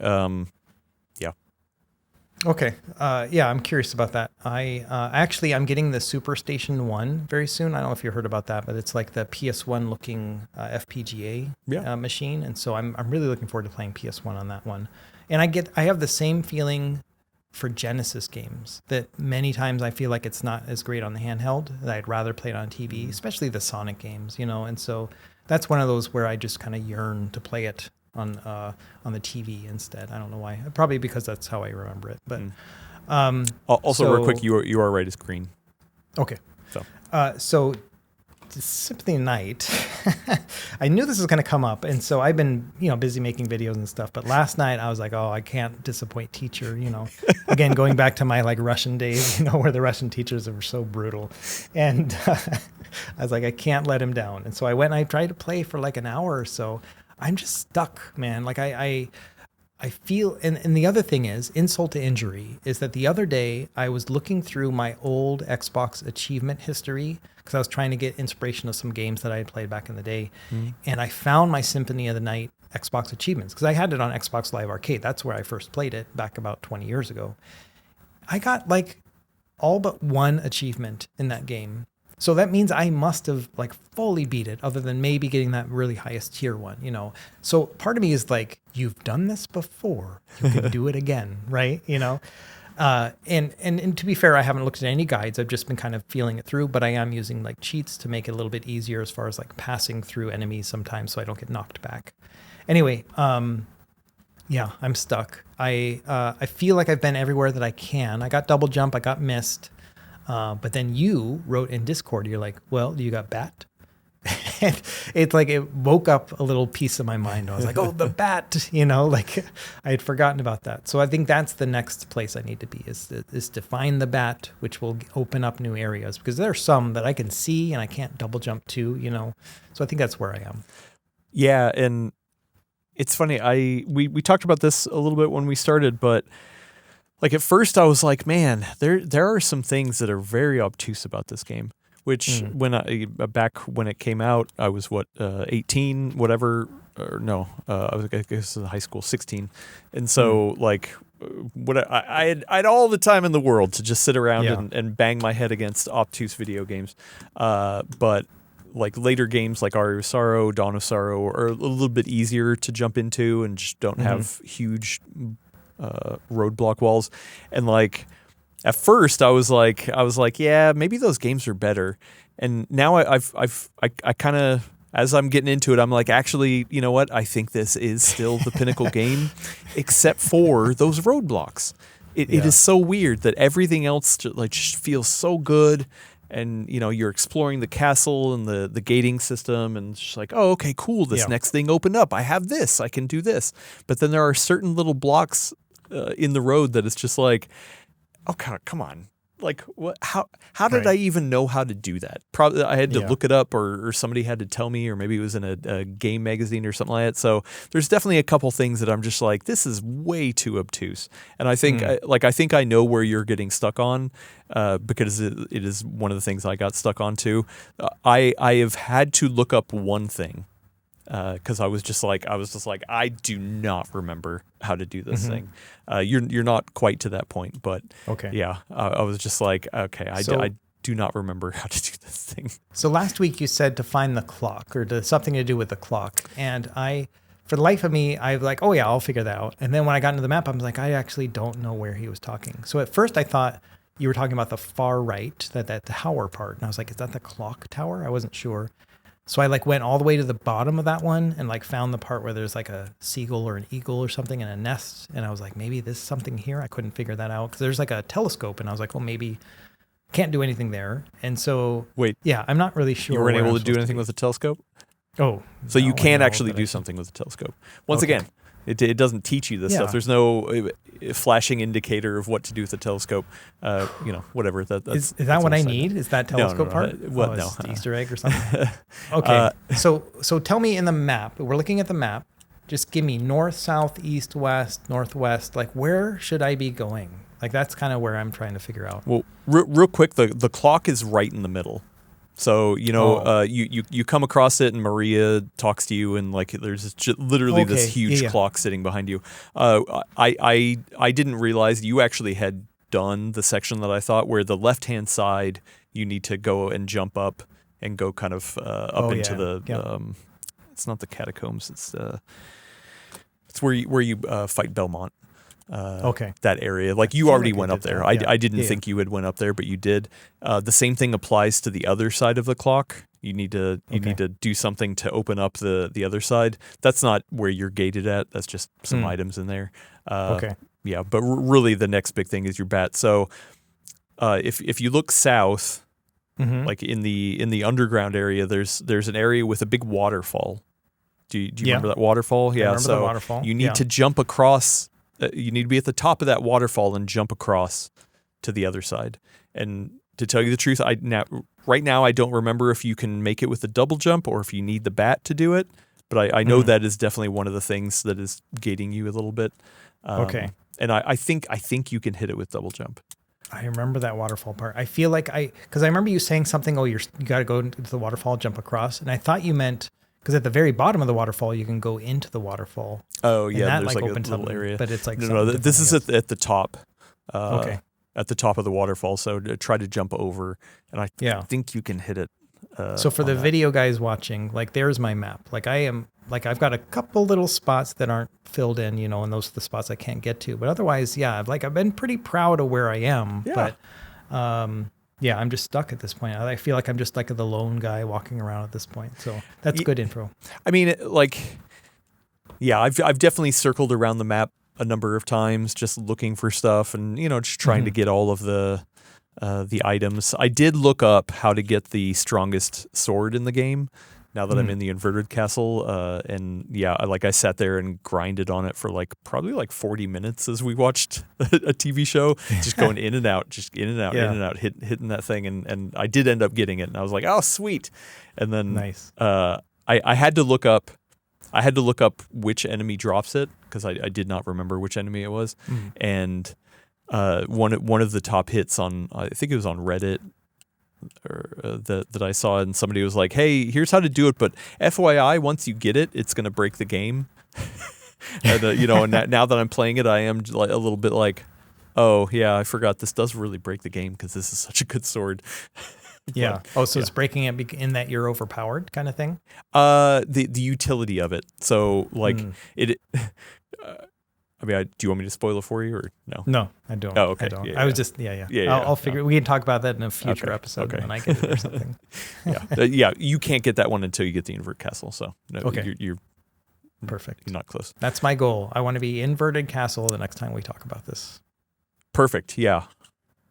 Okay. I'm curious about that. I'm getting the Superstation 1 very soon. I don't know if you heard about that, but it's like the PS1 looking FPGA machine. And so I'm really looking forward to playing PS1 on that one. And I have the same feeling for Genesis games that many times I feel like it's not as great on the handheld, that I'd rather play it on TV, especially the Sonic games, and so that's one of those where I just kind of yearn to play it on the TV instead. I don't know why. Probably because that's how I remember it. But real quick, you are right. It's green. Okay. So Symphony Night. I knew this was going to come up, and so I've been busy making videos and stuff. But last night I was like, oh, I can't disappoint teacher. Again, going back to my like Russian days, where the Russian teachers were so brutal, and I was like, I can't let him down. And so I went and I tried to play for like an hour or so. I'm just stuck, man. Like I feel, and the other thing is, insult to injury, is that the other day I was looking through my old Xbox achievement history because I was trying to get inspiration of some games that I had played back in the day. And I found my Symphony of the Night Xbox achievements because I had it on Xbox Live Arcade. That's where I first played it back about 20 years ago. I got like all but one achievement in that game. So that means I must have like fully beat it, other than maybe getting that really highest tier one, So part of me is like, you've done this before, you can do it again, right? And to be fair, I haven't looked at any guides. I've just been kind of feeling it through, but I am using like cheats to make it a little bit easier as far as like passing through enemies sometimes, so I don't get knocked back. Anyway, I'm stuck. I feel like I've been everywhere that I can. I got double jump, I got missed. But then you wrote in Discord, you're like, well, you got bat? And it's like it woke up a little piece of my mind. I was like, oh, the bat, like I had forgotten about that. So I think that's the next place I need to be is to find the bat, which will open up new areas, because there are some that I can see and I can't double jump to, So I think that's where I am. Yeah, and it's funny. We talked about this a little bit when we started, but like at first I was like, man, there are some things that are very obtuse about this game, which back when it came out, I was 18, whatever, or no, I guess in high school, 16. And so like I had all the time in the world to just sit around and bang my head against obtuse video games. But like later games like Aria of Sorrow, Dawn of Sorrow are a little bit easier to jump into and just don't have huge roadblock walls. And like at first I was like, yeah, maybe those games are better. And now I kind of, as I'm getting into it, I'm like, actually, you know what? I think this is still the pinnacle game, except for those roadblocks. It is so weird that everything else just feels so good. And, you're exploring the castle and the gating system, and it's just like, oh, okay, cool. This next thing opened up. I have this. I can do this. But then there are certain little blocks in the road that it's just like, oh, come on. Like, what? How did I even know how to do that? Probably I had to look it up, or somebody had to tell me, or maybe it was in a game magazine or something like that. So there's definitely a couple things that I'm just like, this is way too obtuse. And I think, I think I know where you're getting stuck on, because it is one of the things I got stuck on too. I have had to look up one thing. Because I was just like, I do not remember how to do this thing. You're not quite to that point, but I was just like, okay, I do not remember how to do this thing. So last week you said to find the clock, or something to do with the clock, and for the life of me, I was like, oh yeah, I'll figure that out. And then when I got into the map, I was like, I actually don't know where he was talking. So at first I thought you were talking about the far right, that tower part, and I was like, is that the clock tower? I wasn't sure. So I like went all the way to the bottom of that one and like found the part where there's like a seagull or an eagle or something in a nest. And I was like, maybe there's something here. I couldn't figure that out because there's like a telescope. And I was like, well, maybe can't do anything there. And so, Wait, yeah, I'm not really sure. you weren't where able I'm to do supposed anything be. with a telescope? Oh, So you no, I can know actually that do I something with a telescope. Once Okay. again, it doesn't teach you this Yeah. stuff. There's no flashing indicator of what to do with a telescope. Whatever. That's Is that what I on the side. need? Is that No, telescope no. part? What? It's No. the Easter egg or something? Okay. So tell me in the map, we're looking at the map. Just give me north, south, east, west, northwest. Like where should I be going? Like that's kind of where I'm trying to figure out. Well, real quick, the clock is right in the middle. So you come across it, and Maria talks to you, and like there's literally this huge clock sitting behind you. I didn't realize you actually had done the section that I thought where the left hand side you need to go and jump up and go kind of up into the. It's not the catacombs. It's where you fight Belmont. That area, like you already went up there. I didn't think you had went up there, but you did. The same thing applies to the other side of the clock. You need to do something to open up the other side. That's not where you're gated at. That's just some items in there. Yeah, but really the next big thing is your bat. So if you look south, like in the underground area, there's an area with a big waterfall. Do you remember that waterfall? Yeah, I remember the waterfall. You need to jump across. You need to be at the top of that waterfall and jump across to the other side. And to tell you the truth, right now I don't remember if you can make it with a double jump or if you need the bat to do it. But I know that is definitely one of the things that is gating you a little bit. And I think you can hit it with double jump. I remember that waterfall part. I feel like because I remember you saying something. Oh, you got to go into the waterfall, jump across, and I thought you meant. Because at the very bottom of the waterfall, you can go into the waterfall. Oh, yeah, that, there's like a opens little up, area. But it's like no. This is at the top. At the top of the waterfall. So try to jump over, and I think you can hit it. So for the video guys watching, like there's my map. Like I've got a couple little spots that aren't filled in, and those are the spots I can't get to. But otherwise, I've been pretty proud of where I am. Yeah. But I'm just stuck at this point. I feel like I'm just like the lone guy walking around at this point. So that's good info. I mean, I've definitely circled around the map a number of times, just looking for stuff and, just trying to get all of the items. I did look up how to get the strongest sword in the game now that I'm in the inverted castle. I sat there and grinded on it for probably 40 minutes as we watched a TV show, just going in and out, in and out, hitting that thing. And I did end up getting it. And I was like, oh, sweet. And then nice. I had to look up which enemy drops it because I did not remember which enemy it was. And one of the top hits on, I think it was on Reddit, that I saw, and somebody was like, hey, here's how to do it, but FYI, once you get it, it's going to break the game. And and now that I'm playing it, I am a little bit like, oh yeah, I forgot this does really break the game because this is such a good sword. It's breaking it in that you're overpowered kind of thing. The utility of it. So it. Do you want me to spoil it for you or no? No, I don't. Oh, okay. I don't. Yeah, I was just, I'll figure. We can talk about that in a future episode when I get it or something. You can't get that one until you get the invert castle. So you're perfect. You're not close. That's my goal. I want to be inverted castle the next time we talk about this. Perfect. Yeah.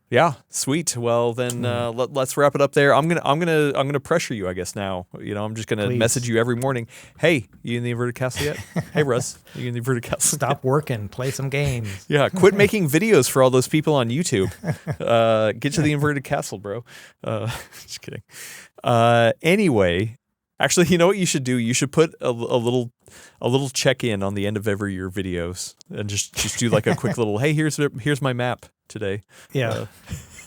Yeah, sweet. Well, then let's wrap it up there. I'm gonna pressure you, I guess. Now, I'm just gonna message you every morning. Hey, you in the inverted castle yet? Hey, Russ, you in the inverted castle? Stop working, play some games. Yeah, quit making videos for all those people on YouTube. Get to the inverted castle, bro. Just kidding. Anyway, actually, you know what you should do? You should put a little check-in on the end of every your videos and just do like a quick little, hey, here's my map today. Yeah.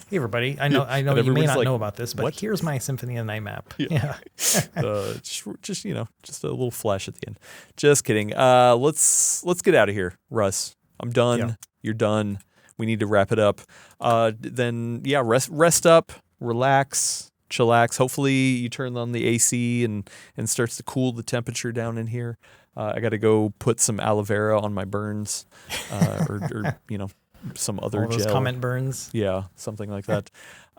Hey everybody, I know you may not know about this, but here's my Symphony of the Night map. Yeah. just a little flash at the end. Just kidding. Let's get out of here, Russ. I'm done. Yeah. You're done. We need to wrap it up. Then rest up, relax, chillax. Hopefully you turn on the AC and starts to cool the temperature down in here. I got to go put some aloe vera on my burns, or some other all those gel. comment burns. Yeah, something like that.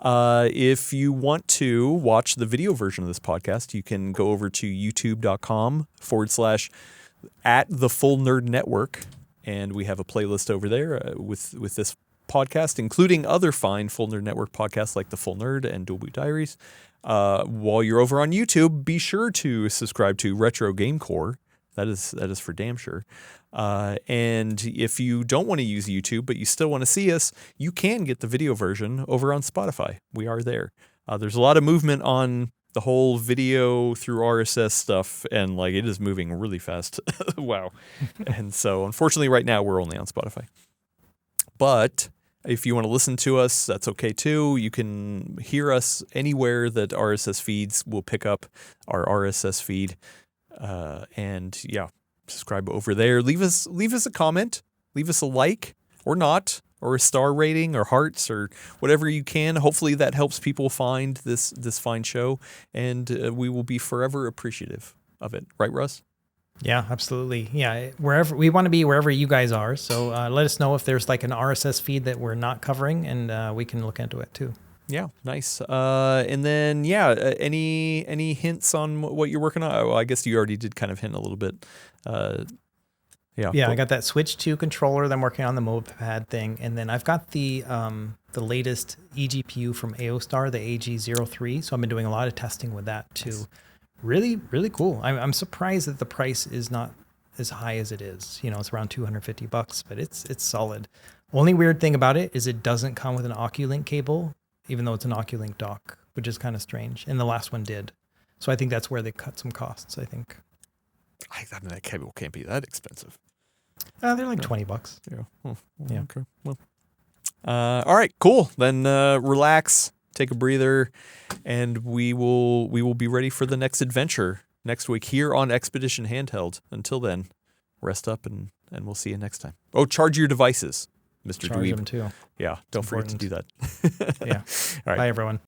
If you want to watch the video version of this podcast, you can go over to youtube.com/@thefullnerdnetwork, and we have a playlist over there with this podcast, including other fine Full Nerd Network podcasts like The Full Nerd and Dual Boot Diaries. While you're over on YouTube, be sure to subscribe to Retro Game Core. That is for damn sure. And if you don't want to use YouTube, but you still want to see us, you can get the video version over on Spotify. We are there. There's a lot of movement on the whole video through RSS stuff, and like it is moving really fast. Wow. And so unfortunately right now we're only on Spotify. But if you want to listen to us, that's okay too. You can hear us anywhere that RSS feeds will pick up our RSS feed. And yeah, subscribe over there. Leave us a comment, leave us a like or not, or a star rating or hearts or whatever you can. Hopefully that helps people find this fine show, and we will be forever appreciative of it. Right, Russ? Yeah, absolutely. Yeah, we want to be wherever you guys are. So let us know if there's like an RSS feed that we're not covering, and we can look into it too. Yeah, nice. And then any hints on what you're working on? Well, I guess you already did kind of hint a little bit. I got that Switch 2 controller that I'm working on, the Mobapad thing, and then I've got the latest eGPU from AOStar, the AG03. So I've been doing a lot of testing with that too. Nice. Really, really cool. I'm surprised that the price is not as high as it is. You know, it's around $250, but it's solid. Only weird thing about it is it doesn't come with an Oculink cable, even though it's an Oculink dock, which is kind of strange. And the last one did. So I think that's where they cut some costs, I think. I mean, that cable can't be that expensive. They're like $20. Yeah. Well, yeah. Okay. Well. All right. Cool. Then relax, take a breather, and we will be ready for the next adventure next week here on Expedition Handheld. Until then, rest up, and we'll see you next time. Oh, charge your devices, Mr. Charge Dweeb. them too. Yeah. Don't forget to do that. Yeah. All right. Bye, everyone.